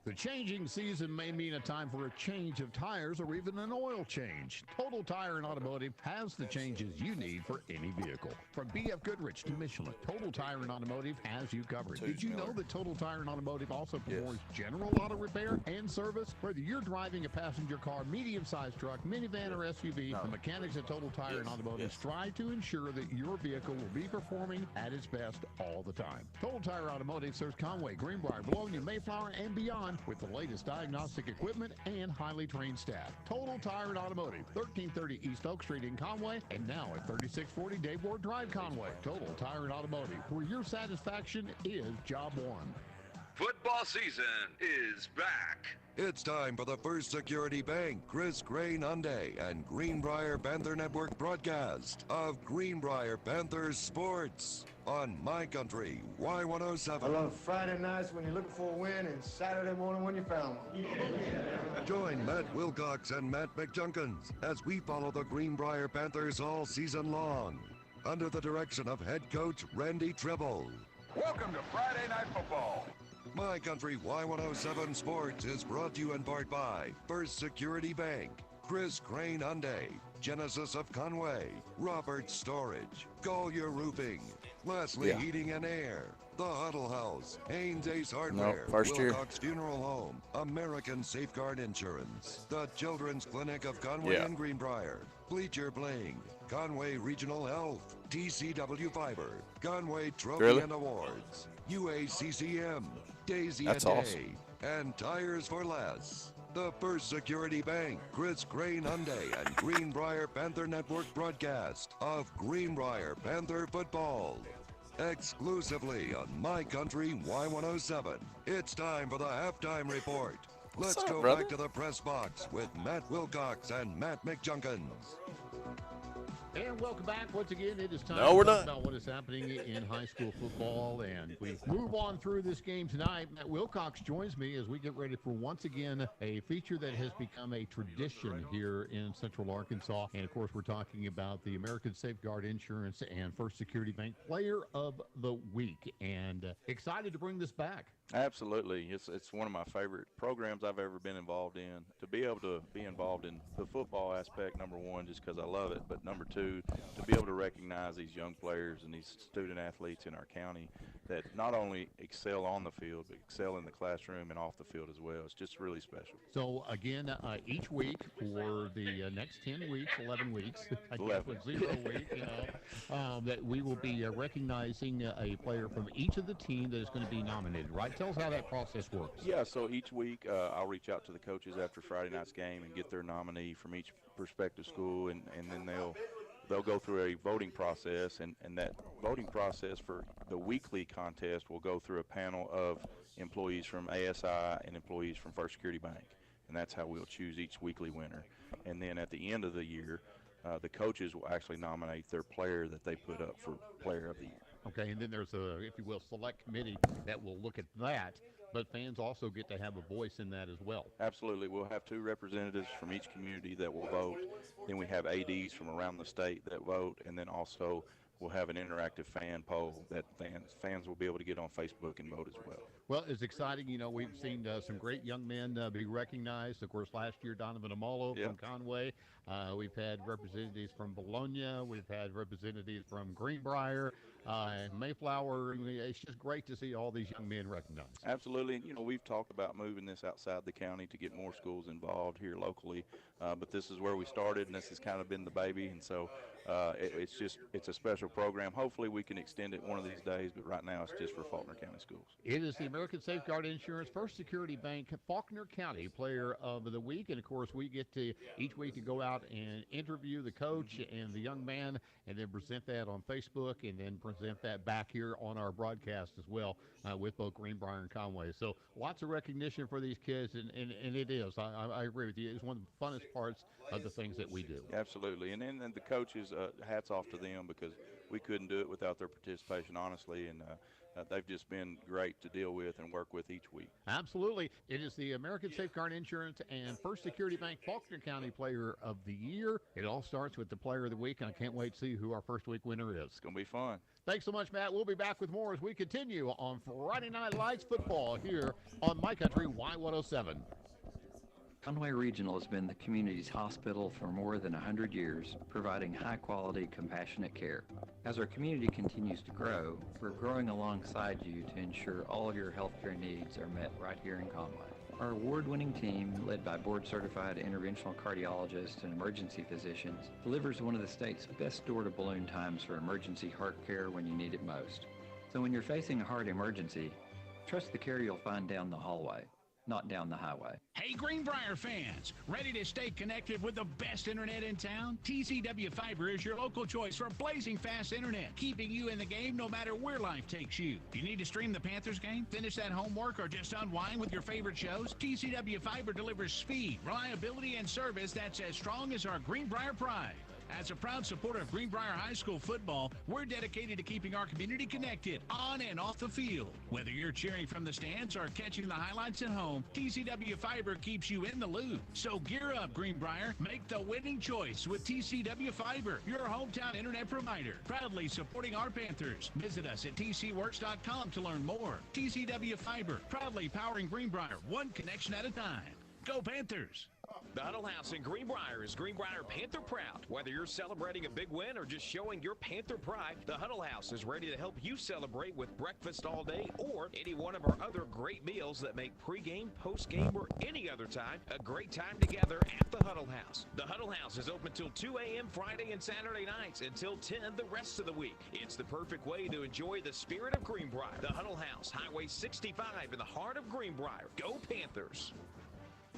The changing season may mean a time for a change of tires or even an oil change. Total Tire and Automotive has the changes you need for any vehicle. From B.F. Goodrich to Michelin, Total Tire and Automotive has you covered. Did you know that Total Tire and Automotive also performs general auto repair and service? Whether you're driving a passenger car, medium-sized truck, minivan, or SUV, the mechanics at Total Tire and Automotive strive to ensure that your vehicle will be performing at its best all the time. Total Tire Automotive serves Conway, Greenbrier, Bologna, Mayflower, and beyond with the latest diagnostic equipment and highly trained staff. Total Tire and Automotive, 1330 East Oak Street in Conway, and now at 3640 Dave Ward Drive, Conway. Total Tire and Automotive, where your satisfaction is job one. Football season is back. It's time for the First Security Bank, Chris Crane Hyundai, and Greenbrier Panther Network broadcast of Greenbrier Panthers Sports on My Country Y107. I love Friday nights when you're looking for a win and Saturday morning when you found one. Join Matt Wilcox and Matt McJunkins as we follow the Greenbrier Panthers all season long under the direction of head coach Randy Tribble. Welcome to Friday Night Football. My Country Y107 Sports is brought to you in part by First Security Bank, Chris Crane Hyundai, Genesis of Conway, Roberts Storage, Collier Roofing, Lasley Heating and Air, The Huddle House, Haynes Ace Hardware, Wilcox Funeral Home, American Safeguard Insurance, The Children's Clinic of Conway and Greenbrier, Bleacher Bling, Conway Regional Health, TCW Fiber, Conway Trophy and Awards, UACCM, Daisy a Day, and Tires for Less. The First Security Bank, Chris Crane Hyundai, and Greenbrier Panther Network broadcast of Greenbrier Panther football. Exclusively on My Country Y107. It's time for the halftime report. Let's go back to the press box with Matt Wilcox and Matt McJunkins. And welcome back. Once again, it is time we're to talk not. about what is happening in high school football. And we move on through this game tonight. Matt Wilcox joins me as we get ready for, once again, a feature that has become a tradition here in Central Arkansas. And, of course, we're talking about the American Safeguard Insurance and First Security Bank Player of the Week. And excited to bring this back. Absolutely. It's one of my favorite programs I've ever been involved in. To be able to be involved in the football aspect, number one, just because I love it, but number two, to be able to recognize these young players and these student athletes in our county that not only excel on the field, but excel in the classroom and off the field as well. It's just really special. So, again, each week for the next 10 weeks, 11 weeks, I guess 11. with 0 week, that we will be recognizing a player from each of the team that is going to be nominated, right? Tell us how that process works. Yeah, so each week I'll reach out to the coaches after Friday night's game and get their nominee from each prospective school, and then they'll go through a voting process, and that voting process for the weekly contest will go through a panel of employees from ASI and employees from First Security Bank, and that's how we'll choose each weekly winner. And then at the end of the year, the coaches will actually nominate their player that they put up for Player of the Year. Okay, and then there's a, if you will, select committee that will look at that, but fans also get to have a voice in that as well. Absolutely. We'll have 2 representatives from each community that will vote. Then we have ADs from around the state that vote, and then also we'll have an interactive fan poll that fans will be able to get on Facebook and vote as well. Well, it's exciting. You know, we've seen some great young men be recognized. Of course, last year, Donovan Amolo from Conway. We've had representatives from Bologna. We've had representatives from Greenbrier and Mayflower. It's just great to see all these young men recognized. Absolutely. And, you know, we've talked about moving this outside the county to get more schools involved here locally. But this is where we started, and this has kind of been the baby. And so it's a special program. Hopefully we can extend it one of these days, but right now it's just for Faulkner County schools. It is the American Safeguard Insurance First Security Bank Faulkner County Player of the Week. And, of course, we get to each week to go out and interview the coach and the young man and then present that on Facebook and then present that back here on our broadcast as well with both Greenbrier and Conway. So lots of recognition for these kids, and it is. I agree with you. It's one of the funnest parts of the things that we do. Absolutely. And then the coaches, hats off to them because we couldn't do it without their participation, honestly, and they've just been great to deal with and work with each week. Absolutely. It is the American Safeguard Insurance and First Security Bank Faulkner County Player of the Year. It all starts with the Player of the Week, and I can't wait to see who our first week winner is. It's going to be fun. Thanks so much, Matt. We'll be back with more as we continue on Friday Night Lights football here on My Country Y107. Conway Regional has been the community's hospital for more than 100 years, providing high-quality, compassionate care. As our community continues to grow, we're growing alongside you to ensure all of your healthcare needs are met right here in Conway. Our award-winning team, led by board-certified interventional cardiologists and emergency physicians, delivers one of the state's best door-to-balloon times for emergency heart care when you need it most. So when you're facing a heart emergency, trust the care you'll find down the hallway, not down the highway. Hey, Greenbrier fans, ready to stay connected with the best internet in town? TCW Fiber is your local choice for blazing fast internet, keeping you in the game no matter where life takes you. You need to stream the Panthers game, finish that homework, or just unwind with your favorite shows? TCW Fiber delivers speed, reliability, and service that's as strong as our Greenbrier pride. As a proud supporter of Greenbrier High School football, we're dedicated to keeping our community connected on and off the field. Whether you're cheering from the stands or catching the highlights at home, TCW Fiber keeps you in the loop. So gear up, Greenbrier. Make the winning choice with TCW Fiber, your hometown internet provider. Proudly supporting our Panthers. Visit us at tcworks.com to learn more. TCW Fiber, proudly powering Greenbrier, one connection at a time. Go Panthers! The Huddle House in Greenbrier is Greenbrier Panther proud. Whether you're celebrating a big win or just showing your Panther pride, the Huddle House is ready to help you celebrate with breakfast all day or any one of our other great meals that make pregame, postgame, or any other time a great time together at the Huddle House. The Huddle House is open till 2 a.m. Friday and Saturday nights until 10 the rest of the week. It's the perfect way to enjoy the spirit of Greenbrier. The Huddle House, Highway 65 in the heart of Greenbrier. Go Panthers!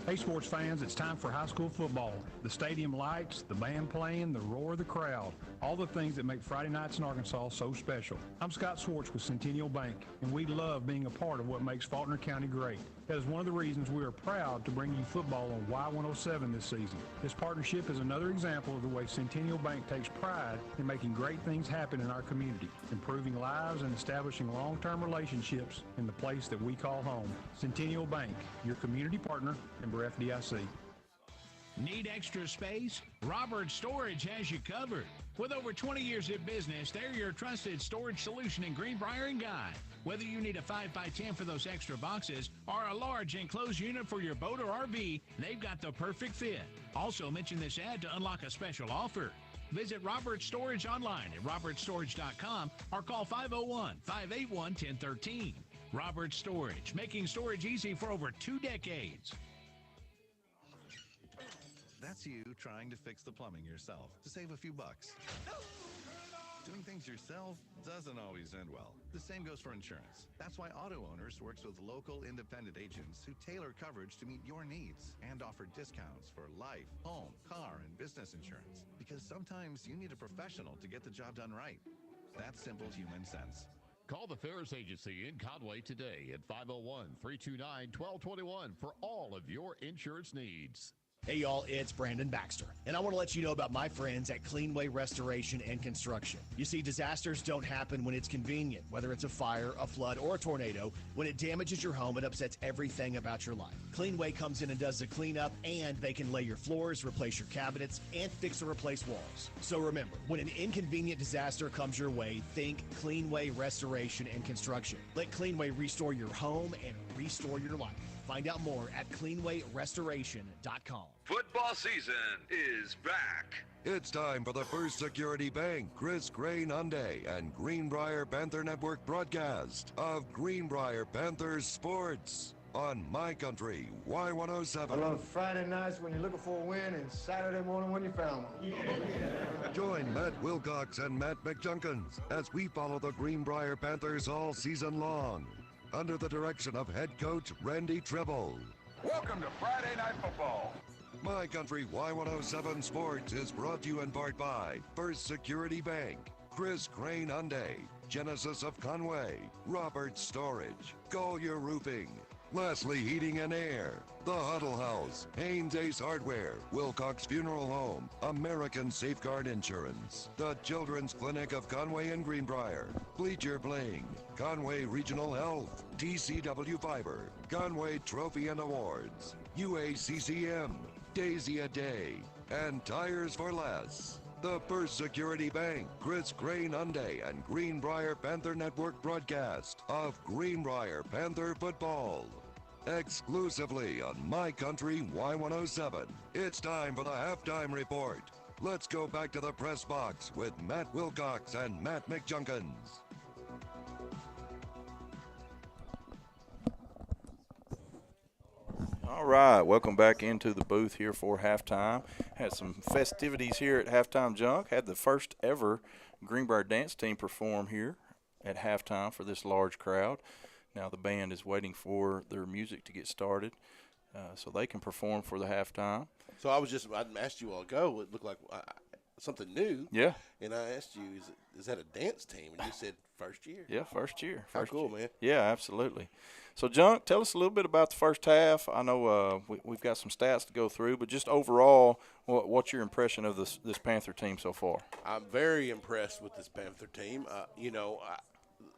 Hey sports fans, it's time for high school football. The stadium lights, the band playing, the roar of the crowd, all the things that make Friday nights in Arkansas so special. I'm Scott Swartz with Centennial Bank, and we love being a part of what makes Faulkner County great. That is one of the reasons we are proud to bring you football on Y107 this season. This partnership is another example of the way Centennial Bank takes pride in making great things happen in our community, improving lives and establishing long-term relationships in the place that we call home. Centennial Bank, your community partner, member FDIC. Need extra space? Robert Storage has you covered. With over 20 years in business, they're your trusted storage solution in Greenbrier and Guy. Whether you need a 5x10 for those extra boxes or a large enclosed unit for your boat or RV, they've got the perfect fit. Also, mention this ad to unlock a special offer. Visit Robert Storage online at robertstorage.com or call 501-581-1013. Robert Storage, making storage easy for over 2 decades. That's you trying to fix the plumbing yourself to save a few bucks. Doing things yourself doesn't always end well. The same goes for insurance. That's why Auto Owners works with local independent agents who tailor coverage to meet your needs and offer discounts for life, home, car, and business insurance. Because sometimes you need a professional to get the job done right. That's simple human sense. Call the Ferris Agency in Conway today at 501-329-1221 for all of your insurance needs. Hey y'all, it's Brandon Baxter, and I want to let you know about my friends at Cleanway Restoration and Construction. You see, disasters don't happen when it's convenient, whether it's a fire, a flood, or a tornado. When it damages your home, it upsets everything about your life. Cleanway comes in and does the cleanup, and they can lay your floors, replace your cabinets, and fix or replace walls. So remember, when an inconvenient disaster comes your way, think Cleanway Restoration and Construction. Let Cleanway restore your home and restore your life. Find out more at cleanwayrestoration.com. Football season is back. It's time for the First Security Bank, Chris Crane Hyundai, and Greenbrier Panther Network broadcast of Greenbrier Panthers Sports on My Country Y107. I love Friday nights when you're looking for a win and Saturday morning when you found one. Join Matt Wilcox and Matt McJunkins as we follow the Greenbrier Panthers all season long, under the direction of head coach Randy Tribble. Welcome to Friday Night Football. My Country Y107 Sports is brought to you in part by First Security Bank, Chris Crane Hyundai, Genesis of Conway, Robert Storage, Collier Roofing, Leslie Heating and Air, The Huddle House, Haynes Ace Hardware, Wilcox Funeral Home, American Safeguard Insurance, the Children's Clinic of Conway and Greenbrier, Bleacher Bling, Conway Regional Health, TCW Fiber, Conway Trophy and Awards, UACCM, Daisy a Day, and Tires for Less. The First Security Bank, Chris Crane Hyundai, and Greenbrier Panther Network broadcast of Greenbrier Panther football. Exclusively on My Country Y107. It's time for the halftime report. Let's go back to the press box with Matt Wilcox and Matt McJunkins. All right, welcome back into the booth here for halftime. Had some festivities here at Halftime Junk. Had the first ever Greenbrier dance team perform here at halftime for this large crowd. Now the band is waiting for their music to get started so they can perform for the halftime. So I asked you all ago, it looked like something new. Yeah. And I asked you, is that a dance team? And you said first year. Yeah, first year. How cool, man. Yeah, absolutely. So, Junk, tell us a little bit about the first half. I know we've got some stats to go through, but just overall, what's your impression of this Panther team so far? I'm very impressed with this Panther team.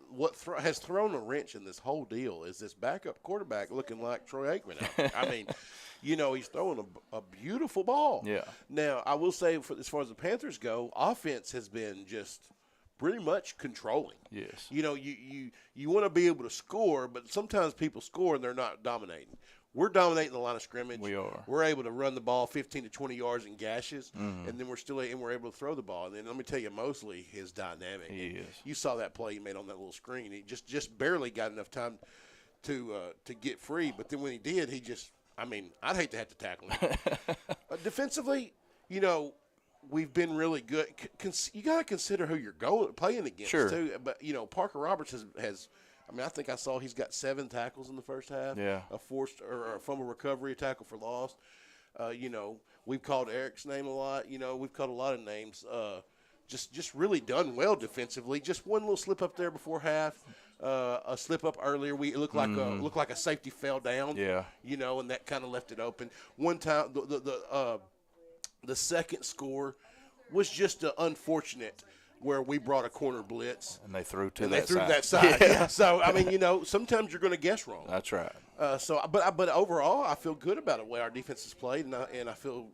What has thrown a wrench in this whole deal is this backup quarterback looking like Troy Aikman out there. I mean, he's throwing a beautiful ball. Yeah. Now, I will say, as far as the Panthers go, offense has been just pretty much controlling. Yes. You want to be able to score, but sometimes people score and they're not dominating. We're dominating the line of scrimmage. We are. We're able to run the ball 15 to 20 yards in gashes, Mhm. and then we're able to throw the ball. And then let me tell you, Mosley is dynamic. He is. You saw that play he made on that little screen. He just barely got enough time to get free, but then when he did, I'd hate to have to tackle him. Defensively, we've been really good. You got to consider who you're playing against, Sure. too. But, Parker Roberts has I think I saw he's got 7 tackles in the first half. Yeah. A forced or a fumble recovery, a tackle for loss. We've called Eric's name a lot. We've called a lot of names. Just really done well defensively. Just one little slip up there before half. A slip up earlier. It looked like a safety fell down. Yeah. And that kind of left it open. One time, the second score was just unfortunate, where we brought a corner blitz. And they threw to and that they threw side. to that side. Yeah. Yeah. So, sometimes you're going to guess wrong. That's right. But overall, I feel good about the way our defense has played, and I feel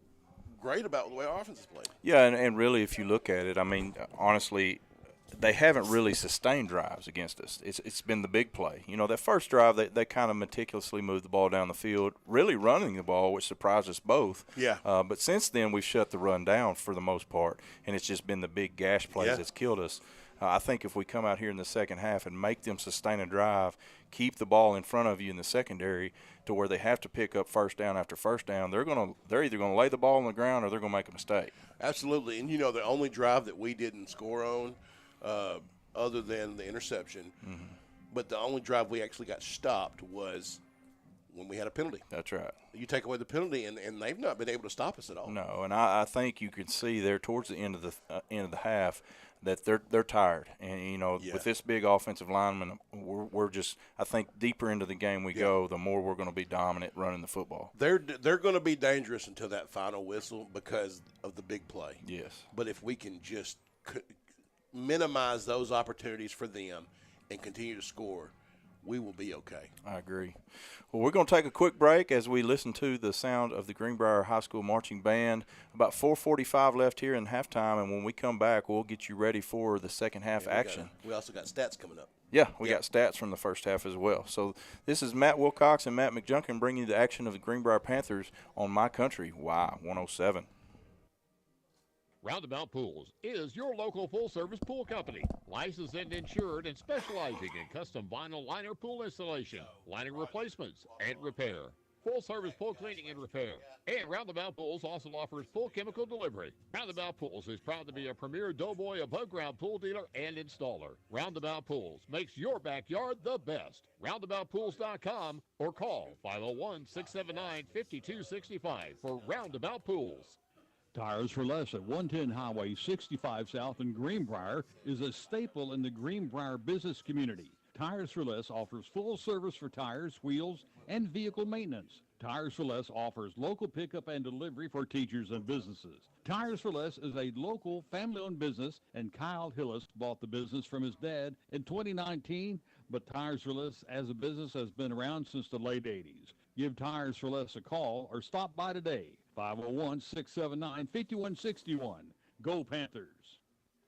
great about the way our offense is played. Yeah, and really, if you look at it, I mean, honestly, they haven't really sustained drives against us. It's been the big play. You know, that first drive, they kind of meticulously moved the ball down the field, really running the ball, which surprised us both. Yeah. But since then, we've shut the run down for the most part, and it's just been the big gash plays that's killed us. I think if we come out here in the second half and make them sustain a drive, keep the ball in front of you in the secondary to where they have to pick up first down after first down, they're either going to lay the ball on the ground or they're going to make a mistake. Absolutely. And, you know, the only drive that we didn't score on, other than the interception, but the only drive we actually got stopped was when we had a penalty. That's right. You take away the penalty, and they've not been able to stop us at all. No, and I think you can see there towards the end of the half that they're tired, and you know with this big offensive lineman, we're just, I think deeper into the game we go, the more we're going to be dominant running the football. They're going to be dangerous until that final whistle because of the big play. Yes. But if we can just minimize those opportunities for them and continue to score, we will be okay. I agree. Well, we're going to take a quick break as we listen to the sound of the Greenbrier High School Marching Band. About 4:45 left here in halftime, and when we come back, we'll get you ready for the second half action. We also got stats coming up. Yeah, we got stats from the first half as well. So this is Matt Wilcox and Matt McJunkin bringing you the action of the Greenbrier Panthers on My Country Y107. Roundabout Pools is your local full-service pool company, licensed and insured and specializing in custom vinyl liner pool installation, liner replacements, and repair. Full-service pool cleaning and repair. And Roundabout Pools also offers pool chemical delivery. Roundabout Pools is proud to be a premier Doughboy above-ground pool dealer and installer. Roundabout Pools makes your backyard the best. RoundaboutPools.com or call 501-679-5265 for Roundabout Pools. Tires for Less at 110 Highway 65 South in Greenbrier is a staple in the Greenbrier business community. Tires for Less offers full service for tires, wheels, and vehicle maintenance. Tires for Less offers local pickup and delivery for teachers and businesses. Tires for Less is a local family-owned business, and Kyle Hillis bought the business from his dad in 2019, but Tires for Less as a business has been around since the late 80s. Give Tires for Less a call or stop by today. 501-679-5161. Go Panthers.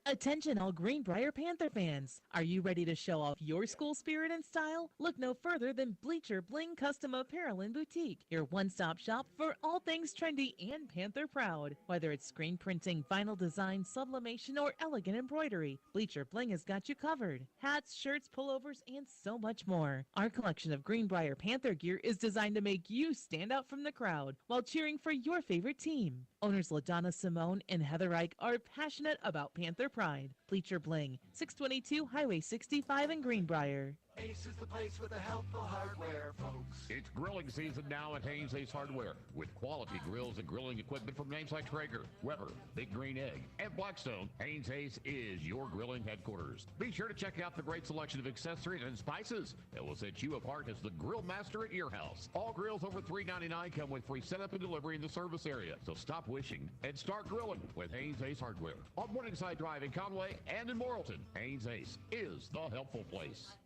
Attention all Greenbrier Panther fans. Are you ready to show off your school spirit and style? Look no further than Bleacher Bling Custom Apparel and Boutique, your one-stop shop for all things trendy and Panther proud. Whether it's screen printing, vinyl design, sublimation, or elegant embroidery, Bleacher Bling has got you covered. Hats, shirts, pullovers, and so much more. Our collection of Greenbrier Panther gear is designed to make you stand out from the crowd while cheering for your favorite team. Owners LaDonna Simone and Heather Reich are passionate about Panther pride. Bleacher Bling, 622 Highway 65 in Greenbrier. Ace is the place with the helpful hardware, folks. It's grilling season now at Haynes Ace Hardware, with quality grills and grilling equipment from names like Traeger, Weber, Big Green Egg, and Blackstone. Haynes Ace is your grilling headquarters. Be sure to check out the great selection of accessories and spices that will set you apart as the grill master at your house. All grills over $3.99 come with free setup and delivery in the service area. So stop wishing and start grilling with Haynes Ace Hardware. On Morningside Drive in Conway and in Morrilton, Haynes Ace is the helpful place.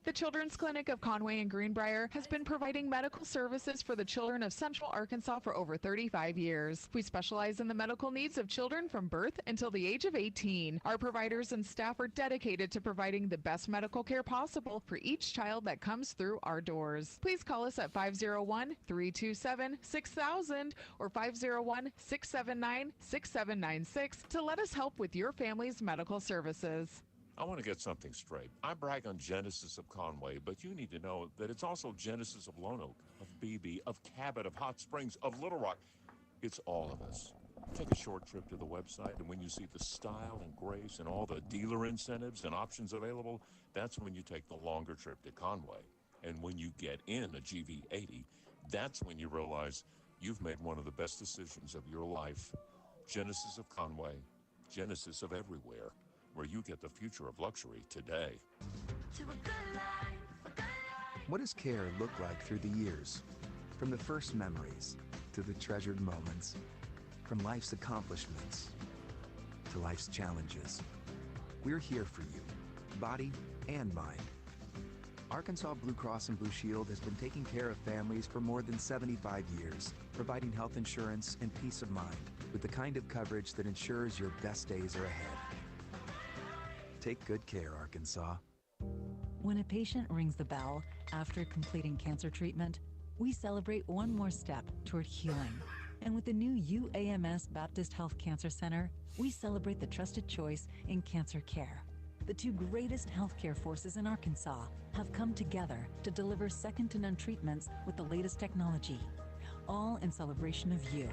The Children's Clinic of Conway and Greenbrier has been providing medical services for the children of Central Arkansas for over 35 years. We specialize in the medical needs of children from birth until the age of 18. Our providers and staff are dedicated to providing the best medical care possible for each child that comes through our doors. Please call us at 501-327-6000 or 501-679-6796 to let us help with your family's medical services. I want to get something straight. I brag on Genesis of Conway, but you need to know that it's also Genesis of Lone Oak, of Beebe, of Cabot, of Hot Springs, of Little Rock. It's all of us. Take a short trip to the website, and when you see the style and grace and all the dealer incentives and options available, that's when you take the longer trip to Conway. And when you get in a GV80, that's when you realize you've made one of the best decisions of your life. Genesis of Conway, Genesis of everywhere, where you get the future of luxury today. What does care look like through the years? From the first memories to the treasured moments, from life's accomplishments to life's challenges. We're here for you, body and mind. Arkansas Blue Cross and Blue Shield has been taking care of families for more than 75 years, providing health insurance and peace of mind with the kind of coverage that ensures your best days are ahead. Take good care, Arkansas. When a patient rings the bell after completing cancer treatment, we celebrate one more step toward healing. And with the new UAMS Baptist Health Cancer Center, we celebrate the trusted choice in cancer care. The two greatest healthcare forces in Arkansas have come together to deliver second-to-none treatments with the latest technology, all in celebration of you.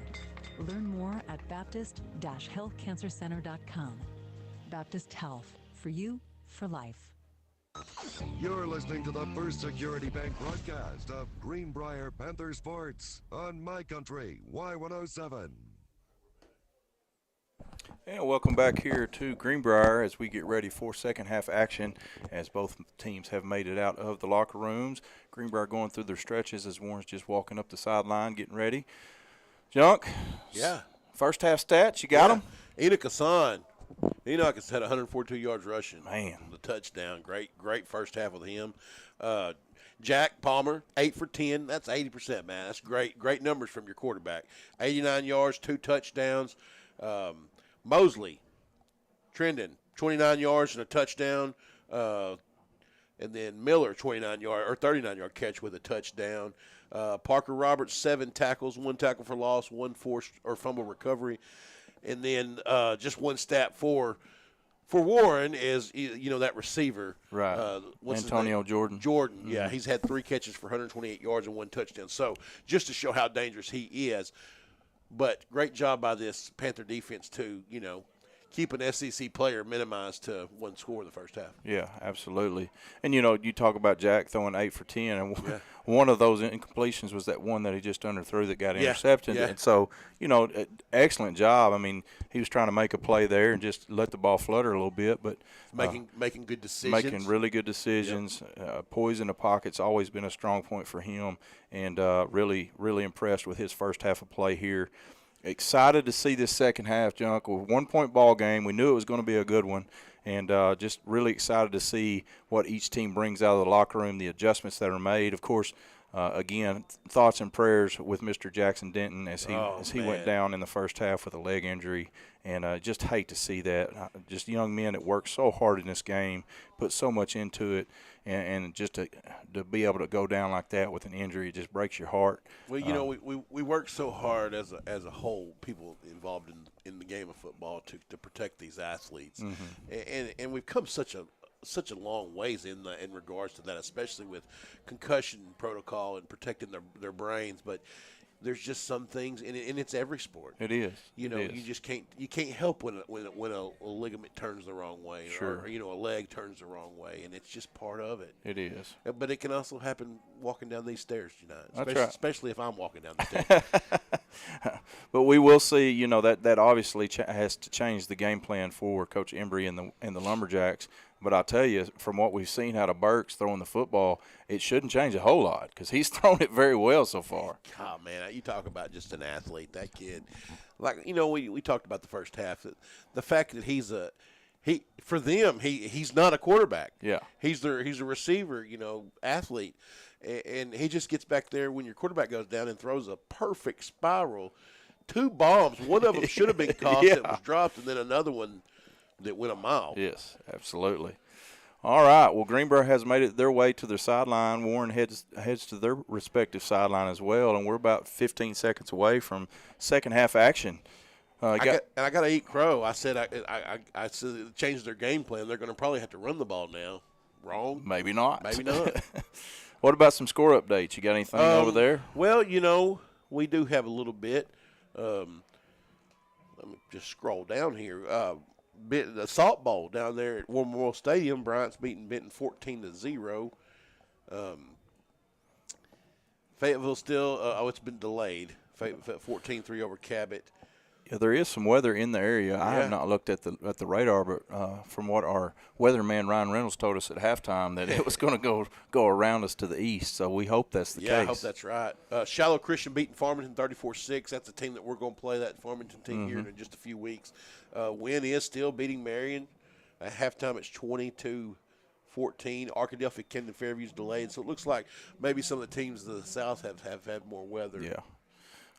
Learn more at baptist-healthcancercenter.com. Baptist Health, for you, for life. You're listening to the First Security Bank broadcast of Greenbrier Panther Sports on My Country Y107. And welcome back here to Greenbrier as we get ready for second half action as both teams have made it out of the locker rooms. Greenbrier going through their stretches as Warren's just walking up the sideline getting ready. Junk? Yeah. First half stats, you got them? Enoch Hassan. Enoch has had 142 yards rushing. Man. The touchdown. Great first half with him. Jack Palmer, 8 for 10. That's 80%, man. That's great numbers from your quarterback. 89 yards, 2 touchdowns. Mosley, Trendon, 29 yards and a touchdown. And then Miller, 39-yard catch with a touchdown. Parker Roberts, 7 tackles, 1 tackle for loss, 1 forced or fumble recovery. And then just one stat for Warren is, that receiver. Right. Antonio Jordan. Jordan, yeah. He's had 3 catches for 128 yards and 1 touchdown. So just to show how dangerous he is. But great job by this Panther defense to, keep an SEC player minimized to 1 score in the first half. Yeah, absolutely. And, you talk about Jack throwing 8 for 10, and one of those incompletions was that one that he just underthrew that got intercepted. Yeah. And so, excellent job. I mean, he was trying to make a play there and just let the ball flutter a little bit. But making good decisions. Making really good decisions. Yep. Poise in the pocket's always been a strong point for him, and really, really impressed with his first half of play here. Excited to see this second half, Junk. With 1-point ball game, we knew it was going to be a good one, and just really excited to see what each team brings out of the locker room, the adjustments that are made. Of course, again, thoughts and prayers with Mr. Jackson Denton as he went down in the first half with a leg injury, and just hate to see that. Just young men that work so hard in this game, put so much into it, and just to be able to go down like that with an injury, it just breaks your heart. Well, we work so hard as a whole, people involved in the game of football to protect these athletes, and we've come such a long ways in regards to that, especially with concussion protocol and protecting their brains. But there's just some things, and it's every sport. It is. You just can't help when a ligament turns the wrong way, sure. or a leg turns the wrong way, and it's just part of it. It is. But it can also happen walking down these stairs tonight, especially if I'm walking down the stairs. But we will see. That obviously has to change the game plan for Coach Embry and the Lumberjacks. But I'll tell you, from what we've seen out of Burks throwing the football, it shouldn't change a whole lot because he's thrown it very well so far. Oh, man, you talk about just an athlete, that kid. We talked about the first half. The fact that he's not a quarterback. Yeah. He's a receiver, athlete. And he just gets back there when your quarterback goes down and throws a perfect spiral. 2 bombs. One of them should have been caught that was dropped, and then another one that went a mile. Yes, absolutely. All right. Well, Greenbrier has made it their way to their sideline. Warren heads to their respective sideline as well, and we're about 15 seconds away from second half action. I got to eat crow. I said I said change their game plan. They're going to probably have to run the ball now. Wrong? Maybe not. Maybe not. What about some score updates? You got anything over there? Well, we do have a little bit. Let me just scroll down here. The Salt Bowl down there at War Memorial Stadium. Bryant's beating Benton 14-0. Fayetteville still. It's been delayed. 14-3 over Cabot. Yeah, there is some weather in the area. I have not looked at the radar, but from what our weatherman Ryan Reynolds told us at halftime, that it was going to go around us to the east. So we hope that's the case. Yeah, I hope that's right. Shallow Christian beating Farmington 34-6. That's a team that we're going to play, that Farmington team here in just a few weeks. Wynn is still beating Marion. At halftime, it's 22-14 14. Arkadelphia, Camden, Fairview's delayed. So it looks like maybe some of the teams to the south have had more weather. Yeah.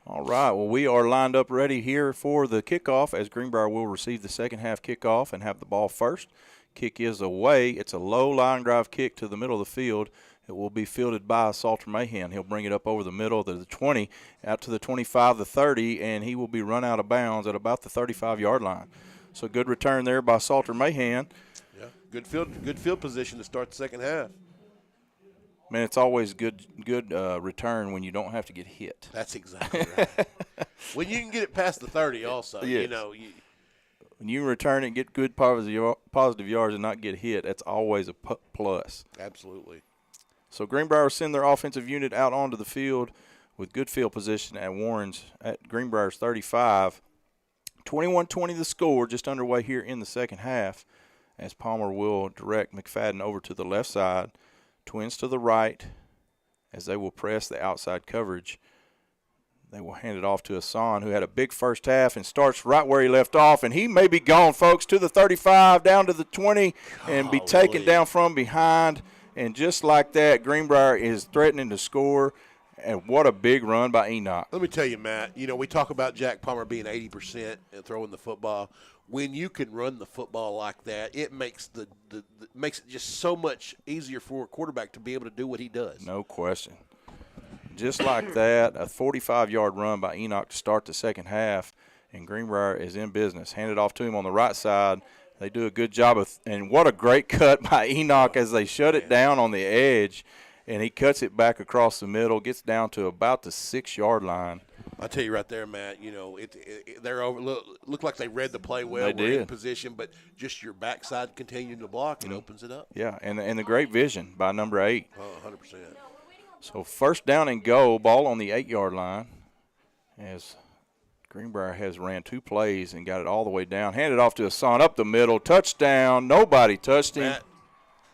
All right. Well, we are lined up ready here for the kickoff as Greenbrier will receive the second half kickoff and have the ball first. Kick is away. It's a low line drive kick to the middle of the field. It will be fielded by Salter Mahan. He'll bring it up over the middle to the 20, out to the 25, the 30, and he will be run out of bounds at about the 35-yard line. So good return there by Salter Mahan. Yeah, good field position to start the second half. Man, it's always good return when you don't have to get hit. That's exactly right. When you can get it past the 30 also, yes. you know. When you return it and get good positive yards and not get hit, that's always a plus. Absolutely. So Greenbrier will send their offensive unit out onto the field with good field position at Greenbrier's 35. 21-20 the score, just underway here in the second half, as Palmer will direct McFadden over to the left side. Twins to the right as they will press the outside coverage. They will hand it off to Hassan, who had a big first half and starts right where he left off. And he may be gone, folks, to the 35, down to the 20, and be taken down from behind. And just like that, Greenbrier is threatening to score. And what a big run by Enoch. Let me tell you, Matt, you know, we talk about Jack Palmer being 80% and throwing the football. When you can run the football like that, it makes makes it just so much easier for a quarterback to be able to do what he does. No question. Just like that, a 45-yard run by Enoch to start the second half, and Greenbrier is in business. Hand it off to him on the right side. They do a good job and what a great cut by Enoch as they shut it down on the edge, and he cuts it back across the middle, gets down to about the 6-yard line. I tell you right there, Matt, you know, they're over. Look like they read the play well. They did. In position, but just your backside continuing to block, it opens it up. Yeah, and the great vision by number 8. Oh, 100%. So first down and goal, ball on the 8-yard line, as Greenbrier has ran 2 plays and got it all the way down. Handed off to Hassan up the middle, touchdown. Nobody touched him. Matt,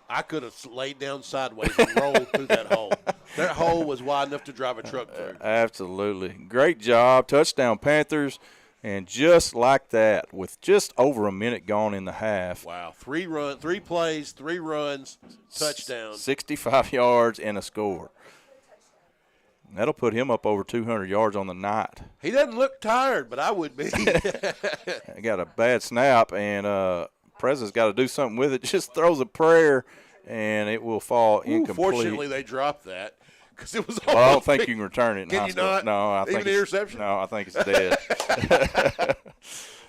I could have laid down sideways and rolled through that hole. That hole was wide enough to drive a truck through. Absolutely. Great job. Touchdown Panthers. And just like that, with just over a minute gone in the half. Wow. 3 plays, 3 runs, touchdown. 65 yards and a score. That'll put him up over 200 yards on the night. He doesn't look tired, but I would be. He got a bad snap, and Preza's got to do something with it. Just throws a prayer, and it will fall incomplete. Fortunately, they dropped that because it was. Well, I don't think you can return it in Can high you school. not? No, I Even think the interception. No, I think it's dead.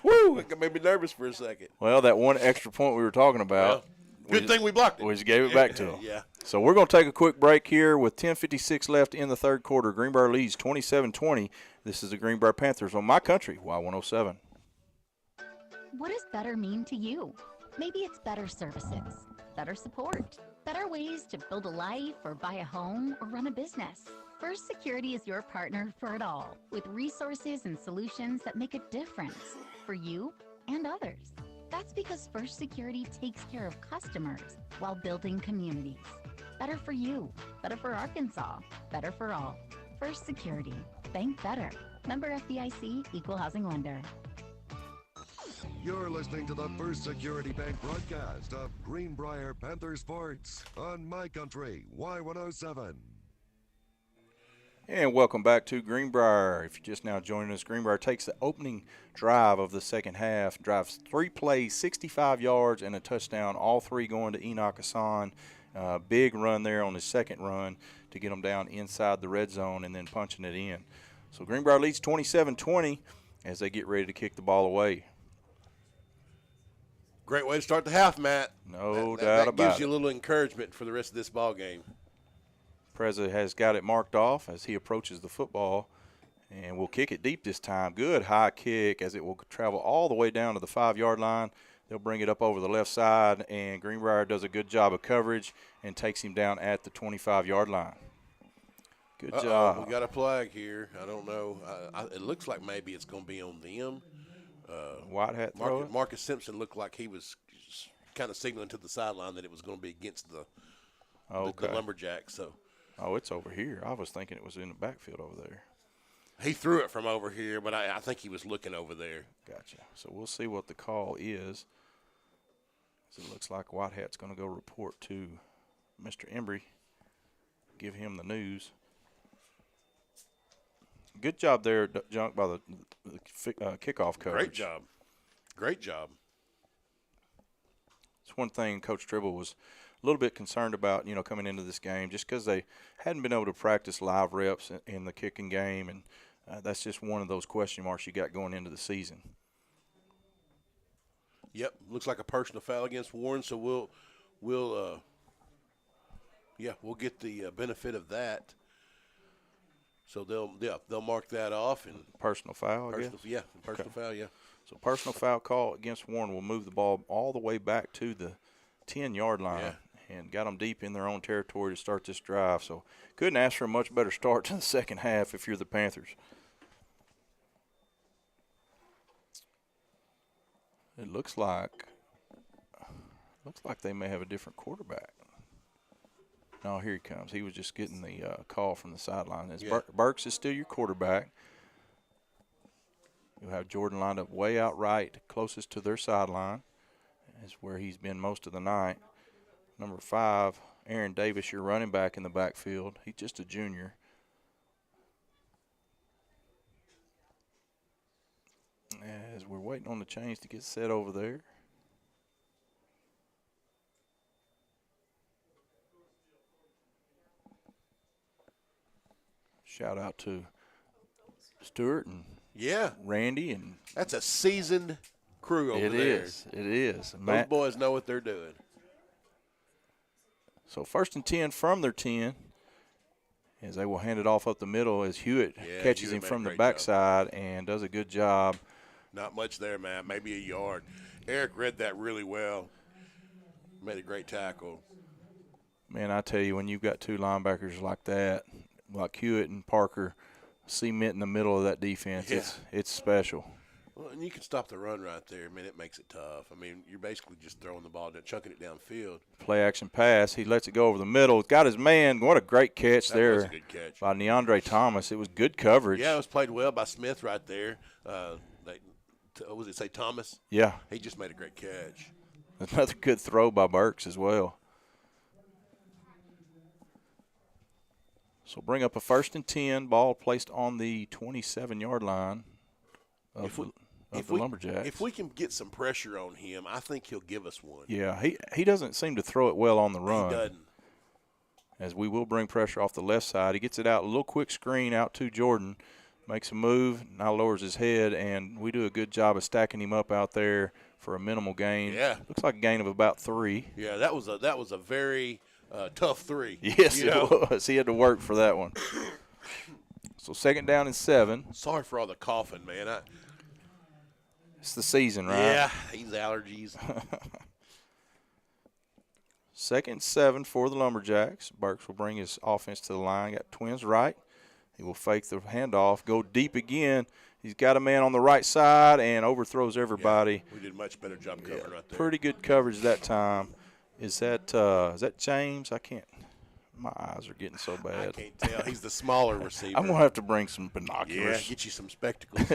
Woo! It made me nervous for a second. Well, that one extra point we were talking about. Good thing we blocked it. We just gave it back to them. Yeah. So we're going to take a quick break here with 10:56 left in the third quarter. Greenbrier leads 27-20. This is the Greenbrier Panthers on My Country, Y107. What does better mean to you? Maybe it's better services, better support, better ways to build a life or buy a home or run a business. First Security is your partner for it all, with resources and solutions that make a difference for you and others. That's because First Security takes care of customers while building communities. Better for you, better for Arkansas, better for all. First Security, bank better. Member FDIC, equal housing lender. You're listening to the First Security Bank broadcast of Greenbrier Panther Sports on My Country, Y107. And welcome back to Greenbrier. If you're just now joining us, Greenbrier takes the opening drive of the second half, drives 3 plays, 65 yards, and a touchdown, all 3 going to Enoch Hassan. Big run there on his second run to get them down inside the red zone and then punching it in. So Greenbrier leads 27-20 as they get ready to kick the ball away. Great way to start the half, Matt. No doubt that about gives it. you a little encouragement for the rest of this ball game. Preza has got it marked off as he approaches the football, and will kick it deep this time. Good high kick as it will travel all the way down to the 5-yard line. They'll bring it up over the left side, and Greenbrier does a good job of coverage and takes him down at the 25-yard line. Good job. We got a flag here. I don't know. It looks like maybe it's going to be on them. White hat throw it? Marcus Simpson looked like he was kind of signaling to the sideline that it was going to be against the Lumberjacks. So. Oh, it's over here. I was thinking it was in the backfield over there. He threw it from over here, but I think he was looking over there. Gotcha. So we'll see what the call is So it looks like Whitehat's going to go report to Mr. Embry, give him the news. Good job there, Junk, by the kickoff coach. Great job. Great job. It's one thing Coach Tribble was a little bit concerned about, coming into this game, just because they hadn't been able to practice live reps in the kicking game, and that's just one of those question marks you got going into the season. Yep, looks like a personal foul against Warren, so we'll get the benefit of that. So they'll mark that off and personal foul. Yeah, personal foul. Yeah. So personal foul call against Warren will move the ball all the way back to the 10-yard line and got them deep in their own territory to start this drive. So couldn't ask for a much better start to the second half if you're the Panthers. It looks like they may have a different quarterback. No, here he comes. He was just getting the call from the sideline. Burks is still your quarterback. You'll have Jordan lined up way out right, closest to their sideline. Is where he's been most of the night. Number 5, Aaron Davis, your running back in the backfield. He's just a junior. As we're waiting on the chains to get set over there. Shout out to Stewart and Randy. And that's a seasoned crew over there. It is. Those boys know what they're doing. So 1st and 10 from their 10 as they will hand it off up the middle as Hewitt catches him from the backside and does a good job. Not much there, man. Maybe a yard. Eric read that really well. Made a great tackle. Man, I tell you, when you've got two linebackers like that, like Hewitt and Parker, cement in the middle of that defense, it's special. Well, and you can stop the run right there. I mean, it makes it tough. I mean, you're basically just throwing the ball down, chucking it downfield. Play action pass. He lets it go over the middle. Got his man. What a great catch there. That was a good catch. By Neandre Thomas. It was good coverage. Yeah, it was played well by Smith right there. Was it say Thomas? Yeah. He just made a great catch. Another good throw by Burks as well. So bring up a 1st and 10, ball placed on the 27-yard line of the Lumberjacks. If we can get some pressure on him, I think he'll give us one. Yeah, he doesn't seem to throw it well on the run. He doesn't. As we will bring pressure off the left side. He gets it out, a little quick screen out to Jordan. Makes a move, now lowers his head, and we do a good job of stacking him up out there for a minimal gain. Yeah. Looks like a gain of about 3. Yeah, that was a very tough 3. Yes, it was. He had to work for that one. So 2nd down and 7. Sorry for all the coughing, man. It's the season, right? Yeah, these allergies. 2nd and 7 for the Lumberjacks. Burks will bring his offense to the line. Got twins right. He will fake the handoff, go deep again. He's got a man on the right side and overthrows everybody. Yeah, we did a much better job covering right there. Pretty good coverage that time. Is that James? I can't. My eyes are getting so bad. I can't tell. He's the smaller receiver. I'm going to have to bring some binoculars. Yeah, get you some spectacles.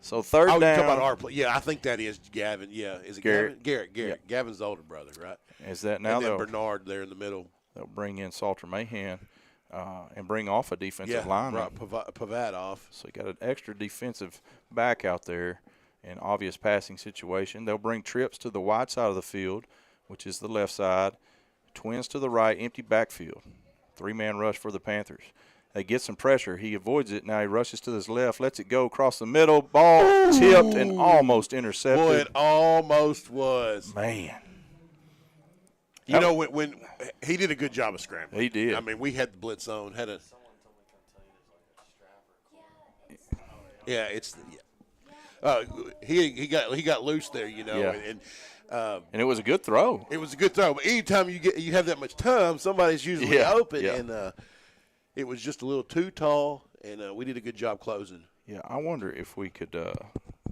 So 3rd down. You're talking about our play. Yeah, I think that is Gavin. Yeah, is it Garrett? Garrett. Yeah. Gavin's the older brother, right? Is that now? And then Bernard there in the middle. They'll bring in Salter Mahan. And bring off a defensive lineman. Right, Pavad off. So you got an extra defensive back out there in obvious passing situation. They'll bring trips to the wide side of the field, which is the left side. Twins to the right, empty backfield. 3-man rush for the Panthers. They get some pressure. He avoids it. Now he rushes to his left, lets it go across the middle. Ball tipped and almost intercepted. Boy, it almost was. Man. You know, when he did a good job of scrambling. He did. I mean, we had the blitz zone. He got loose there, you know. Yeah. And it was a good throw. It was a good throw. But anytime you have that much time, somebody's usually open. Yeah. And it was just a little too tall, and we did a good job closing. Yeah, I wonder if we could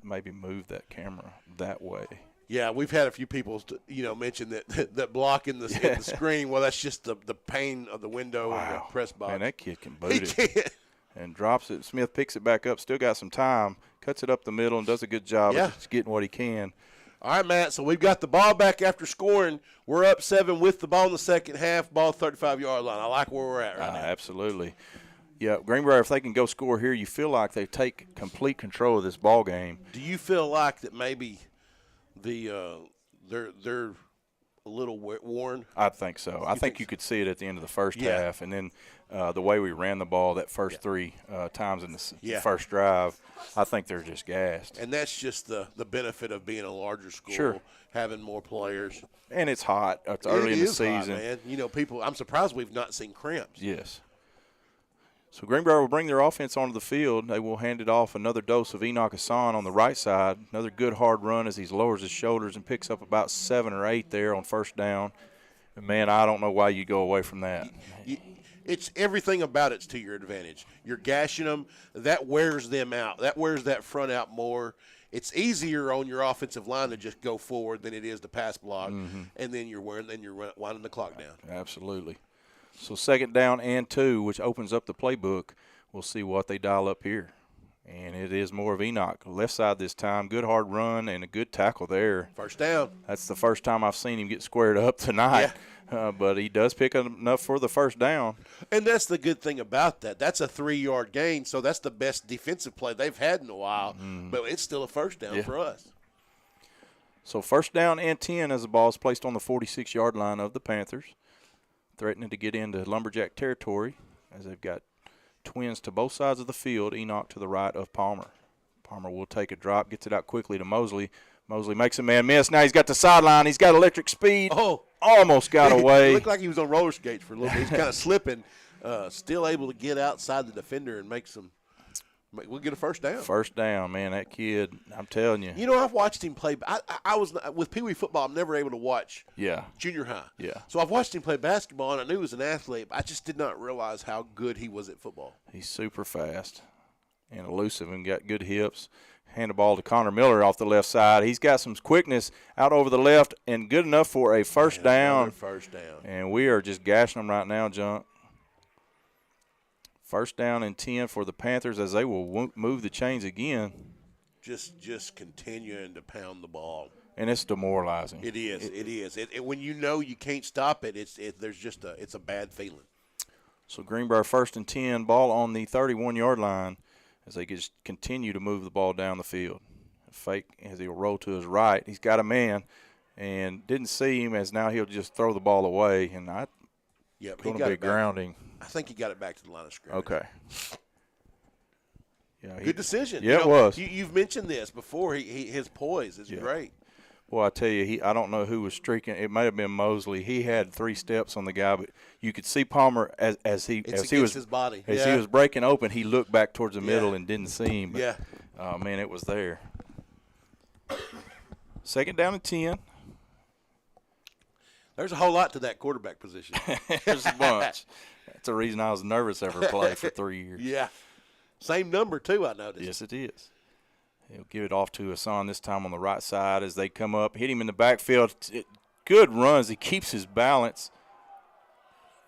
maybe move that camera that way. Yeah, we've had a few people, mention that block in the screen. Well, that's just the pane of the window and the press box. Man, that kid can boot it. And drops it. Smith picks it back up. Still got some time. Cuts it up the middle and does a good job of just getting what he can. All right, Matt, so we've got the ball back after scoring. We're up 7 with the ball in the second half, ball 35-yard line. I like where we're at right now. Absolutely. Yeah, Greenbrier, if they can go score here, you feel like they take complete control of this ball game. Do you feel like that maybe they're a little worn? I think so. I think you could see it at the end of the first half, and then the way we ran the ball that first 3 times in the first drive, I think they're just gassed. And that's just the benefit of being a larger school, Sure. having more players. And it's hot. It's early in the season. Hot, man. You know, I'm surprised we've not seen cramps. Yes. So Greenbrier will bring their offense onto the field. They will hand it off. Another dose of Enoch Hassan on the right side. Another good hard run as he lowers his shoulders and picks up about 7 or 8 there on first down. And, man, I don't know why you go away from that. It's everything about it's to your advantage. You're gashing them. That wears them out. That wears that front out more. It's easier on your offensive line to just go forward than it is to pass block, and then you're winding the clock down. Absolutely. So 2nd down and 2, which opens up the playbook. We'll see what they dial up here. And it is more of Enoch. Left side this time. Good hard run and a good tackle there. First down. That's the first time I've seen him get squared up tonight. Yeah. But he does pick enough for the first down. And that's the good thing about that. That's a 3-yard gain, so that's the best defensive play they've had in a while. But it's still a first down for us. So 1st down and 10 as the ball is placed on the 46-yard line of the Panthers. Threatening to get into Lumberjack territory as they've got twins to both sides of the field. Enoch to the right of Palmer. Palmer will take a drop, gets it out quickly to Mosley. Mosley makes a man miss. Now he's got the sideline. He's got electric speed. Oh. Almost got away. It looked like he was on roller skates for a little bit. He's kind of slipping, still able to get outside the defender and we'll get a first down. First down, man. That kid, I'm telling you. You know, I've watched him play. I was with Pee Wee football. I'm never able to watch junior high. Yeah. So I've watched him play basketball, and I knew he was an athlete, but I just did not realize how good he was at football. He's super fast and elusive and got good hips. Hand the ball to Connor Miller off the left side. He's got some quickness out over the left and good enough for a first down. First down. And we are just gashing them right now, Junk. First down and 10 for the Panthers as they will move the chains again. Just continuing to pound the ball. And it's demoralizing. It is. It is. When you know you can't stop it, it's a bad feeling. So Greenbrier 1st and 10, ball on the 31-yard line as they just continue to move the ball down the field. A fake as he'll roll to his right. He's got a man and didn't see him as now he'll just throw the ball away. And going to be grounding. I think he got it back to the line of scrimmage. Okay. Yeah, good decision. Yeah, it was. You've mentioned this before. His poise is great. Well, I tell you, I don't know who was streaking. It might have been Mosley. He had 3 steps on the guy, but you could see Palmer as he was his body. As he was breaking open, he looked back towards the middle and didn't see him. But, oh man, it was there. 2nd down and 10. There's a whole lot to that quarterback position. There's a bunch. That's the reason I was nervous ever played for 3 years. Yeah. Same number, too, I noticed. Yes, it is. He'll give it off to Hassan this time on the right side as they come up. Hit him in the backfield. Good runs. He keeps his balance.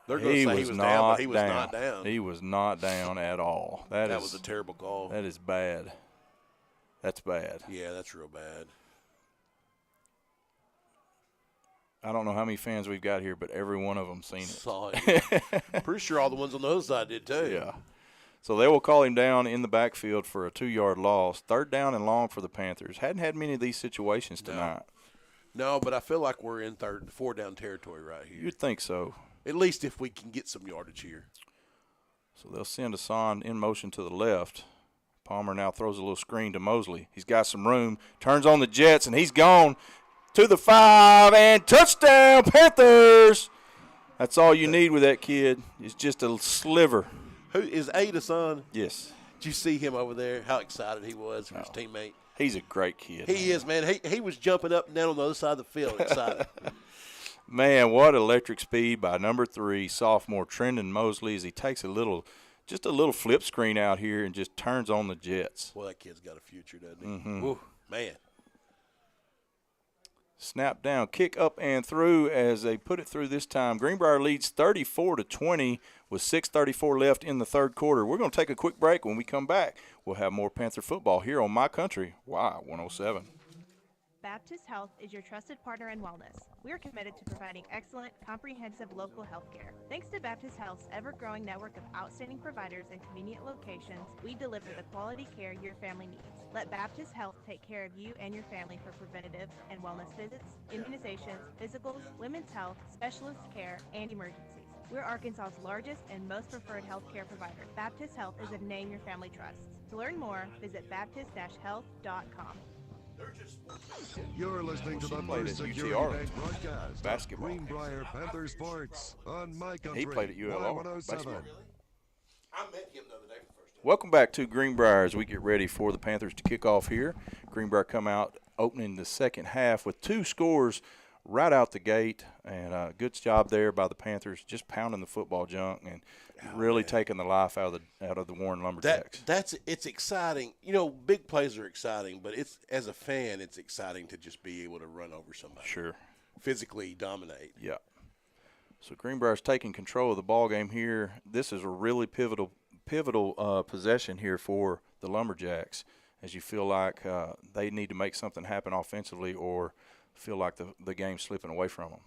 They're going to say he was down, but he was not down. He was not down at all. That was a terrible call. That is bad. That's bad. Yeah, that's real bad. I don't know how many fans we've got here, but every one of them seen it. Saw it. I'm pretty sure all the ones on the other side did too. Yeah. So they will call him down in the backfield for a 2-yard loss. 3rd down and long for the Panthers. Hadn't had many of these situations tonight. No, but I feel like we're in 4-down territory right here. You'd think so. At least if we can get some yardage here. So they'll send Hassan in motion to the left. Palmer now throws a little screen to Mosley. He's got some room, turns on the jets, and he's gone to the 5, and touchdown, Panthers! That's all you need with that kid. It's just a sliver. Who is Ada son? Yes. Did you see him over there? How excited he was for his teammate. He's a great kid. He is, man. He was jumping up and down on the other side of the field, excited. Man, what electric speed by number 3, sophomore Trendon Mosley, as he takes a little flip screen out here and just turns on the jets. Boy, that kid's got a future, doesn't he? Ooh, man. Snap down, kick up and through as they put it through this time. Greenbrier leads 34-20 with 6:34 left in the 3rd quarter. We're going to take a quick break. When we come back, we'll have more Panther football here on My Country, Y107. Baptist Health is your trusted partner in wellness. We are committed to providing excellent, comprehensive local health care. Thanks to Baptist Health's ever-growing network of outstanding providers in convenient locations, we deliver the quality care your family needs. Let Baptist Health take care of you and your family for preventative and wellness visits, immunizations, physicals, women's health, specialist care, and emergencies. We're Arkansas's largest and most preferred healthcare provider. Baptist Health is a name your family trusts. To learn more, visit baptist-health.com. You're listening to the played First at UT Security Arlington. Bank broadcast Basketball. of Greenbrier Panther Sports on My Country. He played at ULR. Y107. Baseball. I met him the other day for the first time. Welcome back to Greenbrier as we get ready for the Panthers to kick off here. Greenbrier come out opening the second half with 2 scores right out the gate, and good job there by the Panthers, just pounding the football junk and really taking the life out of the Warren Lumberjacks. It's exciting. You know, big plays are exciting, but it's as a fan, it's exciting to just be able to run over somebody. Sure. Physically dominate. Yeah. So Greenbrier's taking control of the ball game here. This is a really pivotal possession here for the Lumberjacks, as you feel like they need to make something happen offensively or feel like the game's slipping away from them.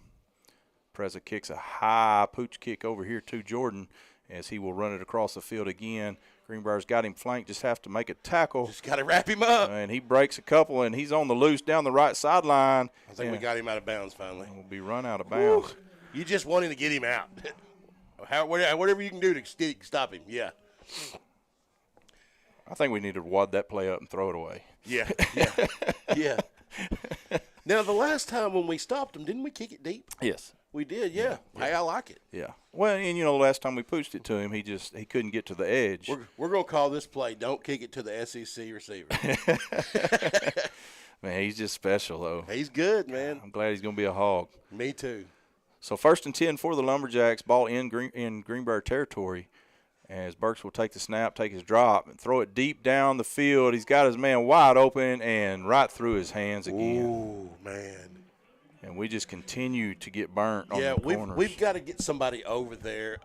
Preza kicks a high pooch kick over here to Jordan as he will run it across the field again. Greenbrier's got him flanked, just have to make a tackle. Just got to wrap him up. And he breaks a couple, and he's on the loose down the right sideline. I think we got him out of bounds finally. Will be run out of bounds. Woo. You just wanting to get him out. Whatever you can do to stop him, yeah. I think we need to wad that play up and throw it away. Yeah. Now, the last time when we stopped him, didn't we kick it deep? Yes. We did, yeah. Hey, I like it. Yeah. Well, and, the last time we pooched it to him, he couldn't get to the edge. We're going to call this play, don't kick it to the SEC receiver. Man, he's just special, though. He's good, man. I'm glad he's going to be a hog. Me too. So 1st and 10 for the Lumberjacks, ball in Greenbrier territory. As Burks will take the snap, take his drop, and throw it deep down the field. He's got his man wide open and right through his hands again. Ooh, man. And we just continue to get burnt on the corners. We've got to get somebody over there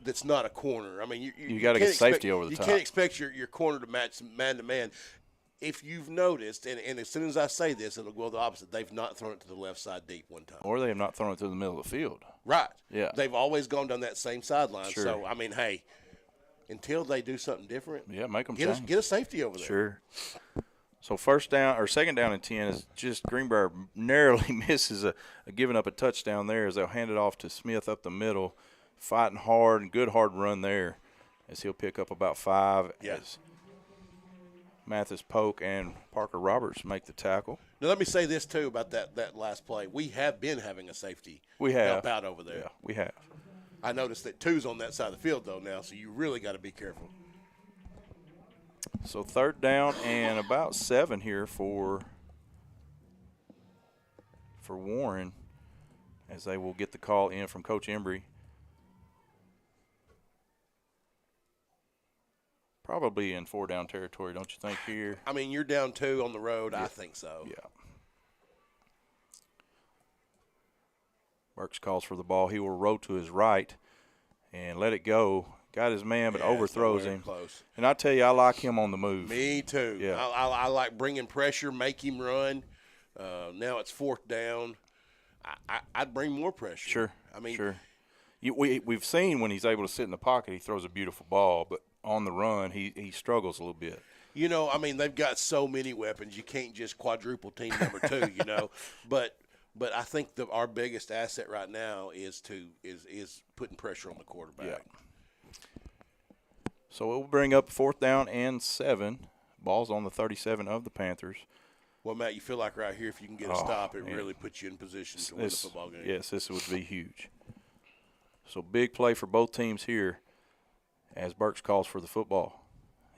that's not a corner. I mean, you got to get safety over the top. You can't expect your corner to match man-to-man. If you've noticed, and as soon as I say this, it'll go the opposite. They've not thrown it to the left side deep one time. Or they have not thrown it to the middle of the field. Right. Yeah. They've always gone down that same sideline. Sure. So, I mean, hey, until they do something different, make them get a safety over there. Sure. So 2nd down and 10 is just Greenbrier narrowly misses giving up a touchdown there as they'll hand it off to Smith up the middle, fighting hard and good hard run there as he'll pick up about 5 as Mathis Polk and Parker Roberts make the tackle. Now let me say this too about that last play. We have been having a safety help out over there. Yeah, we have. I noticed that 2's on that side of the field though now, so you really got to be careful. So 3rd down and about 7 here for Warren as they will get the call in from Coach Embry. Probably in 4-down territory, don't you think, here? I mean, you're down 2 on the road. Yeah. I think so. Yeah. Burks calls for the ball. He will roll to his right and let it go. Got his man, but overthrows him. Close. And I tell you, I like him on the move. Me too. Yeah. I like bringing pressure, make him run. Now it's 4th down. I'd bring more pressure. Sure. I mean, sure. We've seen when he's able to sit in the pocket, he throws a beautiful ball, but on the run, he struggles a little bit. I mean, they've got so many weapons. You can't just quadruple team number 2, But I think our biggest asset right now is putting pressure on the quarterback. Yeah. So it will bring up 4th down and 7. Ball's on the 37 of the Panthers. Well, Matt, you feel like right here, if you can get a stop, it really puts you in position to win the football game. Yes, this would be huge. So big play for both teams here as Burks calls for the football.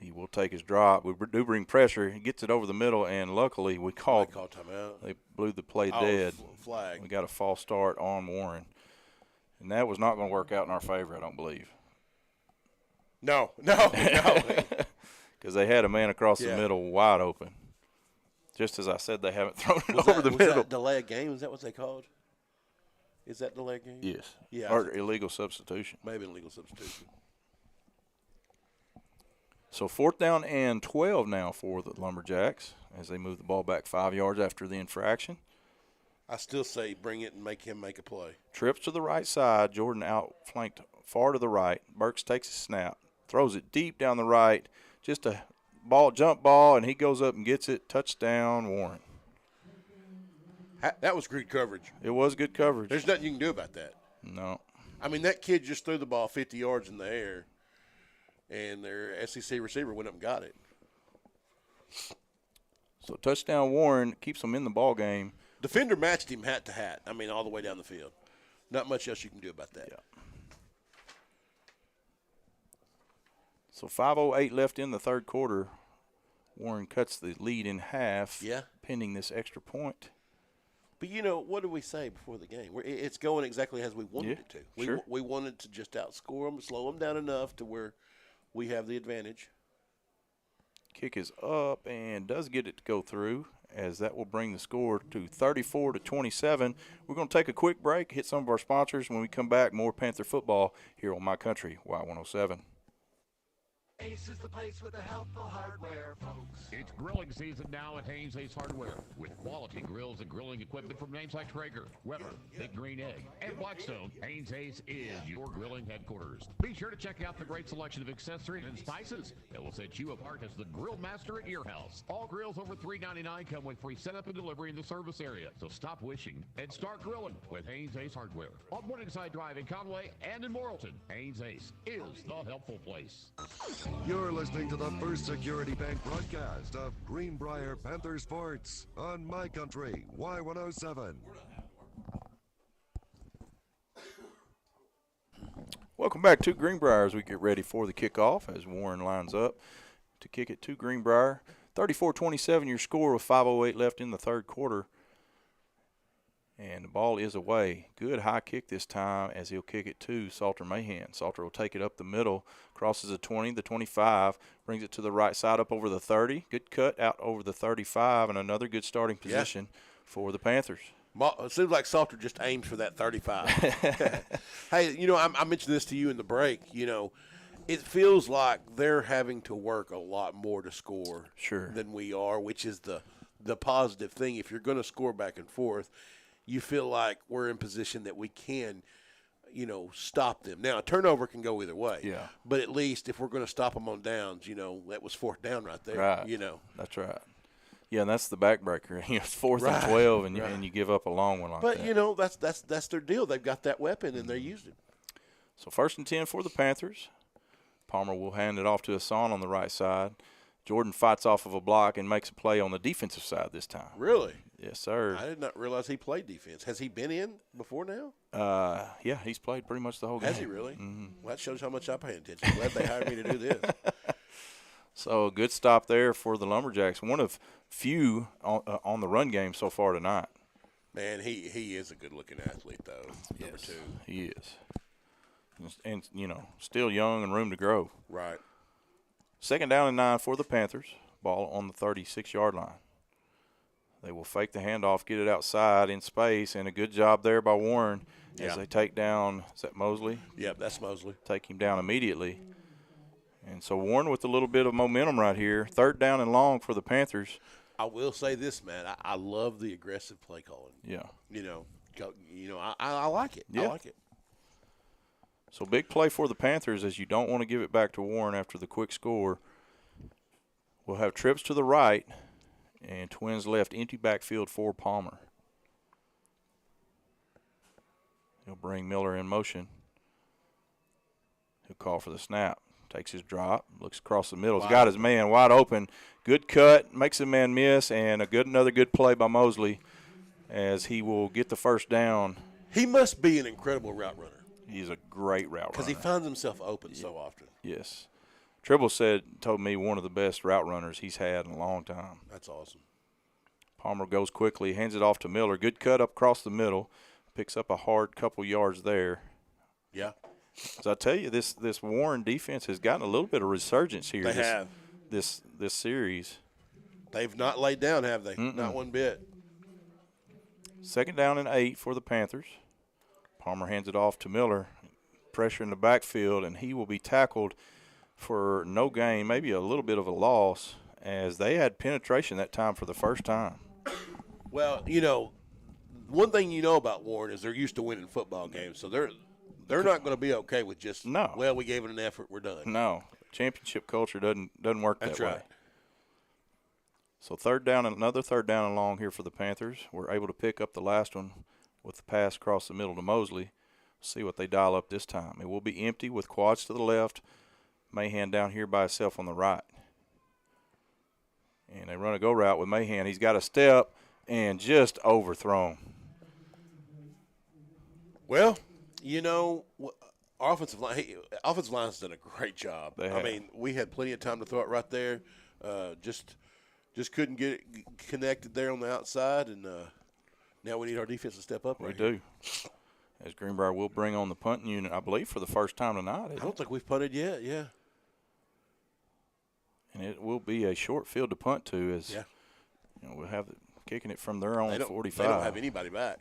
He will take his drop. We do bring pressure. He gets it over the middle, and luckily we called timeout. They blew the play dead. Flag. We got a false start on Warren. And that was not going to work out in our favor, I don't believe. No. Because they had a man across the middle wide open. Just as I said, they haven't thrown it over the middle. Was that delay of game? Is that what they called? Is that delay of game? Yes. Yeah. Or illegal substitution. Maybe illegal substitution. So 4th down and 12 now for the Lumberjacks as they move the ball back 5 yards after the infraction. I still say bring it and make him make a play. Trips to the right side. Jordan outflanked far to the right. Burks takes a snap, throws it deep down the right. Just a jump ball, and he goes up and gets it. Touchdown, Warren. That was good coverage. It was good coverage. There's nothing you can do about that. No. I mean, that kid just threw the ball 50 yards in the air, and their SEC receiver went up and got it. So touchdown, Warren keeps them in the ball game. Defender matched him hat to hat. I mean, all the way down the field. Not much else you can do about that. Yeah. So 5:08 left in the third quarter. Warren cuts the lead in half. Yeah. Pending this extra point. But, what did we say before the game? It's going exactly as we wanted it to. Sure. We wanted to just outscore them, slow them down enough to where we have the advantage. Kick is up and does get it to go through, as that will bring the score to 34-27. We're going to take a quick break, hit some of our sponsors. When we come back, more Panther football here on My Country, Y107. Ace is the place with the helpful hardware, folks. It's grilling season now at Haynes Ace Hardware with quality grills and grilling equipment from names like Traeger, Weber, Big Green Egg, and Blackstone. Haynes Ace is your grilling headquarters. Be sure to check out the great selection of accessories and spices that will set you apart as the grill master at your house. All grills over $3.99 come with free setup and delivery in the service area. So stop wishing and start grilling with Haynes Ace Hardware. On Morningside Drive in Conway and in Morrilton, Haynes Ace is the helpful place. You're listening to the First Security Bank broadcast of Greenbrier Panther Sports on My Country, Y107. Welcome back to Greenbrier as we get ready for the kickoff as Warren lines up to kick it to Greenbrier. 34-27 your score with 5:08 left in the third quarter. And the ball is away. Good high kick this time as he'll kick it to Salter Mahan. Salter will take it up the middle, crosses the 20, the 25, brings it to the right side up over the 30. Good cut out over the 35, and another good starting position for the Panthers. It seems like Salter just aims for that 35. Hey, I mentioned this to you in the break. It feels like they're having to work a lot more to score than we are, which is the positive thing. If you're going to score back and forth, you feel like we're in position that we can, stop them. Now, a turnover can go either way. Yeah. But at least if we're going to stop them on downs, that was 4th down right there. Right. That's right. Yeah, and that's the backbreaker. It's 4th and 12, and you give up a long one like that. But, that's their deal. They've got that weapon, and they're using it. So 1st and 10 for the Panthers. Palmer will hand it off to Hassan on the right side. Jordan fights off of a block and makes a play on the defensive side this time. Really? Yes, sir. I did not realize he played defense. Has he been in before now? Yeah, he's played pretty much the whole game. Has he really? Mm-hmm. Well, that shows how much I pay attention. Glad they hired me to do this. So a good stop there for the Lumberjacks. One of few on the run game so far tonight. Man, he is a good-looking athlete, though. Number 2. He is. And, still young and room to grow. Right. 2nd down and 9 for the Panthers. Ball on the 36-yard line. They will fake the handoff, get it outside in space, and a good job there by Warren as they take down, is that Mosley? Yep, that's Mosley. Take him down immediately. And so Warren with a little bit of momentum right here. 3rd down and long for the Panthers. I will say this, man. I love the aggressive play calling. Yeah. I like it. Yeah. I like it. So big play for the Panthers as you don't want to give it back to Warren after the quick score. We'll have trips to the right and twins left, empty backfield for Palmer. He'll bring Miller in motion. He'll call for the snap. Takes his drop, looks across the middle. He's got his man wide open. Good cut, makes a man miss, and another good play by Mosley as he will get the 1st down. He must be an incredible route runner. He's a great route runner. Because he finds himself open so often. Yes. Tribble told me one of the best route runners he's had in a long time. That's awesome. Palmer goes quickly, hands it off to Miller. Good cut up across the middle. Picks up a hard couple yards there. Yeah. So I tell you, this Warren defense has gotten a little bit of resurgence here. They have. This series. They've not laid down, have they? Mm-mm. Not one bit. 2nd down and 8 for the Panthers. Palmer hands it off to Miller. Pressure in the backfield, and he will be tackled for no gain, maybe a little bit of a loss, as they had penetration that time for the first time. Well, you know, one thing you know about Warren is they're used to winning football games, so they're not going to be okay with just well, we gave it an effort, we're done. No, championship culture doesn't work That's that way. right. So another third down and long here for the Panthers. We're able to pick up the last one with the pass across the middle to Mosley. See what they dial up this time. It will be empty with quads to the left. Mahan down here by himself on the right. And they run a go route with Mahan. He's got a step and just overthrown. Well, you know, our offensive line's done a great job. I mean, we had plenty of time to throw it right there. Just couldn't get it connected there on the outside, and now we need our defense to step up. We do. As Greenbrier will bring on the punting unit, I believe, for the first time tonight. I don't think we've punted yet, yeah. And it will be a short field to punt to, as you know, we'll have kicking it from their own 45. They don't have anybody back.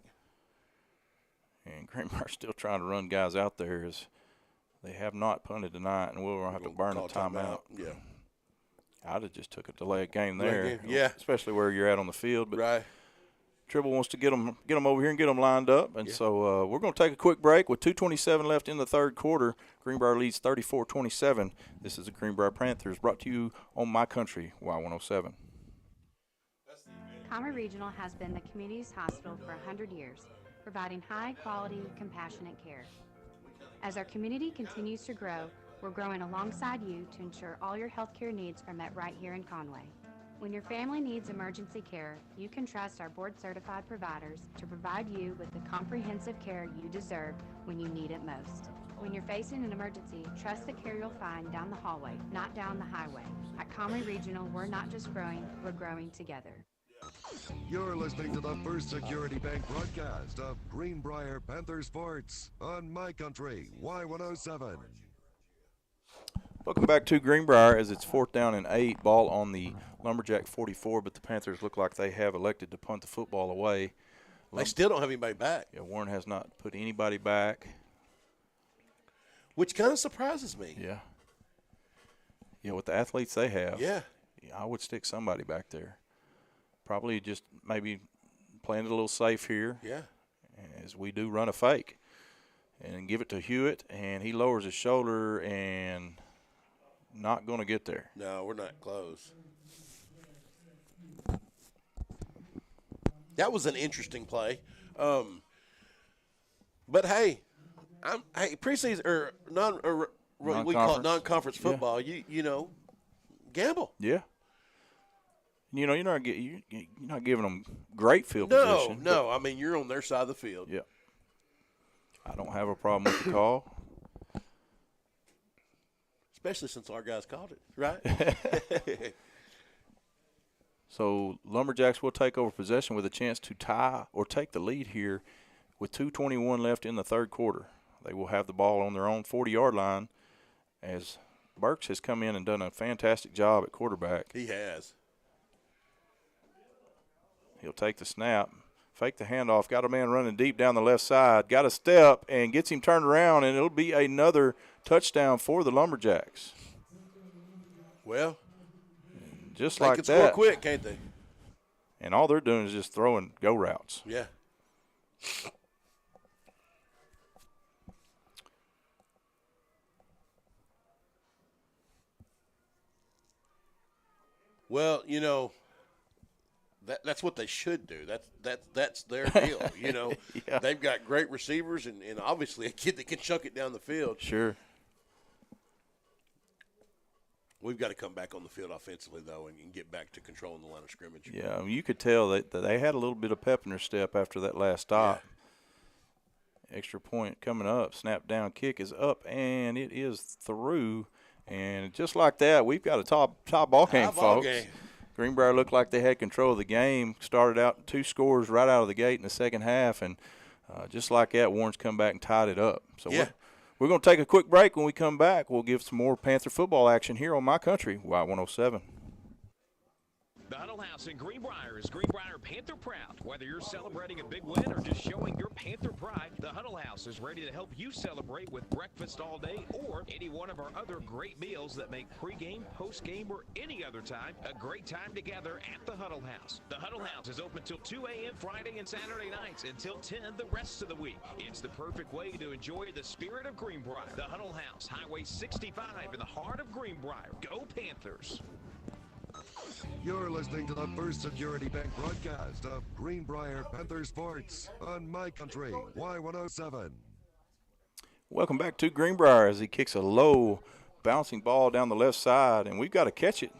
And Greenbrier's still trying to run guys out there, as they have not punted tonight, and we'll have to burn a timeout. Yeah. I'd have just took a delay game there. Yeah. Especially where you're at on the field. But right. Tribble wants to get them over here and get them lined up. And so we're going to take a quick break with 2:27 left in the third quarter. Greenbrier leads 34-27. This is the Greenbrier Panthers, brought to you on My Country, Y107. Conway Regional has been the community's hospital for 100 years, providing high-quality, compassionate care. As our community continues to grow, we're growing alongside you to ensure all your healthcare needs are met right here in Conway. When your family needs emergency care, you can trust our board-certified providers to provide you with the comprehensive care you deserve when you need it most. When you're facing an emergency, trust the care you'll find down the hallway, not down the highway. At Conway Regional, we're not just growing, we're growing together. You're listening to the First Security Bank broadcast of Greenbrier Panther Sports on My Country, Y107. Welcome back to Greenbrier, as it's 4th down and 8, ball on the Lumberjack 44, but the Panthers look like they have elected to punt the football away. They still don't have anybody back. Yeah, Warren has not put anybody back. Which kind of surprises me. Yeah. Yeah, with the athletes they have. Yeah. I would stick somebody back there. Probably just maybe playing it a little safe here. Yeah. As we do run a fake. And give it to Hewitt, and he lowers his shoulder and not going to get there. No, we're not close. That was an interesting play. But, hey, preseason or we call it non-conference football. Yeah. You know, gamble. Yeah. You know, you're not giving them great field position. No. I mean, you're on their side of the field. Yeah. I don't have a problem with the call. Especially since our guys called it, right? So Lumberjacks will take over possession with a chance to tie or take the lead here with 2:21 left in the third quarter. They will have the ball on their own 40-yard line, as Burks has come in and done a fantastic job at quarterback. He has. He'll take the snap, fake the handoff, got a man running deep down the left side, got a step, and gets him turned around, and it'll be another touchdown for the Lumberjacks. Well, just they like can that. Score quick, can't they? And all they're doing is just throwing go routes. Yeah. Well, you know, that's what they should do. That's their deal. You know, Yeah. They've got great receivers and obviously a kid that can chuck it down the field. Sure. We've got to come back on the field offensively, though, and get back to controlling the line of scrimmage. Yeah, I mean, you could tell that they had a little bit of pep in their step after that last stop. Yeah. Extra point coming up. Snap down kick is up, and it is through. And just like that, we've got a top ball game, folks. Greenbrier looked like they had control of the game. Started out 2 scores right out of the gate in the second half, and just like that, Warren's come back and tied it up. So we're going to take a quick break. When we come back, we'll give some more Panther football action here on My Country, Y107. The Huddle House in Greenbrier is Greenbrier Panther proud. Whether you're celebrating a big win or just showing your Panther pride, the Huddle House is ready to help you celebrate with breakfast all day or any one of our other great meals that make pregame, postgame, or any other time a great time together at the Huddle House. The Huddle House is open till 2 a.m. Friday and Saturday nights until 10 the rest of the week. It's the perfect way to enjoy the spirit of Greenbrier. The Huddle House, Highway 65 in the heart of Greenbrier. Go Panthers! You're listening to the First Security Bank broadcast of Greenbrier Panther Sports on My Country Y107. Welcome back to Greenbrier as he kicks a low bouncing ball down the left side, and we've got to catch it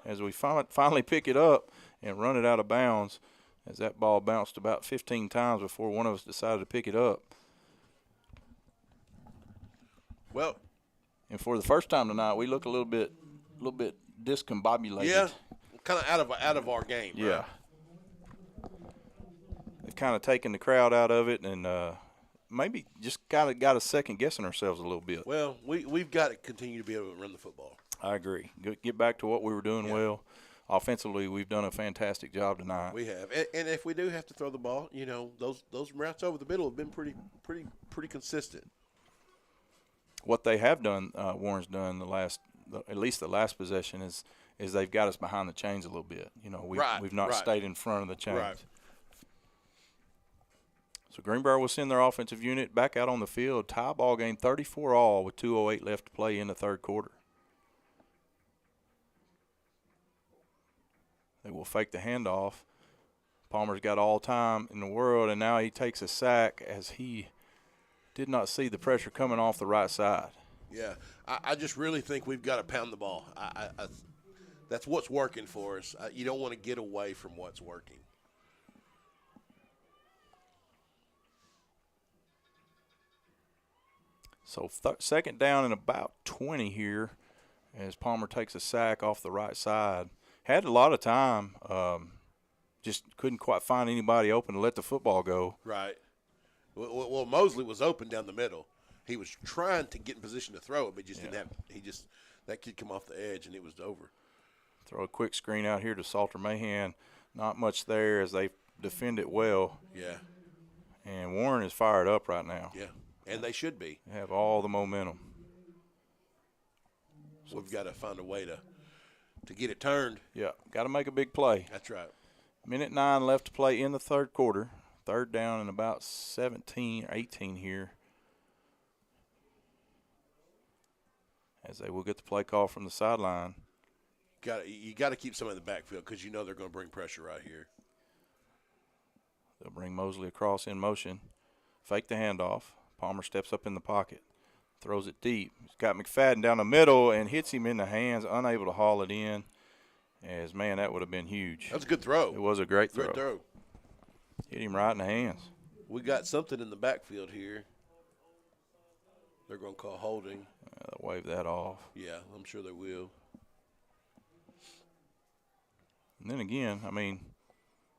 as we finally pick it up and run it out of bounds, as that ball bounced about 15 times before one of us decided to pick it up. Well, and for the first time tonight, we look a little bit discombobulated. Yeah, kind of out of our game. Yeah. Right? They've kind of taken the crowd out of it, and maybe just got us second guessing ourselves a little bit. Well, we've got to continue to be able to run the football. I agree. Get back to what we were doing well. Offensively, we've done a fantastic job tonight. We have, and if we do have to throw the ball, those routes over the middle have been pretty consistent. What they have done, Warren's done at least the last possession is they've got us behind the chains a little bit. We've not stayed in front of the chains. Right. So Greenbrier will send their offensive unit back out on the field. Tie ball game 34-all with 2:08 left to play in the third quarter. They will fake the handoff. Palmer's got all time in the world, and now he takes a sack as he did not see the pressure coming off the right side. Yeah, I just really think we've got to pound the ball. That's what's working for us. You don't want to get away from what's working. So second down and about 20 here as Palmer takes a sack off the right side. Had a lot of time, just couldn't quite find anybody open to let the football go. Right. Well, Mosley was open down the middle. He was trying to get in position to throw it, but just didn't have. That kid come off the edge, and it was over. Throw a quick screen out here to Salter Mahan. Not much there as they defend it well. Yeah. And Warren is fired up right now. Yeah, and they should be. They have all the momentum. So we've got to find a way to get it turned. Yeah, got to make a big play. That's right. Minute 9 left to play in the third quarter. Third down and about 17 or 18 here. As they will get the play call from the sideline. You got to keep some in the backfield because they're going to bring pressure right here. They'll bring Mosley across in motion. Fake the handoff. Palmer steps up in the pocket. Throws it deep. He's got McFadden down the middle and hits him in the hands, unable to haul it in. As, man, that would have been huge. That was a good throw. It was a great throw. Great throw. Hit him right in the hands. We got something in the backfield here. They're going to call holding. They'll wave that off. Yeah, I'm sure they will. And then again,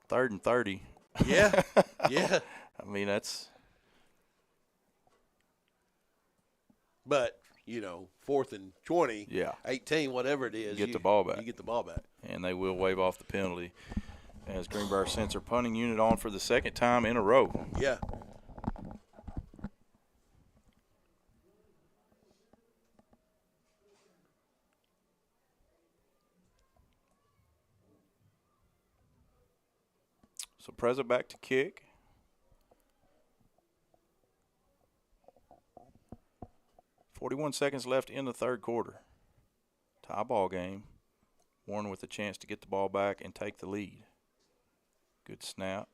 3rd and 30. Yeah, yeah. That's. But, 4th and 20, yeah, 18, whatever it is. You get the ball back. You get the ball back. And they will wave off the penalty as Greenbrier sends their punting unit on for the second time in a row. Yeah. So Preza back to kick. .41 seconds left in the third quarter. Tie ball game. Warren with a chance to get the ball back and take the lead. Good snap.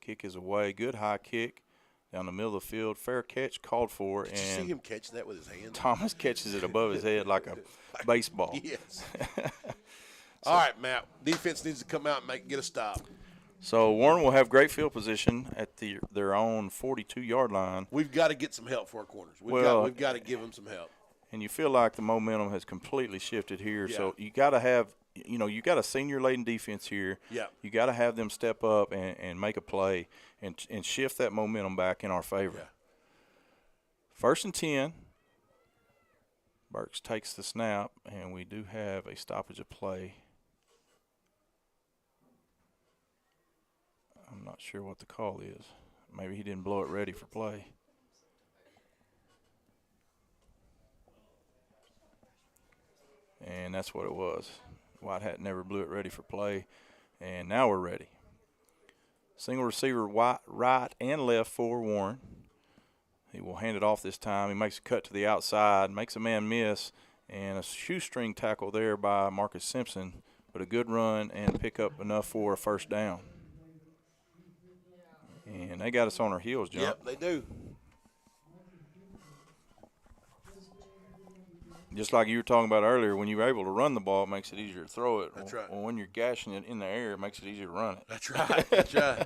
Kick is away. Good high kick down the middle of the field. Fair catch called for. Did you see him catch that with his hand? Thomas catches it above his head like a baseball. Yes. All right, Matt. Defense needs to come out and get a stop. So Warren will have great field position at their own 42-yard line. We've got to get some help for our corners. We've got to give them some help. And you feel like the momentum has completely shifted here. Yeah. So you got to have, you got a senior-laden defense here. Yeah. You got to have them step up and make a play and shift that momentum back in our favor. Yeah. 1st and 10. Burks takes the snap, and we do have a stoppage of play. I'm not sure what the call is. Maybe he didn't blow it ready for play. And that's what it was. White Hat never blew it ready for play. And now we're ready. Single receiver right and left for Warren. He will hand it off this time. He makes a cut to the outside, makes a man miss, and a shoestring tackle there by Marcus Simpson, but a good run and pick up enough for a first down. And they got us on our heels, John. Yep, they do. Just like you were talking about earlier, when you're able to run the ball, it makes it easier to throw it. That's right. Well, when you're gashing it in the air, it makes it easier to run it. That's right. That's right.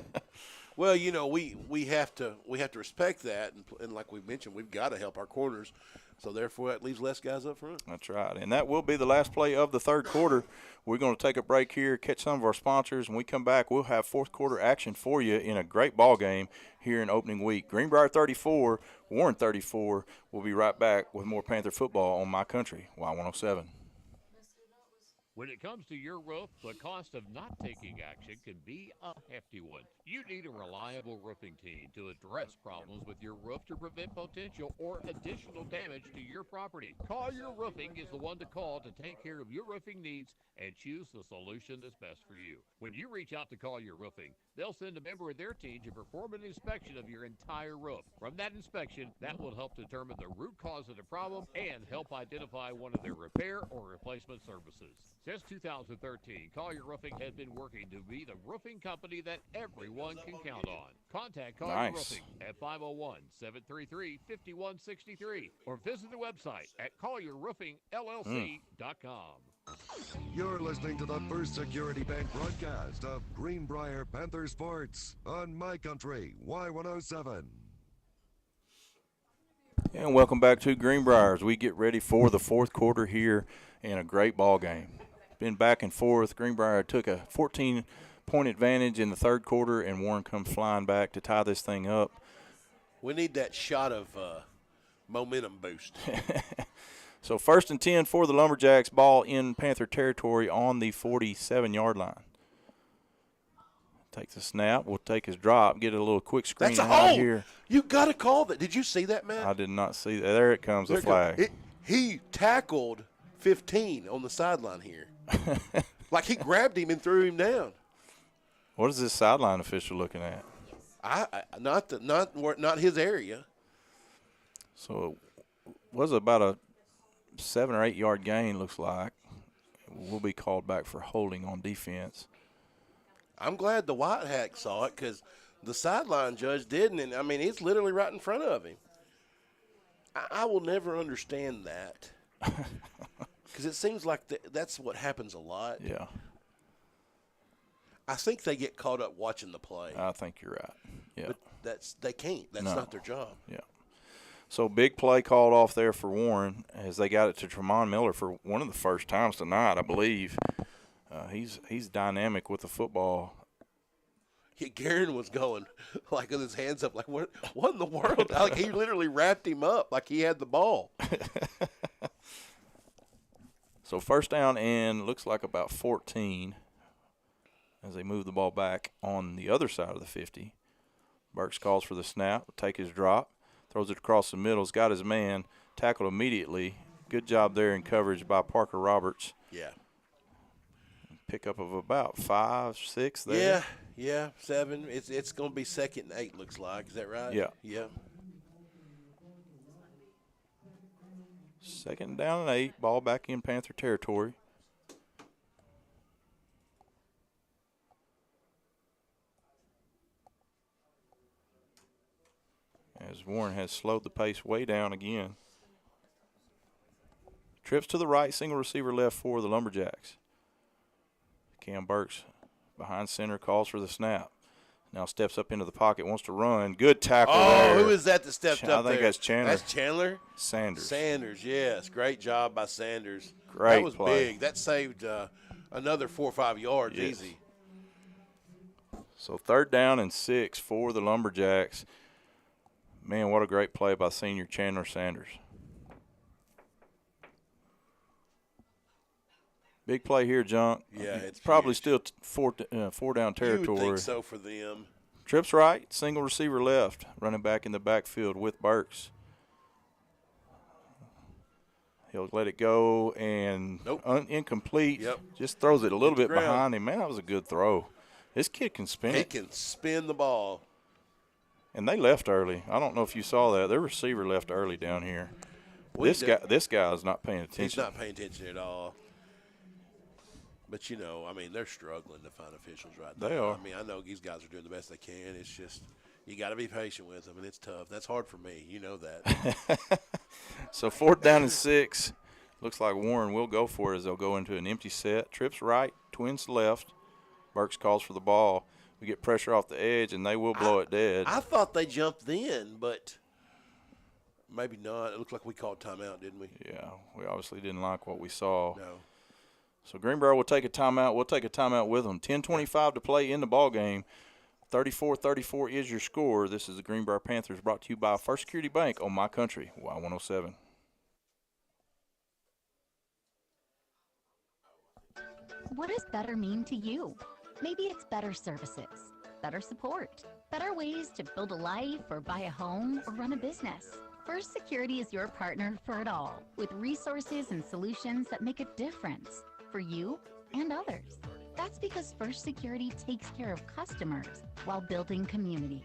Well, you know, we have to respect that, and like we mentioned, we've got to help our corners. So therefore, that leaves less guys up front. That's right. And that will be the last play of the third quarter. We're going to take a break here, catch some of our sponsors. When we come back, we'll have fourth quarter action for you in a great ball game here in opening week. Greenbrier 34, Warren 34. We'll be right back with more Panther football on My Country, Y107. When it comes to your roof, the cost of not taking action can be a hefty one. You need a reliable roofing team to address problems with your roof to prevent potential or additional damage to your property. Collier Roofing is the one to call to take care of your roofing needs and choose the solution that's best for you. When you reach out to Collier Roofing, they'll send a member of their team to perform an inspection of your entire roof. From that inspection, that will help determine the root cause of the problem and help identify one of their repair or replacement services. Since 2013, Collier Roofing has been working to be the roofing company that everyone can count on. Contact Collier Roofing at 501-733-5163 or visit the website at collierroofingllc.com. You're listening to the First Security Bank broadcast of Greenbrier Panther Sports on My Country Y107. And welcome back to Greenbrier as we get ready for the fourth quarter here in a great ball game. Been back and forth. Greenbrier took a 14-point advantage in the third quarter, and Warren comes flying back to tie this thing up. We need that shot of momentum boost. So 1st and 10 for the Lumberjacks, ball in Panther territory on the 47-yard line. Takes a snap, will take his drop, get a little quick screen That's a out hold. here. You got to call that. Did you see that, man? I did not see that. There it comes, the flag. He tackled 15 on the sideline here. Like he grabbed him and threw him down. What is this sideline official looking at? Not his area. So it was about a 7 or 8 yard gain, looks like. We'll be called back for holding on defense. I'm glad the White Hat saw it because the sideline judge didn't. And, I mean, it's literally right in front of him. I will never understand that because it seems like that's what happens a lot. Yeah. I think they get caught up watching the play. I think you're right. Yeah. But they can't. That's not their job. Yeah. So big play called off there for Warren as they got it to Tremont Miller for one of the first times tonight, I believe. He's dynamic with the football. Yeah, Garen was going like with his hands up, like what in the world? Like he literally wrapped him up like he had the ball. So first down and looks like about 14 as they move the ball back on the other side of the 50. Burks calls for the snap, will take his drop, throws it across the middle, has got his man, tackled immediately. Good job there in coverage by Parker Roberts. Yeah. Pickup of about 5, 6 there. Yeah, 7. It's going to be 2nd and 8, looks like. Is that right? Yeah. Yeah. 2nd down and 8, ball back in Panther territory. As Warren has slowed the pace way down again. Trips to the right, single receiver left for the Lumberjacks. Cam Burks behind center, calls for the snap. Now steps up into the pocket, wants to run. Good tackle there. Oh, who is that stepped up there? I think that's Chandler. That's Chandler? Sanders, yes. Great job by Sanders. Great That was play. big. That saved another 4 or 5 yards easy. So 3rd down and 6 for the Lumberjacks. Man, what a great play by senior Chandler Sanders. Big play here, Junk. Yeah, it's probably huge. still four down territory. You would think so for them. Trips right, single receiver left, running back in the backfield with Burks. He'll let it go and incomplete. Yep. Just throws it a little Hit the bit ground. behind him. Man, that was a good throw. This kid can spin He it. can spin the ball. And they left early. I don't know if you saw that. Their receiver left early down here. This guy is not paying attention. He's not paying attention at all. But, I mean, they're struggling to find officials right now. They are. I mean, I know these guys are doing the best they can. It's just you got to be patient with them, and it's tough. That's hard for me. You know that. So 4th down and 6. Looks like Warren will go for it as they'll go into an empty set. Trips right, Twins left. Burks calls for the ball. We get pressure off the edge, and they will blow it dead. I thought they jumped in, but maybe not. It looked like we called timeout, didn't we? Yeah, we obviously didn't like what we saw. No. So Greenbrier will take a timeout. We'll take a timeout with them. 10:25 to play in the ball game. 34-34 is your score. This is the Greenbrier Panthers brought to you by First Security Bank on My Country, Y107. What does better mean to you? Maybe it's better services, better support, better ways to build a life or buy a home or run a business. First Security is your partner for it all, with resources and solutions that make a difference for you and others. That's because First Security takes care of customers while building communities.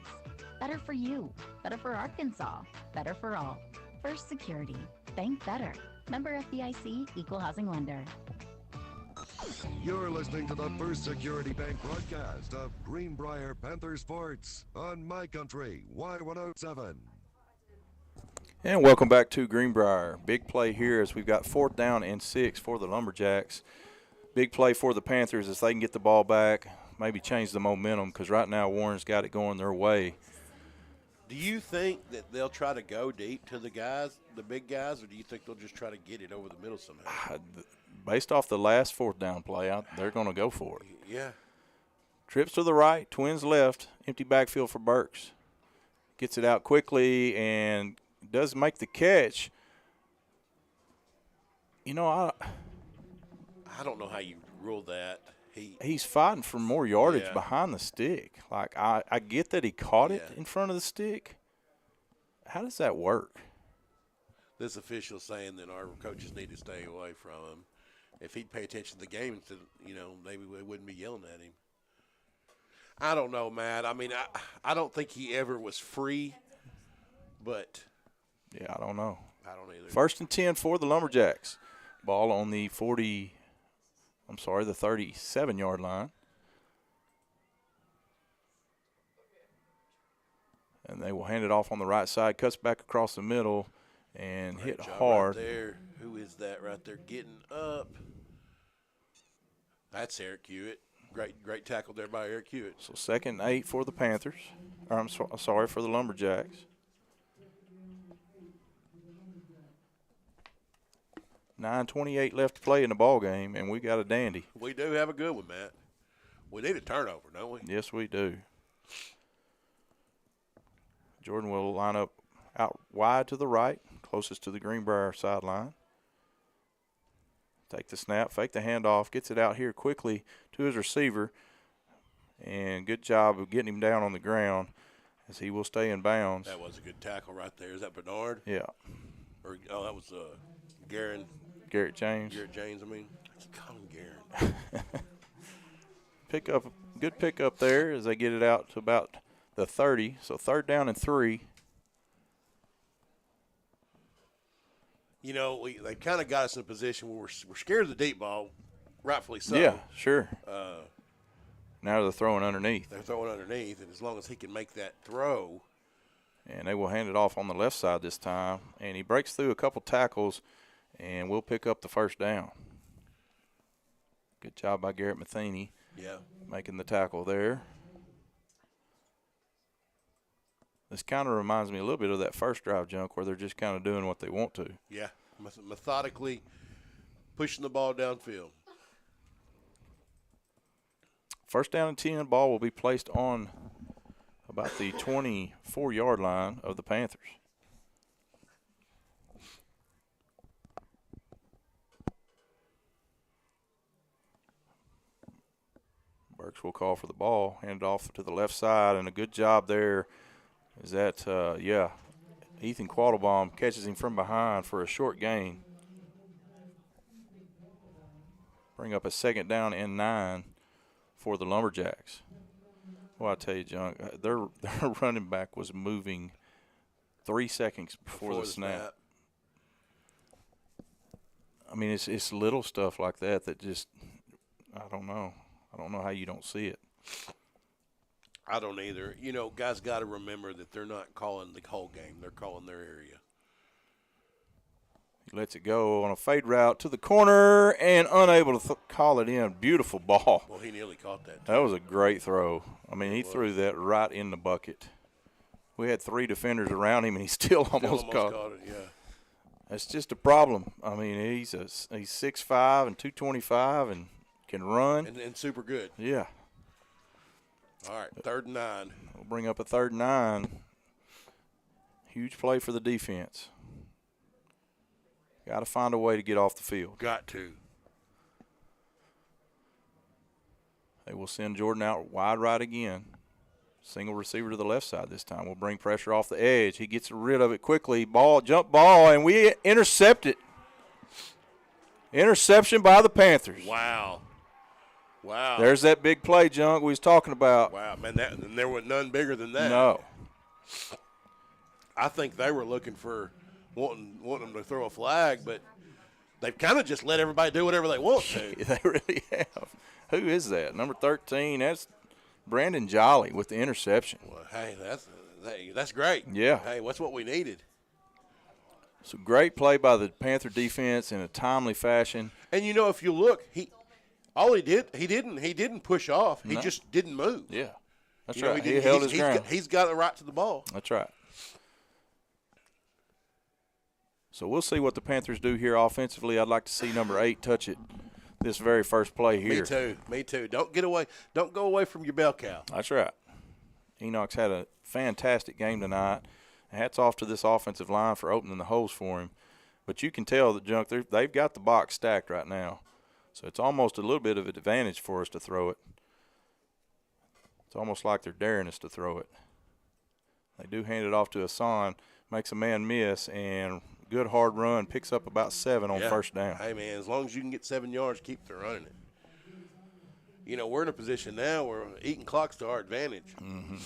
Better for you, better for Arkansas, better for all. First Security, bank better. Member FDIC, equal housing lender. You're listening to the First Security Bank broadcast of Greenbrier Panther Sports on My Country, Y107. And welcome back to Greenbrier. Big play here as we've got 4th down and 6 for the Lumberjacks. Big play for the Panthers as they can get the ball back, maybe change the momentum, because right now Warren's got it going their way. Do you think that they'll try to go deep to the guys, the big guys, or do you think they'll just try to get it over the middle somehow? Based off the last 4th down play, they're going to go for it. Yeah. Trips to the right, Twins left, empty backfield for Burks. Gets it out quickly and does make the catch. I don't know how you rule that. He's fighting for more yardage Yeah. behind the stick. Like, I get that he caught it in front of the stick. How does that work? This official saying that our coaches need to stay away from him. If he'd pay attention to the game, maybe we wouldn't be yelling at him. I don't know, Matt. I mean, I don't think he ever was free, but yeah, I don't know. I don't either. 1st and 10 for the Lumberjacks. Ball on the 37-yard line. And they will hand it off on the right side, cuts back across the middle, and hit hard. Right there. Who is that right there getting up? That's Eric Hewitt. Great tackle there by Eric Hewitt. So 2nd and 8 for the Panthers. Or I'm sorry, for the Lumberjacks. 9:28 left to play in the ball game, and we got a dandy. We do have a good one, Matt. We need a turnover, don't we? Yes, we do. Jordan will line up out wide to the right, closest to the Greenbrier sideline. Take the snap, fake the handoff, gets it out here quickly to his receiver. And good job of getting him down on the ground as he will stay in bounds. That was a good tackle right there. Is that Bernard? Yeah. That was Garrett James. Garrett James, I mean. I keep calling him Garrett. Good pickup there as they get it out to about the 30. So 3rd down and 3. They kind of got us in a position where we're scared of the deep ball, rightfully so. Yeah, sure. Now they're throwing underneath. They're throwing underneath, and as long as he can make that throw. And they will hand it off on the left side this time. And he breaks through a couple tackles, and we'll pick up the 1st down. Good job by Garrett Matheny. Yeah. Making the tackle there. This kind of reminds me a little bit of that first drive, Junk, where they're just kind of doing what they want to. Yeah, methodically pushing the ball downfield. 1st down and 10, ball will be placed on about the 24-yard line of the Panthers. Burks will call for the ball, hand it off to the left side, and a good job there is that, Ethan Quattlebaum catches him from behind for a short gain. Bring up a 2nd down and 9 for the Lumberjacks. Well, I tell you, John, their running back was moving 3 seconds before the snap. I mean, it's little stuff like that just, I don't know. I don't know how you don't see it. I don't either. You know, guys got to remember that they're not calling the whole game. They're calling their area. He lets it go on a fade route to the corner and unable to call it in. Beautiful ball. Well, he nearly caught that. That was a great throw. I mean, he threw that right in the bucket. We had 3 defenders around him, and he still almost caught it. Yeah. That's just a problem. I mean, he's 6'5" and 225 and can run. And super good. Yeah. All right, 3rd and 9. We'll bring up a 3rd and 9. Huge play for the defense. Got to find a way to get off the field. Got to. They will send Jordan out wide right again. Single receiver to the left side this time. We'll bring pressure off the edge. He gets rid of it quickly. Jump ball, and we intercept it. Interception by the Panthers. Wow. There's that big play, Junk, we was talking about. Wow, man, and there was none bigger than that. No. I think they were looking for wanting them to throw a flag, but they've kind of just let everybody do whatever they want to. They really have. Who is that? Number 13, that's Brandon Jolly with the interception. Well, hey, that's great. Yeah. Hey, that's what we needed. So great play by the Panther defense in a timely fashion. And you know, if you look, he didn't push off. He just didn't move. Yeah. That's right. He held his ground. He's got the right to the ball. That's right. So we'll see what the Panthers do here offensively. I'd like to see number 8 touch it this very first play here. Me too. Don't go away from your bell cow. That's right. Enoch's had a fantastic game tonight. Hats off to this offensive line for opening the holes for him. But you can tell that, Junk, they've got the box stacked right now. So it's almost a little bit of an advantage for us to throw it. It's almost like they're daring us to throw it. They do hand it off to Hassan, makes a man miss, and good hard run, picks up about 7 on first down. Hey, man, as long as you can get 7 yards, keep running it. You know, we're in a position now where eating clock's to our advantage. Mm-hmm.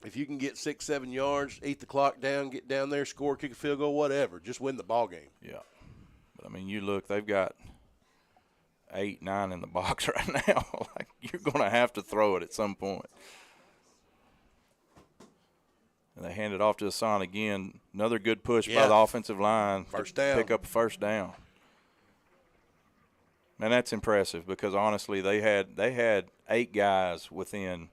If you can get 6, 7 yards, eat the clock down, get down there, score, kick a field goal, whatever, just win the ball game. Yeah. But, I mean, you look, they've got 8, 9 in the box right now. Like, you're going to have to throw it at some point. And they hand it off to Hassan again. Another good push by the offensive line. First down. Pick up a first down. Man, that's impressive because, honestly, they had 8 guys within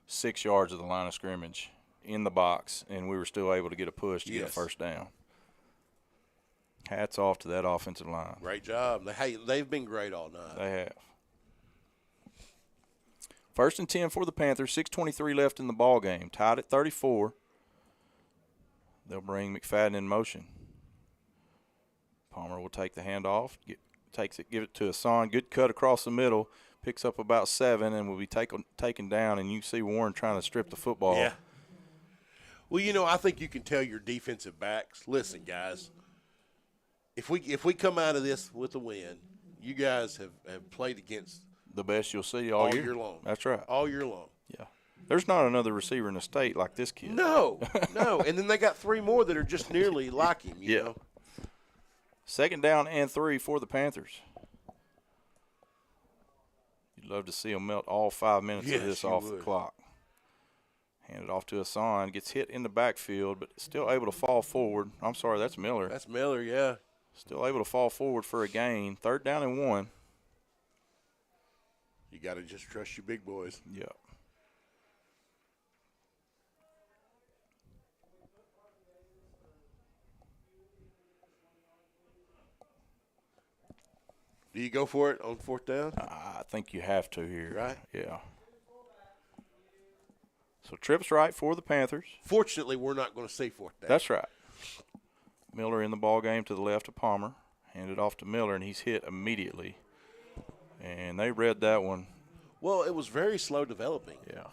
6 yards of the line of scrimmage in the box, and we were still able to get a push to get a first down. Hats off to that offensive line. Great job. They've been great all night. They have. 1st and 10 for the Panthers. 6:23 left in the ball game. Tied at 34. They'll bring McFadden in motion. Palmer will take the handoff. Give it to Hassan. Good cut across the middle. Picks up about 7 and will be taken down. And you see Warren trying to strip the football. Yeah. Well, you know, I think you can tell your defensive backs, listen, guys, if we come out of this with a win, you guys have played against the best you'll see all year long. That's right. All year long. Yeah. There's not another receiver in the state like this kid. No. And then they got 3 more that are just nearly like him, you know. 2nd down and 3 for the Panthers. You'd love to see them melt all 5 minutes of this off the clock. Hand it off to Hassan. Gets hit in the backfield, but still able to fall forward. I'm sorry, that's Miller. That's Miller, yeah. Still able to fall forward for a gain. 3rd down and 1. You got to just trust your big boys. Yeah. Do you go for it on 4th down? I think you have to here. Right? Yeah. So trips right for the Panthers. Fortunately, we're not going to see 4th down. That's right. Miller in the ball game to the left of Palmer. Handed off to Miller, and he's hit immediately. And they read that one. Well, it was very slow developing. Yeah.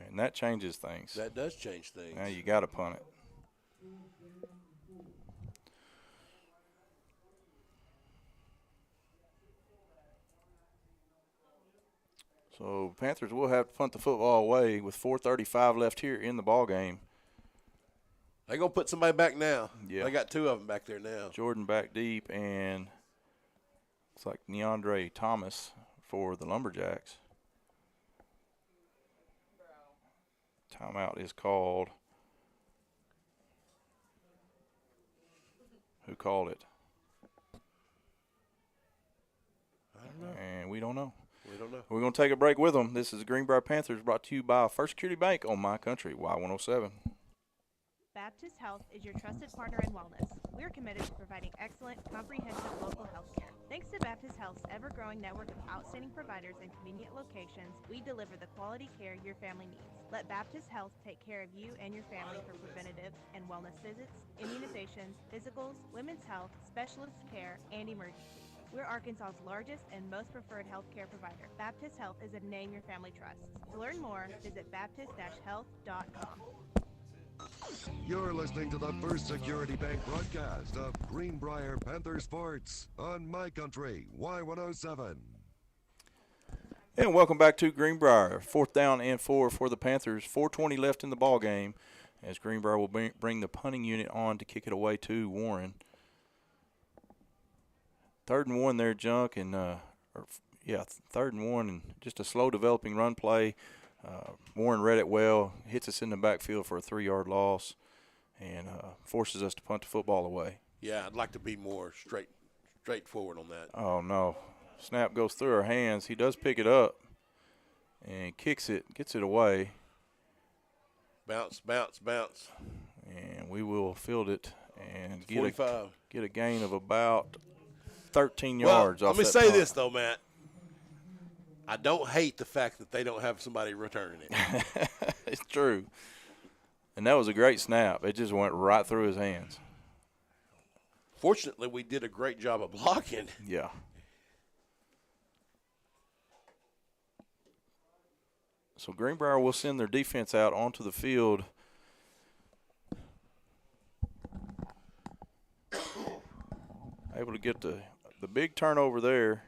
And that changes things. That does change things. Now you got to punt it. So Panthers will have to punt the football away with 4:35 left here in the ball game. They're going to put somebody back now. Yeah. They got 2 of them back there now. Jordan back deep, and looks like Neandre Thomas for the Lumberjacks. Timeout is called. Who called it? I don't know. And we don't know. We don't know. We're going to take a break with them. This is the Greenbrier Panthers brought to you by First Security Bank on My Country, Y107. Baptist Health is your trusted partner in wellness. We're committed to providing excellent, comprehensive local health care. Thanks to Baptist Health's ever-growing network of outstanding providers and convenient locations, we deliver the quality care your family needs. Let Baptist Health take care of you and your family for preventative and wellness visits, immunizations, physicals, women's health, specialist care, and emergencies. We're Arkansas's largest and most preferred healthcare provider. Baptist Health is a name your family trusts. To learn more, visit baptist-health.com. You're listening to the First Security Bank broadcast of Greenbrier Panther Sports on My Country, Y107. And welcome back to Greenbrier. 4th down and 4 for the Panthers. 4:20 left in the ball game as Greenbrier will bring the punting unit on to kick it away to Warren. 3rd and 1 there, Junk, and 3rd and 1, and just a slow developing run play. Warren read it well, hits us in the backfield for a 3-yard loss, and forces us to punt the football away. Yeah, I'd like to be more straightforward on that. Oh, no. Snap goes through our hands. He does pick it up and kicks it, gets it away. Bounce, bounce, bounce. And we will field it and get a gain of about 13 well, yards off let me that say punt. this, though, Matt. I don't hate the fact that they don't have somebody returning it. It's true. And that was a great snap. It just went right through his hands. Fortunately, we did a great job of blocking. Yeah. So Greenbrier will send their defense out onto the field. Able to get the big turnover there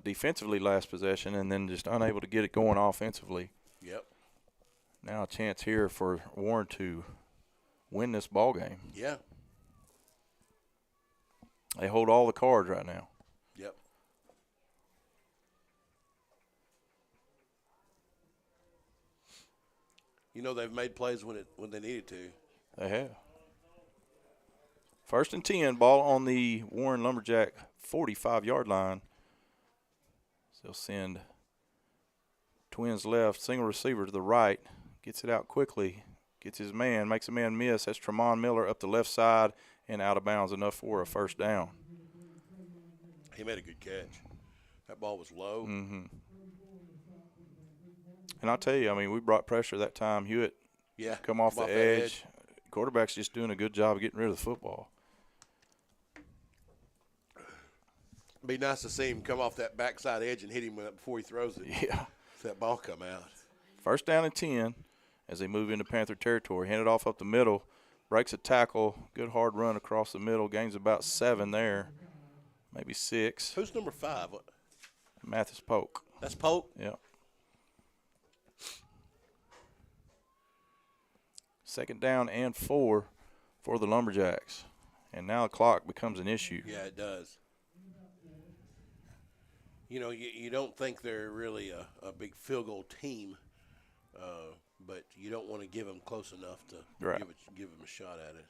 defensively last possession, and then just unable to get it going offensively. Yep. Now a chance here for Warren to win this ball game. Yeah. They hold all the cards right now. Yep. You know, they've made plays when they needed to. They have. 1st and 10, ball on the Warren Lumberjack 45-yard line. So they'll send twins left, single receiver to the right, gets it out quickly, gets his man, makes a man miss. That's Tremont Miller up the left side and out of bounds, enough for a 1st down. He made a good catch. That ball was low. Mm-hmm. And I'll tell you, I mean, we brought pressure that time. Hewitt come off the edge. Quarterback's just doing a good job of getting rid of the football. Be nice to see him come off that backside edge and hit him before he throws it. Yeah. If that ball come out. 1st down and 10 as they move into Panther territory. Hand it off up the middle. Breaks a tackle. Good hard run across the middle. Gains about 7 there. Maybe 6. Who's number 5? Mathis Polk. That's Polk? Yeah. 2nd down and 4 for the Lumberjacks. And now the clock becomes an issue. Yeah, it does. You know, you don't think they're really a big field goal team, but you don't want to give them close enough to give them a shot at it.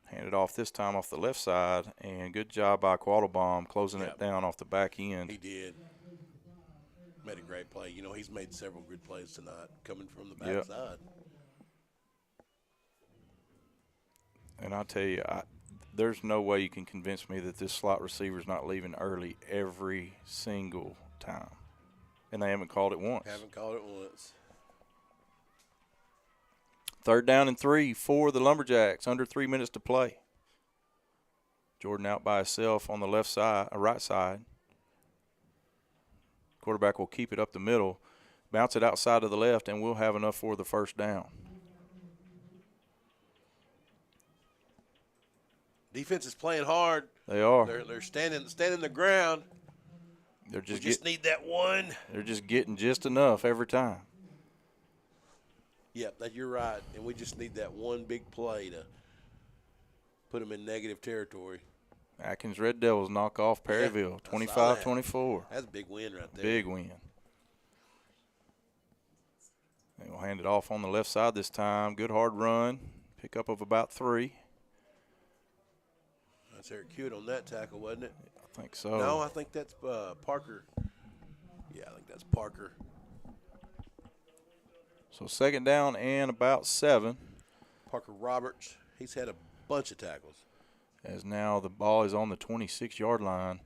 Handed off this time off the left side, and good job by Quattlebaum closing it down off the back end. He did. Made a great play. You know, he's made several good plays tonight coming from the backside. And I'll tell you, there's no way you can convince me that this slot receiver's not leaving early every single time. And they haven't called it once. Haven't called it once. 3rd down and 3 for the Lumberjacks. Under 3 minutes to play. Jordan out by himself on the left side, right side. Quarterback will keep it up the middle, bounce it outside to the left, and we'll have enough for the first down. Defense is playing hard. They are. They're standing the ground. We just need that one. They're just getting just enough every time. Yep, you're right. And we just need that one big play to put them in negative territory. Atkins Red Devils knock off Perryville, 25-24. That's a big win right there. Big win. They will hand it off on the left side this time. Good hard run. Pickup of about 3. That's Eric Hewitt on that tackle, wasn't it? I think so. No, I think that's Parker. Yeah, I think that's Parker. So second down and about 7. Parker Roberts, he's had a bunch of tackles. As now the ball is on the 26-yard line.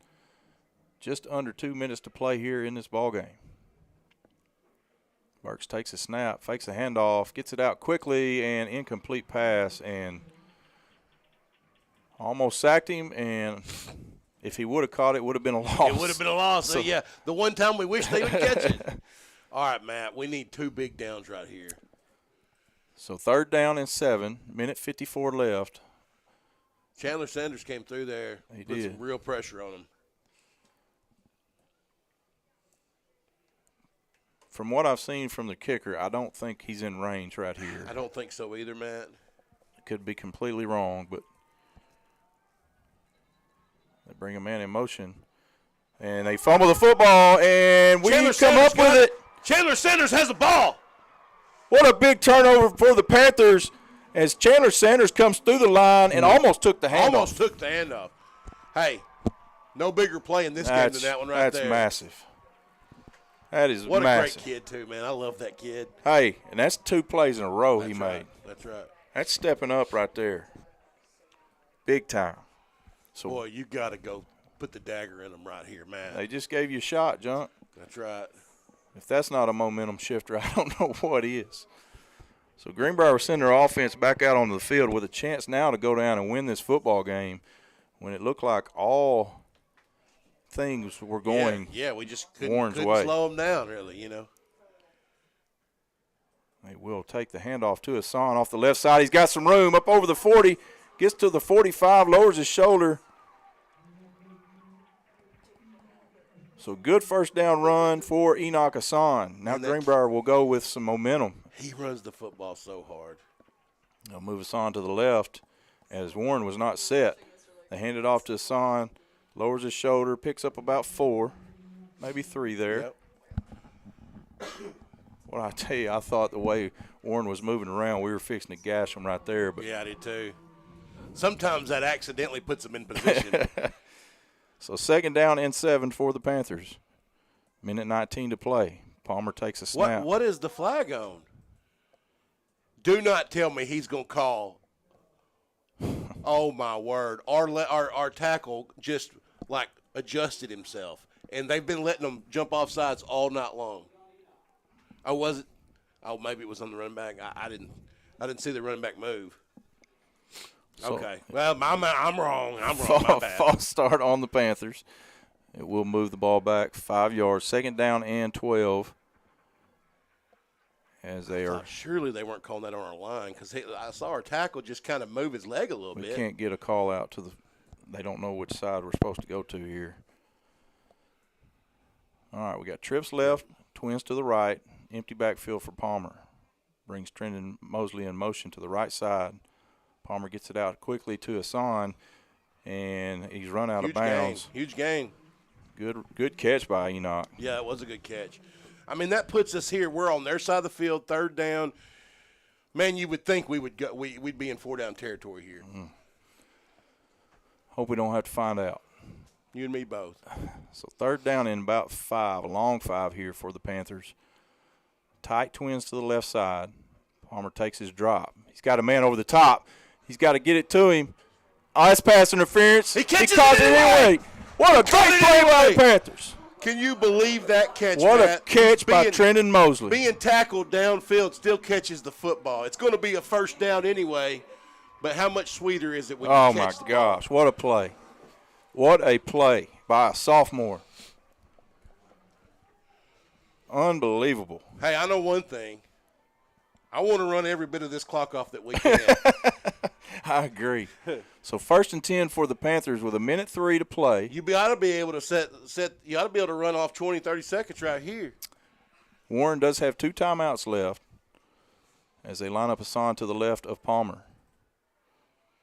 Just under 2 minutes to play here in this ball game. Burks takes a snap, fakes a handoff, gets it out quickly, and incomplete pass, and almost sacked him, and if he would have caught it, it would have been a loss. It would have been a loss. So, yeah, the one time we wish they would catch it. All right, Matt, we need 2 big downs right here. So third down and 7, minute 54 left. Chandler Sanders came through there. He put did. Some real pressure on him. From what I've seen from the kicker, I don't think he's in range right here. I don't think so either, Matt. Could be completely wrong, but they bring a man in motion. And they fumble the football, and we come up with it. Chandler Sanders has the ball. What a big turnover for the Panthers as Chandler Sanders comes through the line and almost took the handoff. Almost took the handoff. Hey, no bigger play in this game than that one right there. That's massive. That is what massive. What a great kid, too, man. I love that kid. Hey, and that's 2 plays in a row he made. That's right. That's stepping up right there. Big time. So boy, you got to go put the dagger in them right here, man. They just gave you a shot, Junk. That's right. If that's not a momentum shifter, I don't know what is. So Greenbrier will send their offense back out onto the field with a chance now to go down and win this football game when it looked like all things were going yeah, we just couldn't way. Slow them down, really, you know. They will take the handoff to Hassan off the left side. He's got some room up over the 40, gets to the 45, lowers his shoulder. So good first down run for Enoch Hassan. Now Greenbrier will go with some momentum. He runs the football so hard. They'll move Hassan to the left as Warren was not set. They hand it off to Hassan, lowers his shoulder, picks up about 4, maybe 3 there. Yep. Well, I tell you, I thought the way Warren was moving around, we were fixing to gash him right there. But yeah, I did too. Sometimes that accidentally puts him in position. So second down and 7 for the Panthers. Minute 19 to play. Palmer takes a snap. What is the flag on? Do not tell me he's going to call. Oh, my word. Our tackle just, like, adjusted himself. And they've been letting him jump off sides all night long. Maybe it was on the running back. I didn't see the running back move. So, okay. Well, I'm wrong. My bad. False start on the Panthers. It will move the ball back 5 yards. Second down and 12. As they are. Surely they weren't calling that on our line because I saw our tackle just kind of move his leg a little bit. We can't get a call out to the. They don't know which side we're supposed to go to here. All right, we got trips left, twins to the right, empty backfield for Palmer. Brings Trendon Mosley in motion to the right side. Palmer gets it out quickly to Hassan, and he's run out of bounds. Huge gain. Good catch by Enoch. Yeah, it was a good catch. I mean, that puts us here. We're on their side of the field, third down. Man, you would think we'd be in 4-down territory here. Hope we don't have to find out. You and me both. So third down and about 5, a long 5 here for the Panthers. Tight twins to the left side. Palmer takes his drop. He's got a man over the top. He's got to get it to him. Oh, that's pass interference. He catches caught it anyway. What a great play by the Panthers. Can you believe that catch, What Matt? a catch by Trendon Mosley. Being tackled downfield still catches the football. It's going to be a first down anyway, but how much sweeter is it when you catch the ball? Oh, my gosh. What a play. What a play by a sophomore. Unbelievable. Hey, I know one thing. I want to run every bit of this clock off that we can. I agree. So 1st and 10 for the Panthers with 1:03 to play. You ought to be able to you ought to be able to run off 20, 30 seconds right here. Warren does have 2 timeouts left as they line up Hassan to the left of Palmer.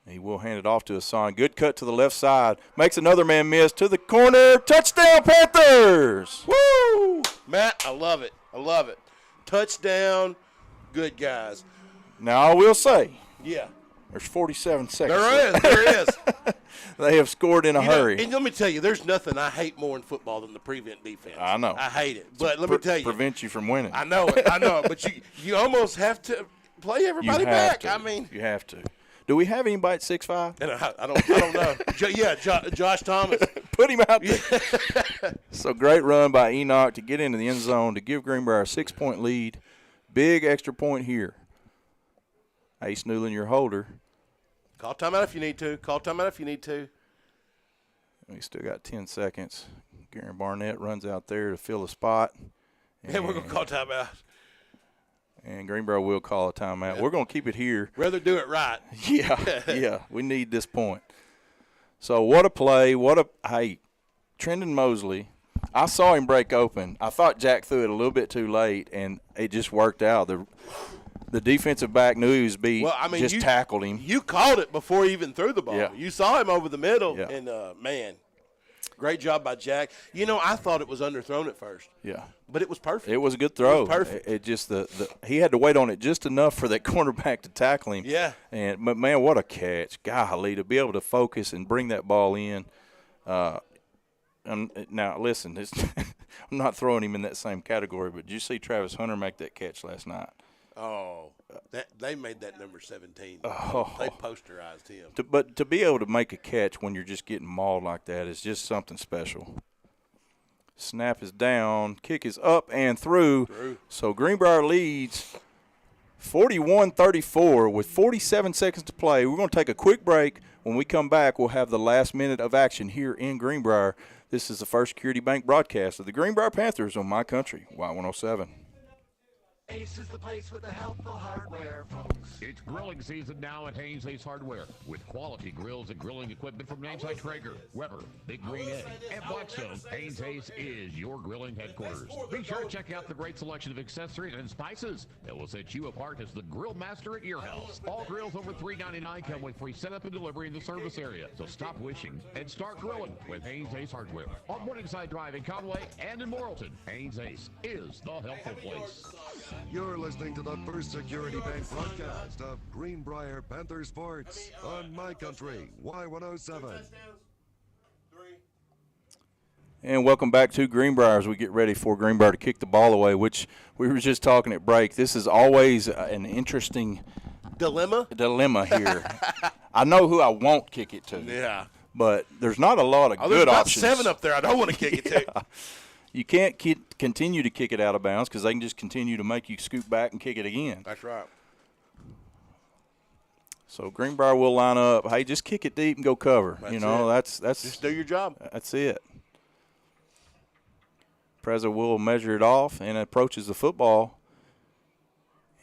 He will hand it off to Hassan. Good cut to the left side. Makes another man miss to the corner. Touchdown, Panthers! Woo! Matt, I love it. I love it. Touchdown. Good guys. Now, I will say. Yeah. There's 47 seconds. There is. They have scored in a hurry. And let me tell you, there's nothing I hate more in football than the prevent defense. I know. I hate it. But let me tell you. Prevent you from winning. I know it. But you almost have to play everybody back. I mean. You have to. Do we have anybody at 6'5"? I don't know. Josh Thomas. Put him out there. So great run by Enoch to get into the end zone to give Greenbrier a 6-point lead. Big extra point here. Ace Newland, your holder. Call timeout if you need to. We still got 10 seconds. Garen Barnett runs out there to fill the spot. And we're going to call timeout. And Greenbrier will call a timeout. Yeah. We're going to keep it here. Rather do it right. Yeah. We need this point. So what a play. Hey, Trendon Mosley, I saw him break open. I thought Jack threw it a little bit too late, and it just worked out. The defensive back knew he was beat, tackled him. You called it before he even threw the ball. Yeah. You saw him over the middle, Yeah. and, man, great job by Jack. I thought it was underthrown at first. Yeah. But it was perfect. It was a good throw. It was perfect. It just he had to wait on it just enough for that cornerback to tackle him. Yeah. But man, what a catch! Golly, to be able to focus and bring that ball in. Now listen, I'm not throwing him in that same category, but did you see Travis Hunter make that catch last night? Oh, they made that number 17. Oh. They posterized him. But to be able to make a catch when you're just getting mauled like that is just something special. Snap is down. Kick is up and through. So Greenbrier leads 41-34 with 47 seconds to play. We're going to take a quick break. When we come back, we'll have the last minute of action here in Greenbrier. This is the First Security Bank broadcast of the Greenbrier Panthers on My Country, Y107. Ace is the place with the helpful hardware, folks. It's grilling season now at Haynes Ace Hardware with quality grills and grilling equipment from names like Traeger, Weber, Big Green Egg, and Blackstone. Haynes Ace is your grilling headquarters. Be sure to check out the great selection of accessories and spices that will set you apart as the grill master at your house. All grills over $3.99 come with free setup and delivery in the service area. So stop wishing and start grilling with Haynes Ace Hardware. On Morningside Drive in Conway and in Morrilton, Haynes Ace is the helpful place. You're listening to the First Security Bank broadcast of Greenbrier Panther Sports on My Country, Y107. And welcome back to Greenbrier as we get ready for Greenbrier to kick the ball away, which we were just talking at break. This is always an interesting dilemma here. I know who I won't kick it to. Yeah. But there's not a lot of good there's about options. 7 up there I don't want to kick it to. You can't continue to kick it out of bounds because they can just continue to make you scoot back and kick it again. That's right. So Greenbrier will line up. Hey, just kick it deep and go cover. That's that's just do your job. That's it. Preza will measure it off and approaches the football.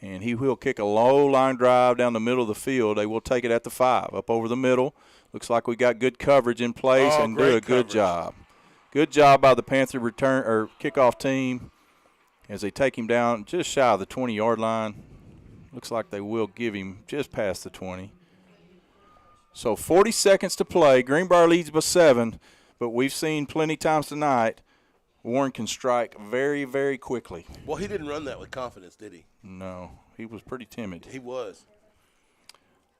And he will kick a low line drive down the middle of the field. They will take it at the 5, up over the middle. Looks like we got good coverage in place and do a good job. Good job by the Panther kickoff team as they take him down just shy of the 20-yard line. Looks like they will give him just past the 20. So 40 seconds to play. Greenbrier leads by 7, but we've seen plenty times tonight Warren can strike very, very quickly. Well, he didn't run that with confidence, did he? No, he was pretty timid. He was.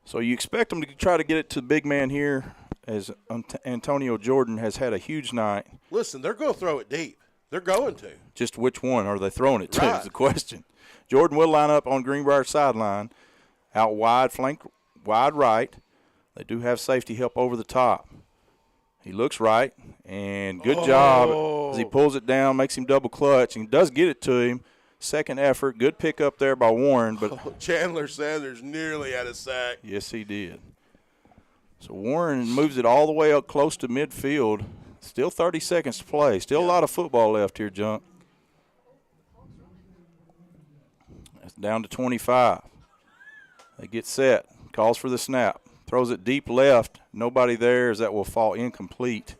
So you expect him to try to get it to the big man here as Antonio Jordan has had a huge night. Listen, they're going to throw it deep. They're going to. Just which one are they throwing it to Right. is the question. Jordan will line up on Greenbrier's sideline, out wide, flank wide right. They do have safety help over the top. He looks right, and good job as he pulls it down, makes him double clutch, and does get it to him. Second effort, good pick up there by Warren. But Chandler Sanders nearly had a sack. Yes, he did. So Warren moves it all the way up close to midfield. Still 30 seconds to play. Still a lot of football left here, Junk. down to 25. They get set, calls for the snap, throws it deep left. Nobody there as that will fall incomplete.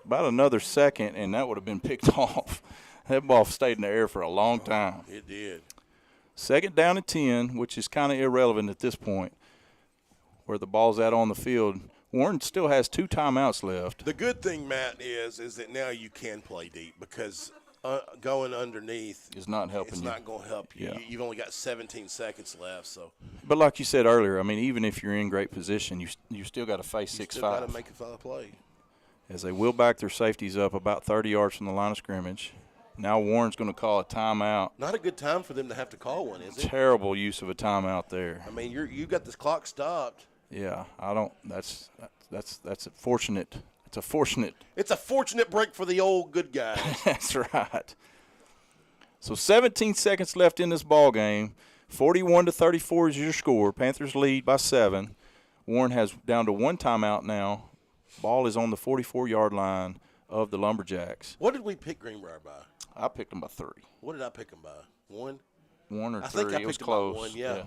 About another second, and that would have been picked off. That ball stayed in the air for a long time. It did. Second down and 10, which is kind of irrelevant at this point, where the ball's at on the field. Warren still has 2 timeouts left. The good thing, Matt, is that now you can play deep because going underneath is not helping it's you. not going to help you. Yeah. You've only got 17 seconds left. So, But like you said earlier, I mean, even if you're in great position, you still got to face 6-5. Still got to make a foul play. As they wheel back their safeties up about 30 yards from the line of scrimmage. Now Warren's going to call a timeout. Not a good time for them to have to call one, is it? Terrible use of a timeout there. I mean, you got this clock stopped. Yeah, I don't. That's a fortunate. It's a fortunate. It's a fortunate break for the old good guys. That's right. So 17 seconds left in this ball game. 41-34 is your score. Panthers lead by 7. Warren has down to 1 timeout now. Ball is on the 44-yard line of the Lumberjacks. What did we pick Greenbrier by? I picked them by 3. What did I pick them by? 1? 1 or 3. I think I it was picked close. By 1, yeah.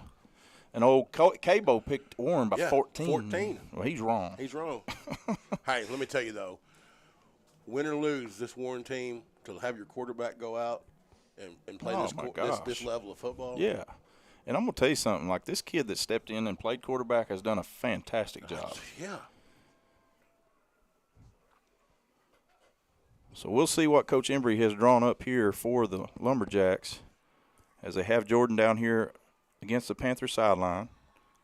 And old Cabo picked Warren by 14. 14. Well, he's wrong. He's wrong. Hey, let me tell you, though, win or lose, this Warren team, to have your quarterback go out and play this level of football. Yeah. And I'm going to tell you something. Like, this kid that stepped in and played quarterback has done a fantastic job. Yeah. So we'll see what Coach Embry has drawn up here for the Lumberjacks as they have Jordan down here against the Panther sideline.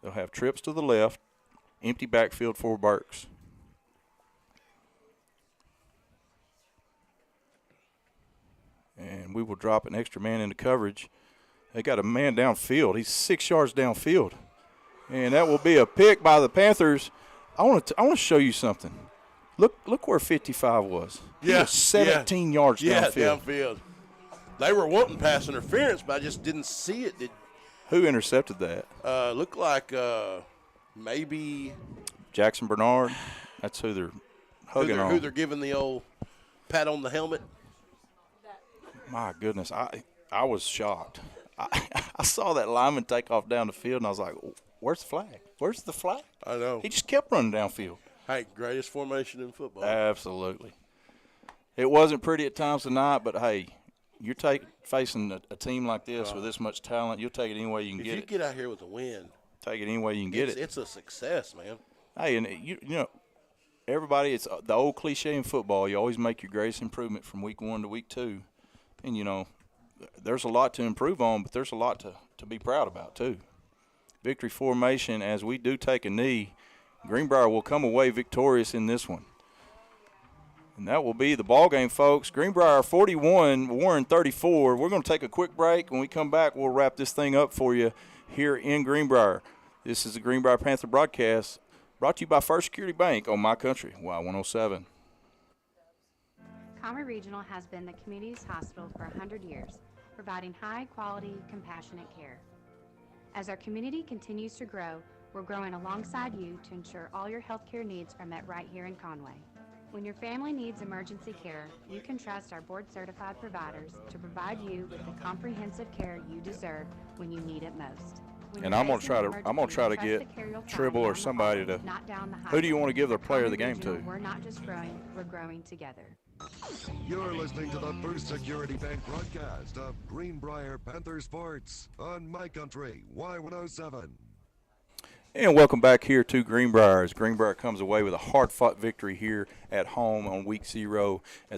They'll have trips to the left, empty backfield for Burks. And we will drop an extra man into coverage. They got a man downfield. He's 6 yards downfield. And that will be a pick by the Panthers. I want to show you something. Look where 55 was. He was 17 yards downfield. Yeah, downfield. They were wanting pass interference, but I just didn't see it. Who intercepted that? Looked like maybe Jackson Bernard. That's who they're hugging on. Who they're giving the old pat on the helmet. My goodness, I was shocked. I saw that lineman take off down the field, and I was like, where's the flag? Where's the flag? I know. He just kept running downfield. Hey, greatest formation in football. Absolutely. It wasn't pretty at times tonight, but, hey, you're facing a team like this with this much talent, you'll take it any way you can get it. If you get out here with a win. Take it any way you can get it. It's a success, man. Hey, and you know, everybody, it's the old cliche in football. You always make your greatest improvement from week 1 to week 2. And, you know, there's a lot to improve on, but there's a lot to be proud about, too. Victory formation, as we do take a knee, Greenbrier will come away victorious in this one. And that will be the ball game, folks. Greenbrier 41, Warren 34. We're going to take a quick break. When we come back, we'll wrap this thing up for you here in Greenbrier. This is the Greenbrier Panther broadcast brought to you by First Security Bank on My Country, Y107. Comrie Regional has been the community's hospital for 100 years, providing high-quality, compassionate care. As our community continues to grow, we're growing alongside you to ensure all your healthcare needs are met right here in Conway. When your family needs emergency care, you can trust our board-certified providers to provide you with the comprehensive care you deserve when you need it most. And I'm gonna try to get Tribble or somebody to. Who do you want to give the player of the game to? We're not just growing; we're growing together. You're listening to the First Security Bank broadcast of Greenbrier Panther Sports on My Country Y107. And welcome back here to Greenbrier as Greenbrier comes away with a hard-fought victory here at home on week 0 as